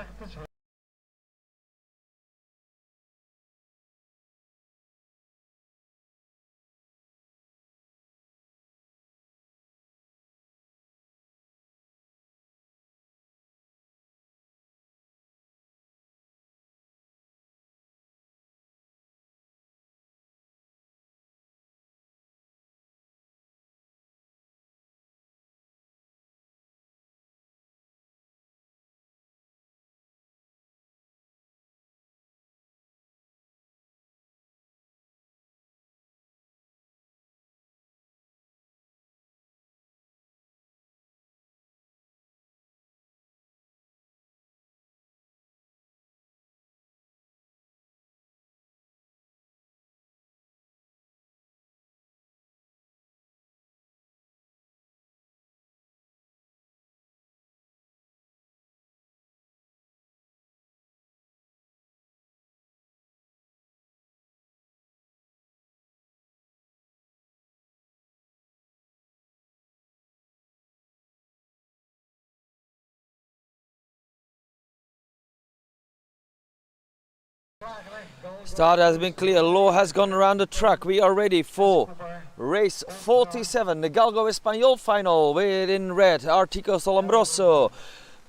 Start has been clear, law has gone around the track. We are ready for race 47, the Galgo Español final, with in red Artico Solombroso,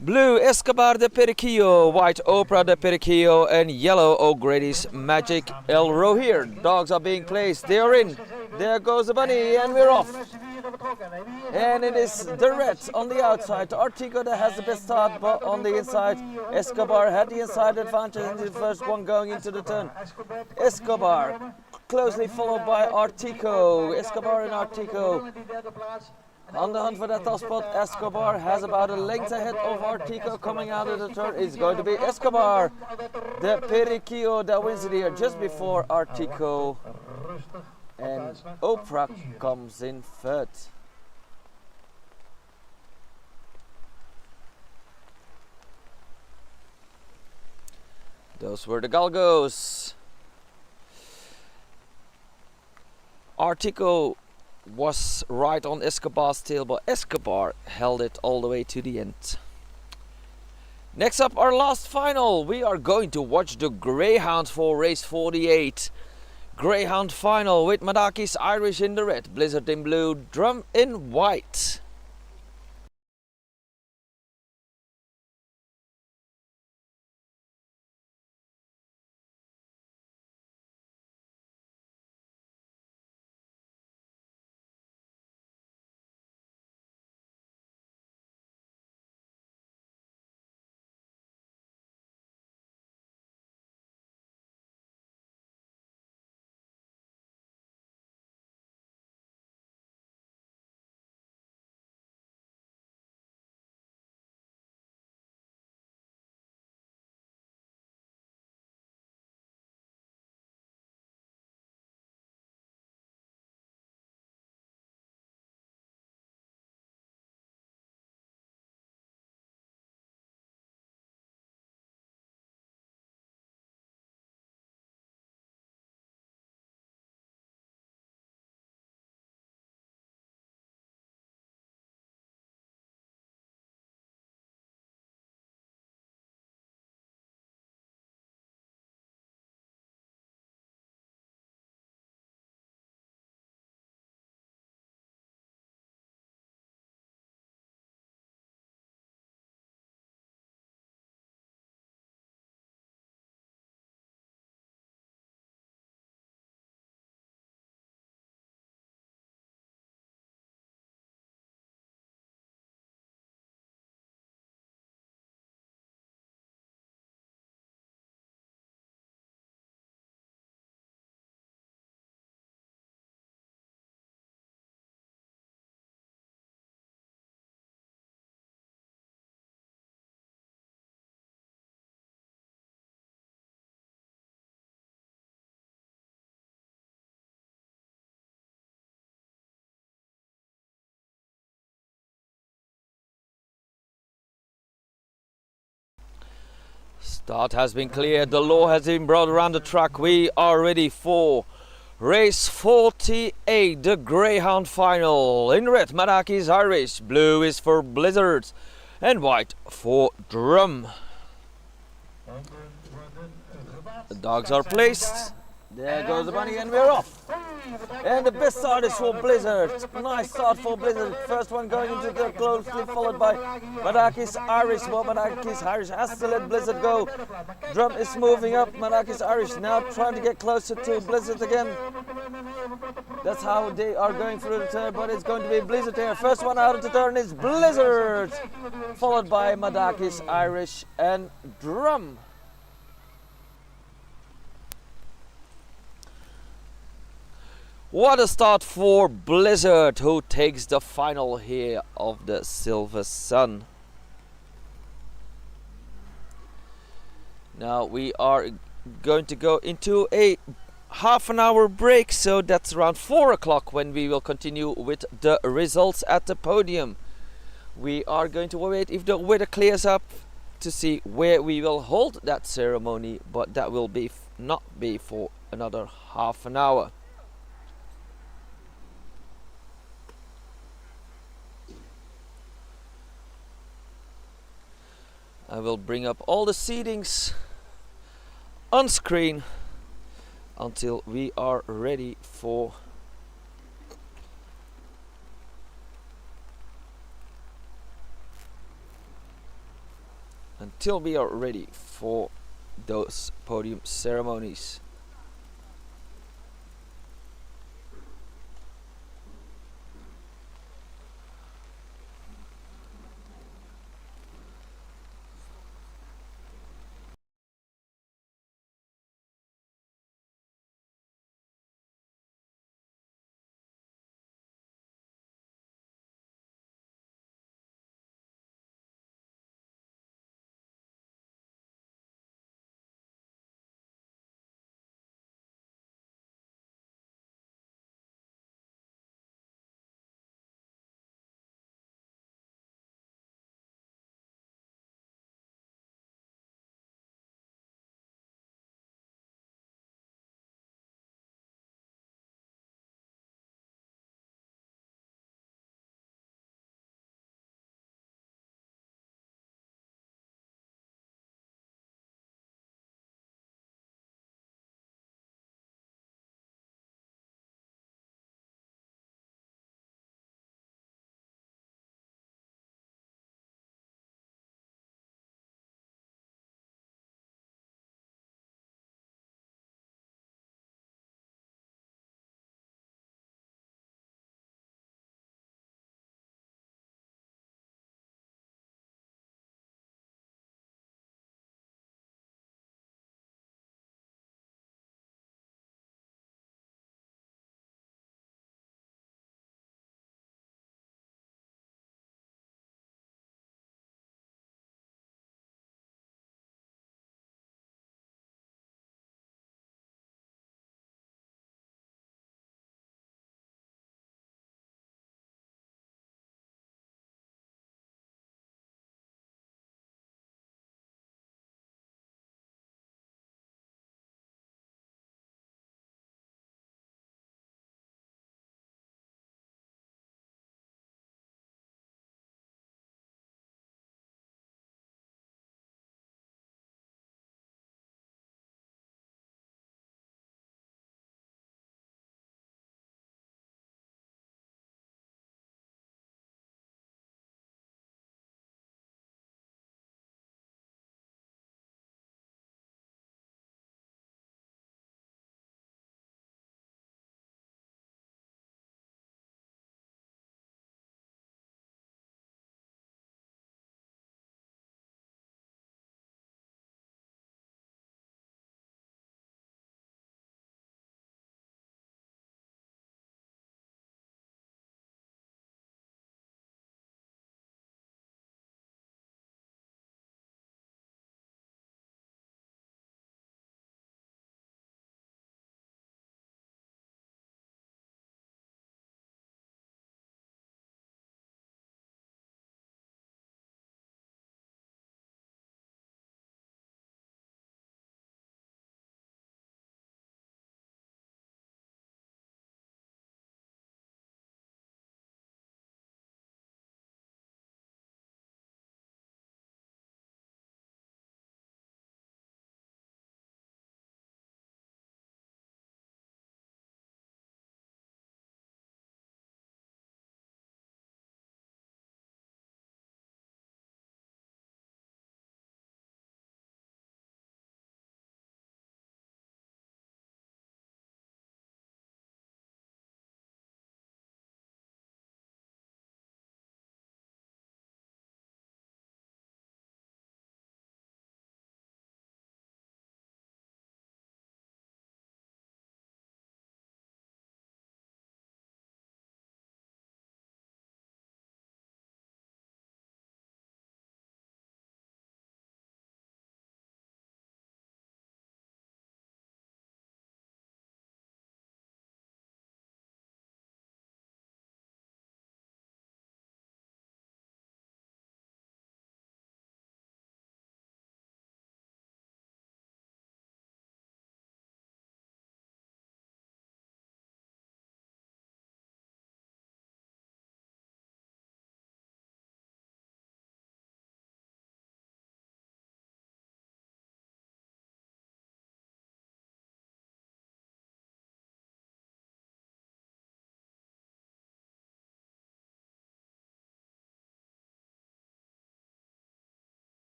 blue Escobar de Periquillo, white Opera de Periquillo, and yellow O'Grady's Magic El Rohir. Dogs are being placed, they are in, there goes the bunny, and we're off. And it is the red on the outside, Artico that has the best start, but on the inside Escobar had the inside advantage in the first one going into the turn. Escobar closely followed by Artico. Escobar and Artico on the hunt for that top spot. Escobar has about a length ahead of Artico coming out of the turn. It's going to be Escobar the Periquillo that wins it here just before Artico, and Oprah comes in third. Those were the Galgos. Artico was right on Escobar's tail, but Escobar held it all the way to the end. Next up, our last final. We are going to watch the Greyhound for race 48. Greyhound final with Madaki's Irish in the red, Blizzard in blue, Drum in white. Start has been cleared, the law has been brought around the track. We are ready for race 48, the Greyhound final. In red, Madaki is Irish, blue is for Blizzard, and white for Drum. The dogs are placed. There goes the bunny and we're off. And the best start is for Blizzard. Nice start for Blizzard. First one going into the closely followed by Madaki's Irish. Well, Madaki's Irish has to let Blizzard go. Drum is moving up. Madaki's Irish now trying to get closer to Blizzard again. That's how they are going through the turn, but it's going to be Blizzard here. First one out of the turn is Blizzard, followed by Madaki's Irish and Drum. What a start for Blizzard, who takes the final here of the Silver Sun. Now we are going to go into a half an hour break, so that's around 4 o'clock when we will continue with the results at the podium. We are going to wait if the weather clears up to see where we will hold that ceremony, but that will be not be for another half an hour. I will bring up all the seatings on screen until we are ready for those podium ceremonies.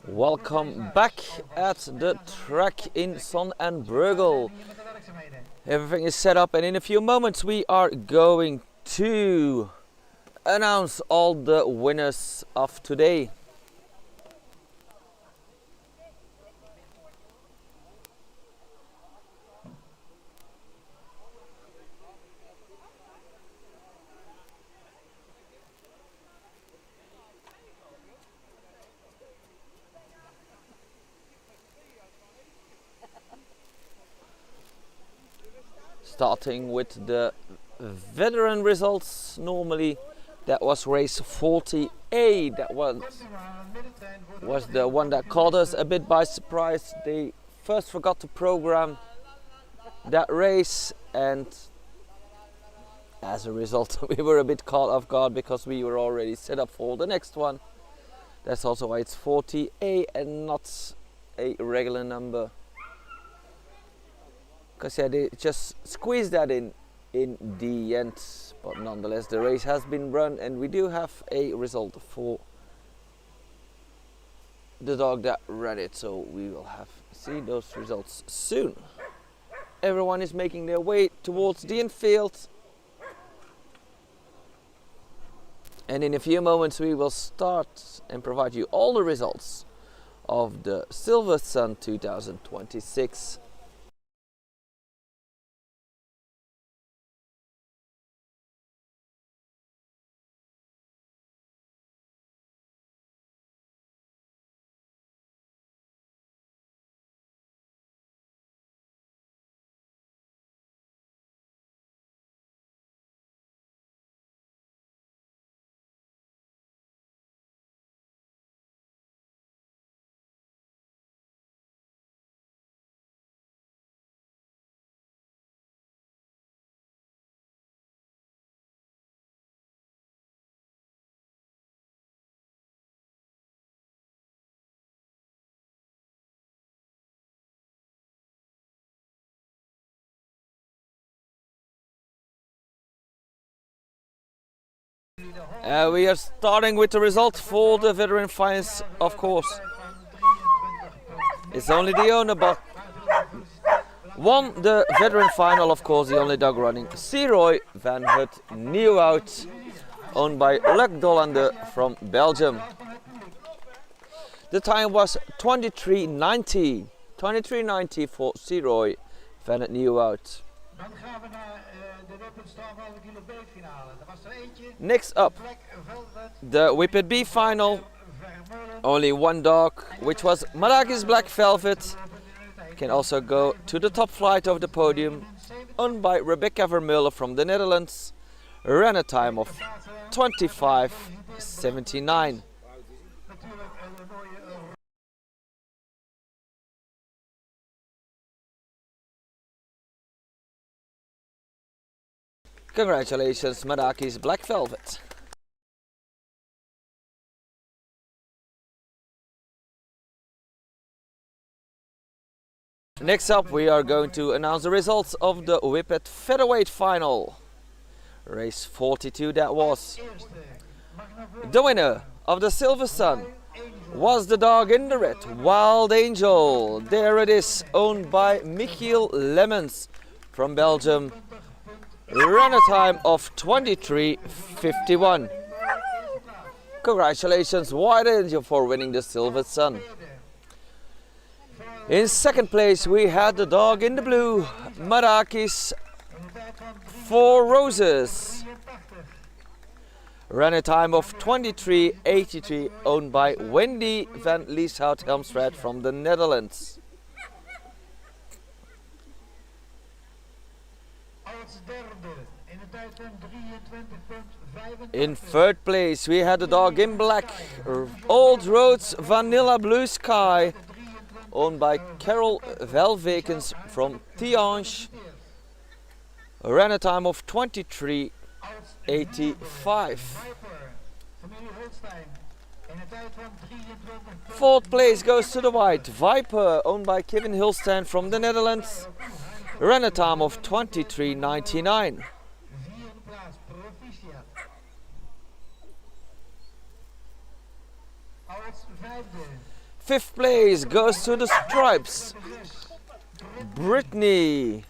Welcome back at the track in Son and Breugel. Everything is set up and in a few moments we are going to announce all the winners of today. Starting with the veteran results, normally that was race 40A. That was the one that caught us a bit by surprise. They first forgot to program that race, and as a result we were a bit caught off guard because we were already set up for the next one. That's also why it's 40A and not a regular number. Because yeah, they just squeezed that in the end, but nonetheless the race has been run and we do have a result for the dog that ran it, so we will have see those results soon. Everyone is making their way towards the infield, and in a few moments we will start and provide you all the results of the Silveren Sonnetje 2026. We are starting with the result for the veteran finals, of course. It's only the owner, but won the veteran final, of course, the only dog running. Siroy van het Nieuwoud, owned by Luc Dollander from Belgium. The time was 23:90. 23:90 for Siroy van het Nieuwoud. Dan gaan we naar de Whippet kilo B finale. Er was er eentje. Next up, the Whippet B final. Only one dog, which was Maragis Black Velvet. Can also go to the top flight of the podium. Owned by Rebecca Vermeulen from the Netherlands. Ran a time of 25:79. Congratulations, Maragis Black Velvet. Next up, we are going to announce the results of the Whippet Featherweight Final. Race 42 that was. The winner of the Silver Sun was the dog in the red, Wild Angel. There it is, owned by Michiel Lemmens from Belgium. Ran a time of 23:51. Congratulations, Wild Angel, for winning the Silver Sun. In second place we had the dog in the blue, Maragis Four Roses. Ran a time of 23:83, owned by Wendy van Lieshout Helmsred from the Netherlands. In third place we had the dog in black, Old Roads Vanilla Blue Sky, owned by Carol Velvekens from Tihange. Ran a time of 23:85. Fourth place goes to the white, Viper, owned by Kevin Hilstein from the Netherlands. Ran a time of 23:99. Fifth place goes to the Stripes. Brittany,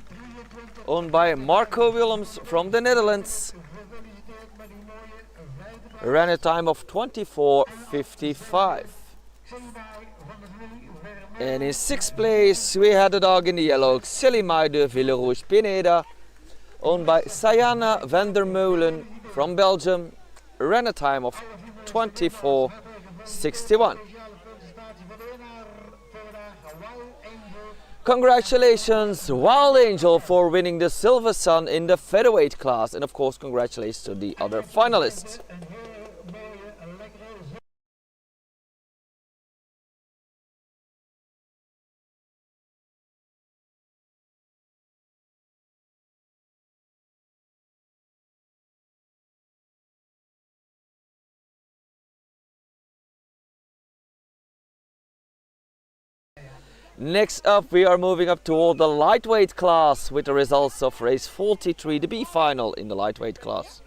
owned by Marco Willems from the Netherlands, ran a time of 24:55. And in sixth place we had the dog in the yellow, Xelimai de Villerouge Pineda, owned by Sayana van der Meulen from Belgium, ran a time of 24:61. Congratulations Wild Angel for winning the Silver Sun in the featherweight class, and of course congratulations to the other finalists. Next up we are moving up toward the lightweight class with the results of race 43, the B final in the lightweight class.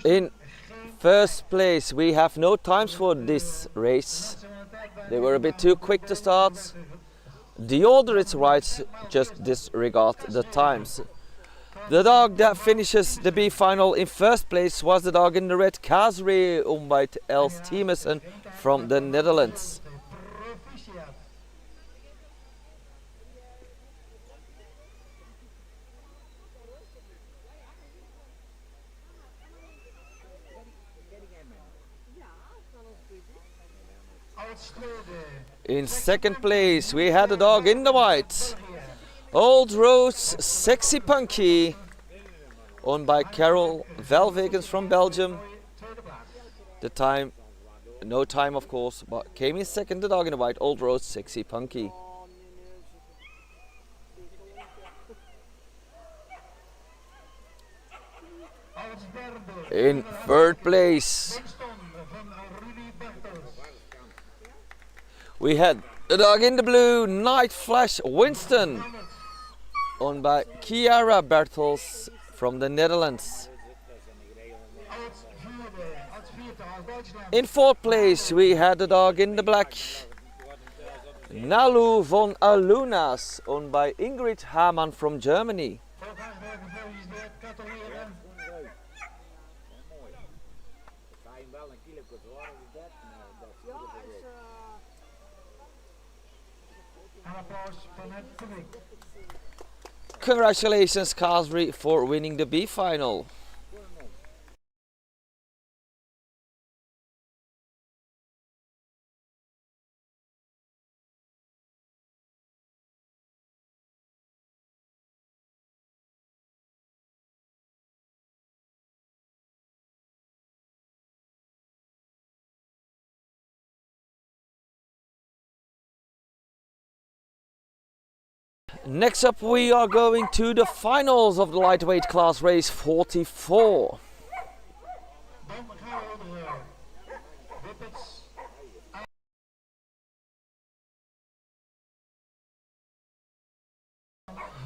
In first place we have no times for this race. They were a bit too quick to start. The order is right, just disregard the times. The dog that finishes the B final in first place was the dog in the red, Kazri, owned by Els Thiemessen from the Netherlands. In second place we had a dog in the white, Old Rose Sexy Punky, owned by Carol Velvegens from Belgium. The time, no time of course, but came in second, the dog in the white, Old Rose Sexy Punky. In third place we had the dog in the blue, Night Flash Winston, owned by Chiara Bertels from the Netherlands. In fourth place we had the dog in the black, Nalu von Alunas, owned by Ingrid Hamann from Germany. Congratulations Kazri for winning the B final. Next up we are going to the finals of the lightweight class, race 44.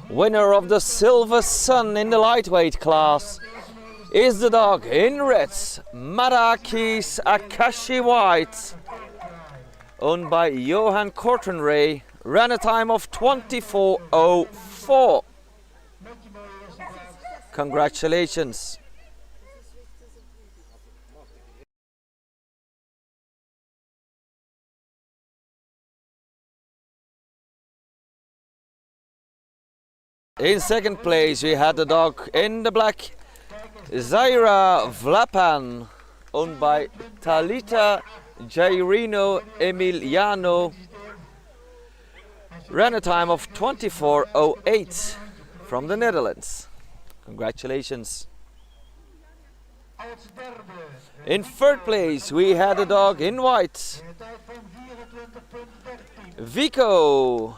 Winner of the Silver Sun in the lightweight class is the dog in red, Marakis Akashi White, owned by Johan Kortenray, ran a time of 24:04. Congratulations. In second place we had the dog in the black, Zaira Vlapan, owned by Talita Jairino Emiliano, ran a time of 24:08 from the Netherlands. Congratulations. In third place we had a dog in white, Vico,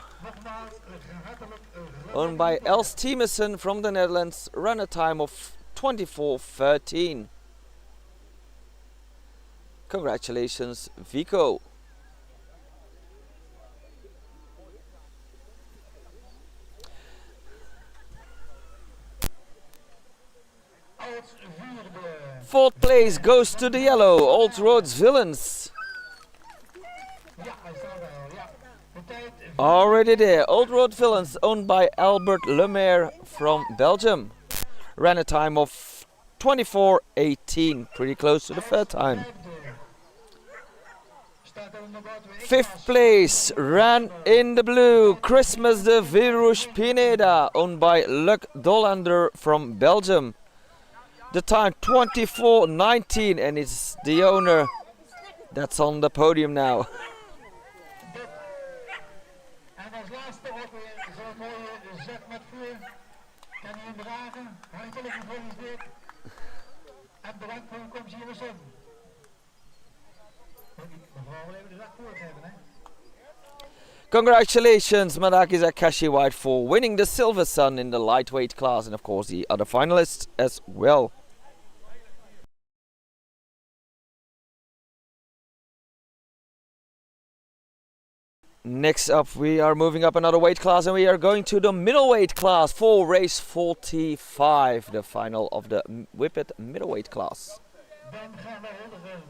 owned by Els Thiemessen from the Netherlands, ran a time of 24:13. Congratulations, Vico. Fourth place goes to the yellow, Old Roads Villains. Already there, Old Road Villains, owned by Albert Lemaire from Belgium. Ran a time of 24:18, pretty close to the third time. Fifth place ran in the blue, Christmas de Virush Pineda, owned by Luc Dolander from Belgium. The time 24:19, and it's the owner that's on the podium now. En als laatste ook weer zo'n mooie zak met vuur. Kan je hem dragen? Hartelijk gefeliciteerd. En bedankt voor uw komst hier in de zon. Mevrouw wil even de zak voor hebben, hè? Congratulations, Madaki Akashi White, for winning the Silver Sun in the lightweight class, and of course the other finalists as well. Next up, we are moving up another weight class, and we are going to the middleweight class for race 45, the final of the Whippet middleweight class. Dan gaan we huldigen.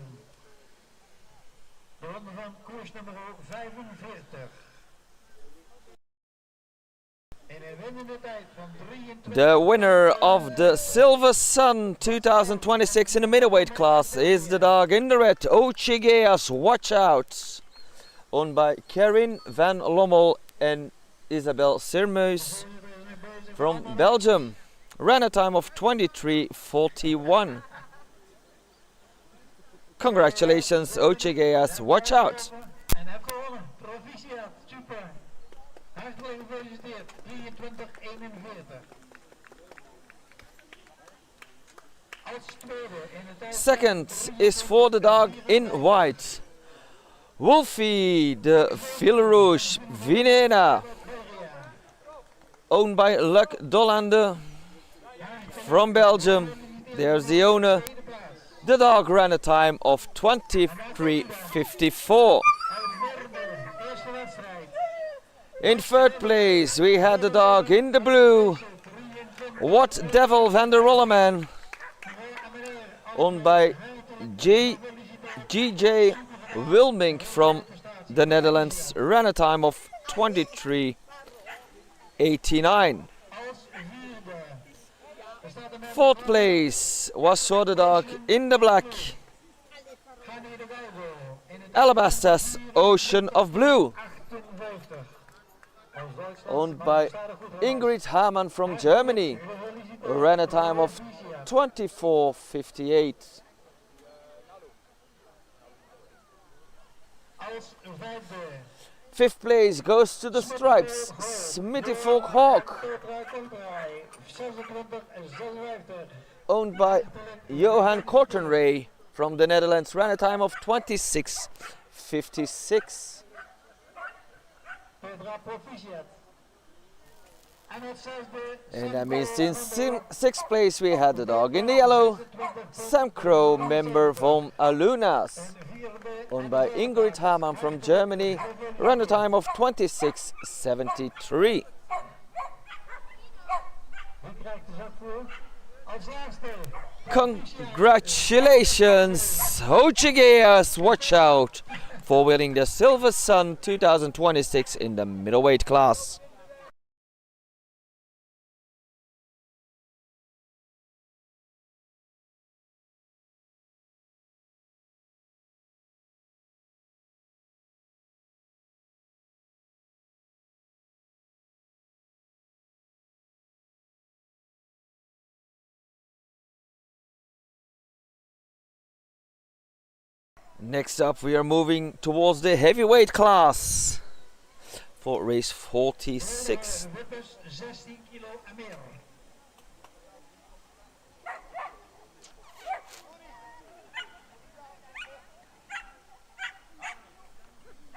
De ronde van koers nummer 45. In een winnende tijd van 23. The winner of the Silver Sun 2026 in the middleweight class is the dog in the red, Ochigeas Watch Out, owned by Karin van Lommel and Isabel Sirmeus from Belgium. Ran a time of 23:41. Congratulations, Ochigeas Watch Out. En heb gewonnen. Proficiat. Super. Hartelijk gefeliciteerd. 23:41. Als tweede in de tijd. Second is for the dog in white, Wolfie de Villerouge Vinena, owned by Luc Dolander from Belgium. There's the owner. The dog ran a time of 23:54. Eerste wedstrijd. In third place we had the dog in the blue, What Devil van der Rolleman, owned by GJ Wilmink from the Netherlands. Ran a time of 23:89. Fourth place was for the dog in the black, Alabaster's Ocean of Blue, owned by Ingrid Hamann from Germany. Ran a time of 24:58. Fifth place goes to the stripes, Smitty Folk Hawk, owned by Johan Kortenray from the Netherlands. Ran a time of 26:56. And that means in sixth place we had the dog in the yellow, Sam Crow, member from Alunas, owned by Ingrid Hamann from Germany. Ran a time of 26:73. Congratulations, Hochigeas Watch Out, for winning the Silver Sun 2026 in the middleweight class. Next up we are moving towards the heavyweight class for race 46.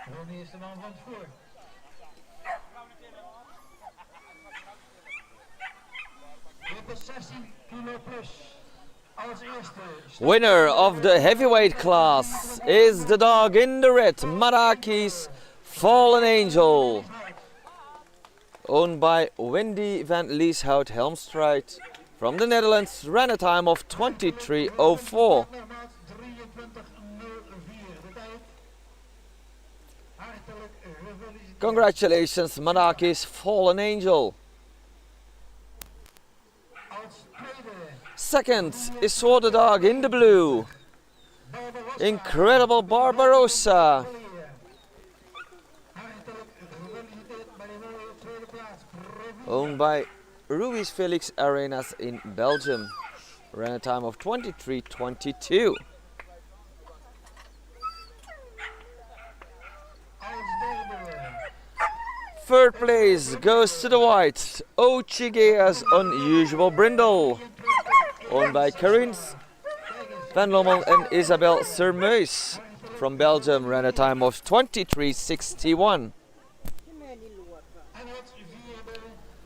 De eerste man van het voor. Dit is 16 kilo plus. Als eerste Winner of the heavyweight class is the dog in the red, Maraki's Fallen Angel, owned by Wendy van Lieshout Helmstrijd from the Netherlands, ran a time of 23:04. nogmaals 23:04. De tijd. Hartelijk gefeliciteerd. Congratulations, Maraki's Fallen Angel. Als tweede Second is for the dog in the blue, Incredible Barbarossa, Hartelijk gefeliciteerd bij de mooie tweede plaats. owned by Ruiz Felix Arenas in Belgium, ran a time of 23:22. Als derde Third place goes to the white, Ochigea's Unusual Brindle, owned by Karine Van Lommel and Isabel Sermeus from Belgium, ran a time of 23:61. en het vierde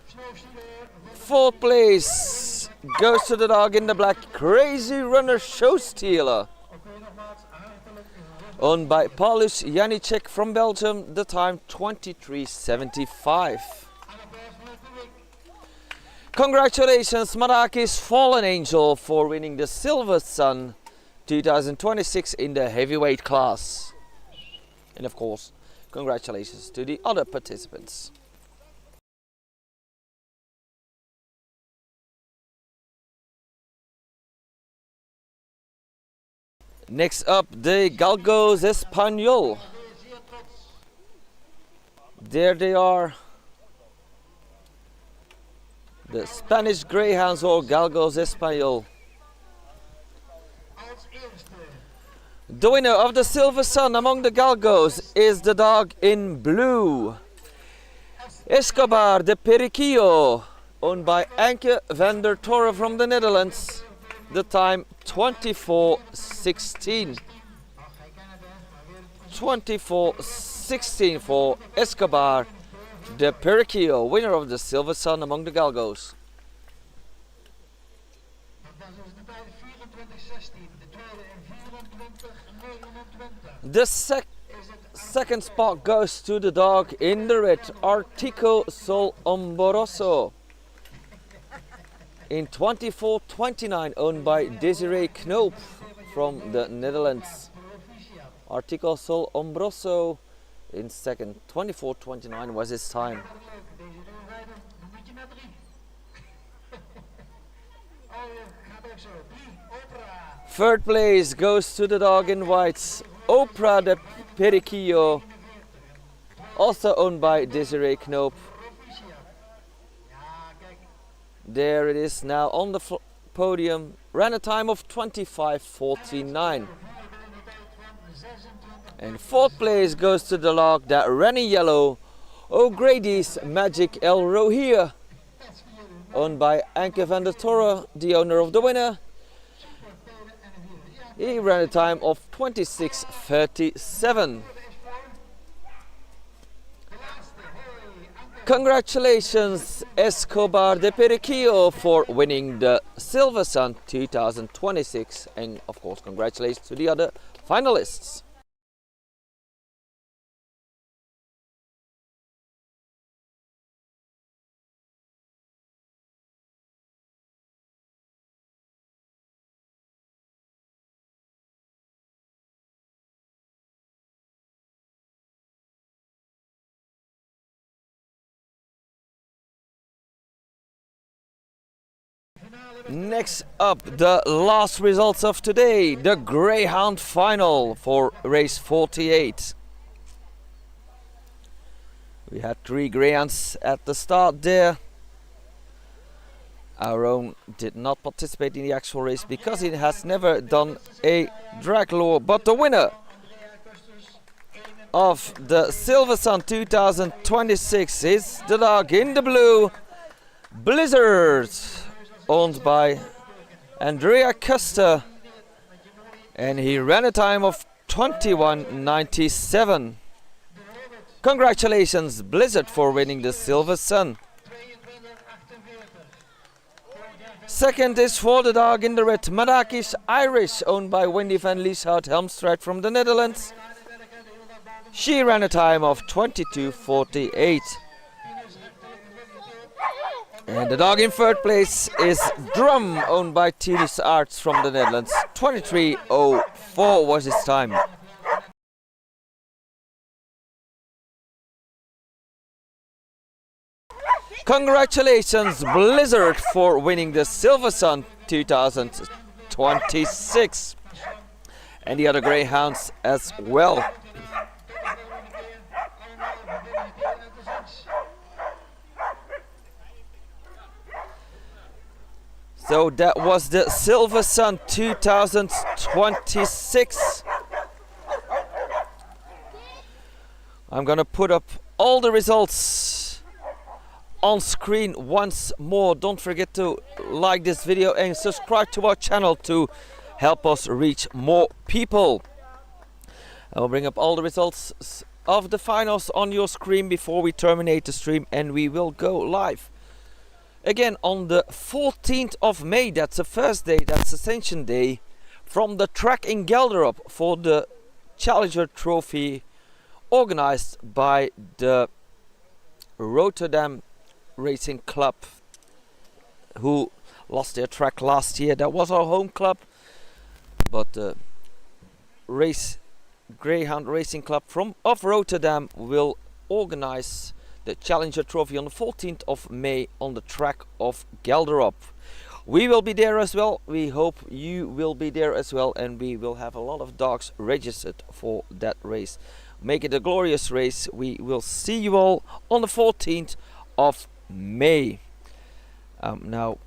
snowstealer. Fourth place goes to the dog in the black, Crazy Runner Show Stealer, Oké, nogmaals hartelijk gefeliciteerd. owned by Paulus Janicek from Belgium, the time 23:75. En applaus voor het publiek. Congratulations, Maraki's Fallen Angel, for winning the Silver Sun 2026 in the heavyweight class. And of course, congratulations to the other participants. Next up, the Galgos Español. Zeer trots. There they are. The Spanish Greyhounds or Galgos Español. Als eerste The winner of the Silver Sun among the Galgos is the dog in blue, Escobar de Periquillo, owned by Anke van der Torre from the Netherlands. The time 24:16. Ach, hij kan het, hè. Hij weet het. 24:16 for Escobar de Periquillo, winner of the Silver Sun among the Galgos. Dat was dus de tijd 24:16. De tweede in 24:29. The Is het second spot goes to the dog in the red, Artico Sol Omboroso, in 24:29, owned by Desiree Knoop from the Netherlands. proficiat. Artico Sol Ombroso in second, 24:29 was his time. Leuk, deze doorrijden. Dan moet je naar 3. Oh, je gaat ook zo. 3. Opera. Third place goes to the dog in white, Oprah de Periquillo, also owned by Desiree Knoop. Proficiat. Ja, kijk. There it is now on the podium, ran a time of 25:49. And fourth place goes to the dog that ran in yellow, O'Grady's Magic El Rohir, owned by Anke van der Torre, the owner of the winner. He ran a time of 26:37. Congratulations, Escobar de Periquillo, for winning the Silver Sun 2026, and of course congratulations to the other finalists. Next up, the last results of today, the Greyhound final for race 48. We had 3 Greyhounds at the start there. Our own did not participate in the actual race because he has never done a drag lure, but the winner of the Silver Sun 2026 is the dog in the blue, Blizzard, owned by Andrea Custer, and he ran a time of 21:97. Congratulations, Blizzard, for winning the Silver Sun. Second is for the dog in the red, Madaki's Irish, owned by Wendy van Lieshout Helmstraat from the Netherlands. She ran a time of 22:48. And the dog in third place is Drum, owned by Tilis Arts from the Netherlands. 23:04 was his time. Congratulations Blizzard for winning the Silver Sun 2026. And the other greyhounds as well. So that was the Silver Sun 2026. I'm gonna put up all the results on screen once more. Don't forget to like this video and subscribe to our channel to help us reach more people. I will bring up all the results of the finals on your screen before we terminate the stream, and we will go live. Again on the 14th of May, that's a Thursday, that's Ascension Day, from the track in Gelderop for the Challenger Trophy organized by the Rotterdam Racing Club, who lost their track last year. That was our home club, but the Greyhound Racing Club of Rotterdam will organize the Challenger Trophy on the 14th of May on the track of Gelderop. We will be there as well. We hope you will be there as well, and we will have a lot of dogs registered for that race. Make it a glorious race. We will see you all on the 14th of May. Now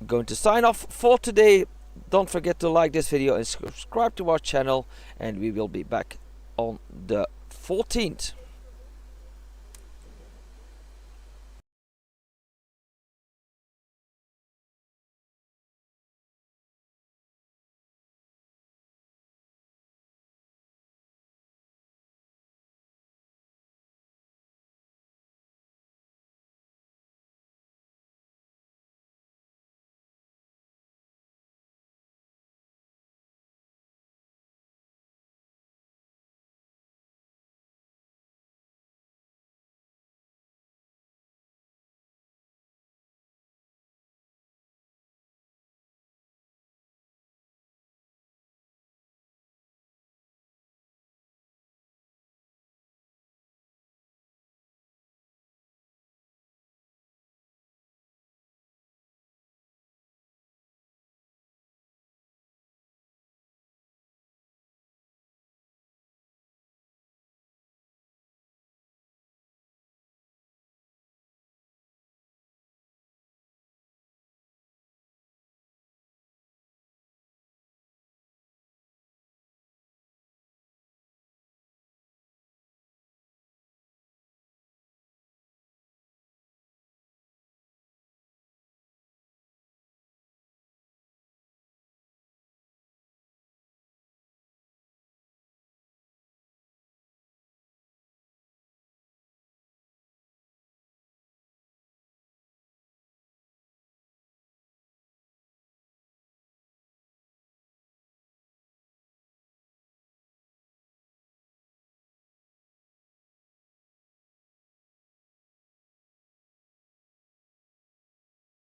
going to sign off for today. Don't forget to like this video and subscribe to our channel, and we will be back on the 14th.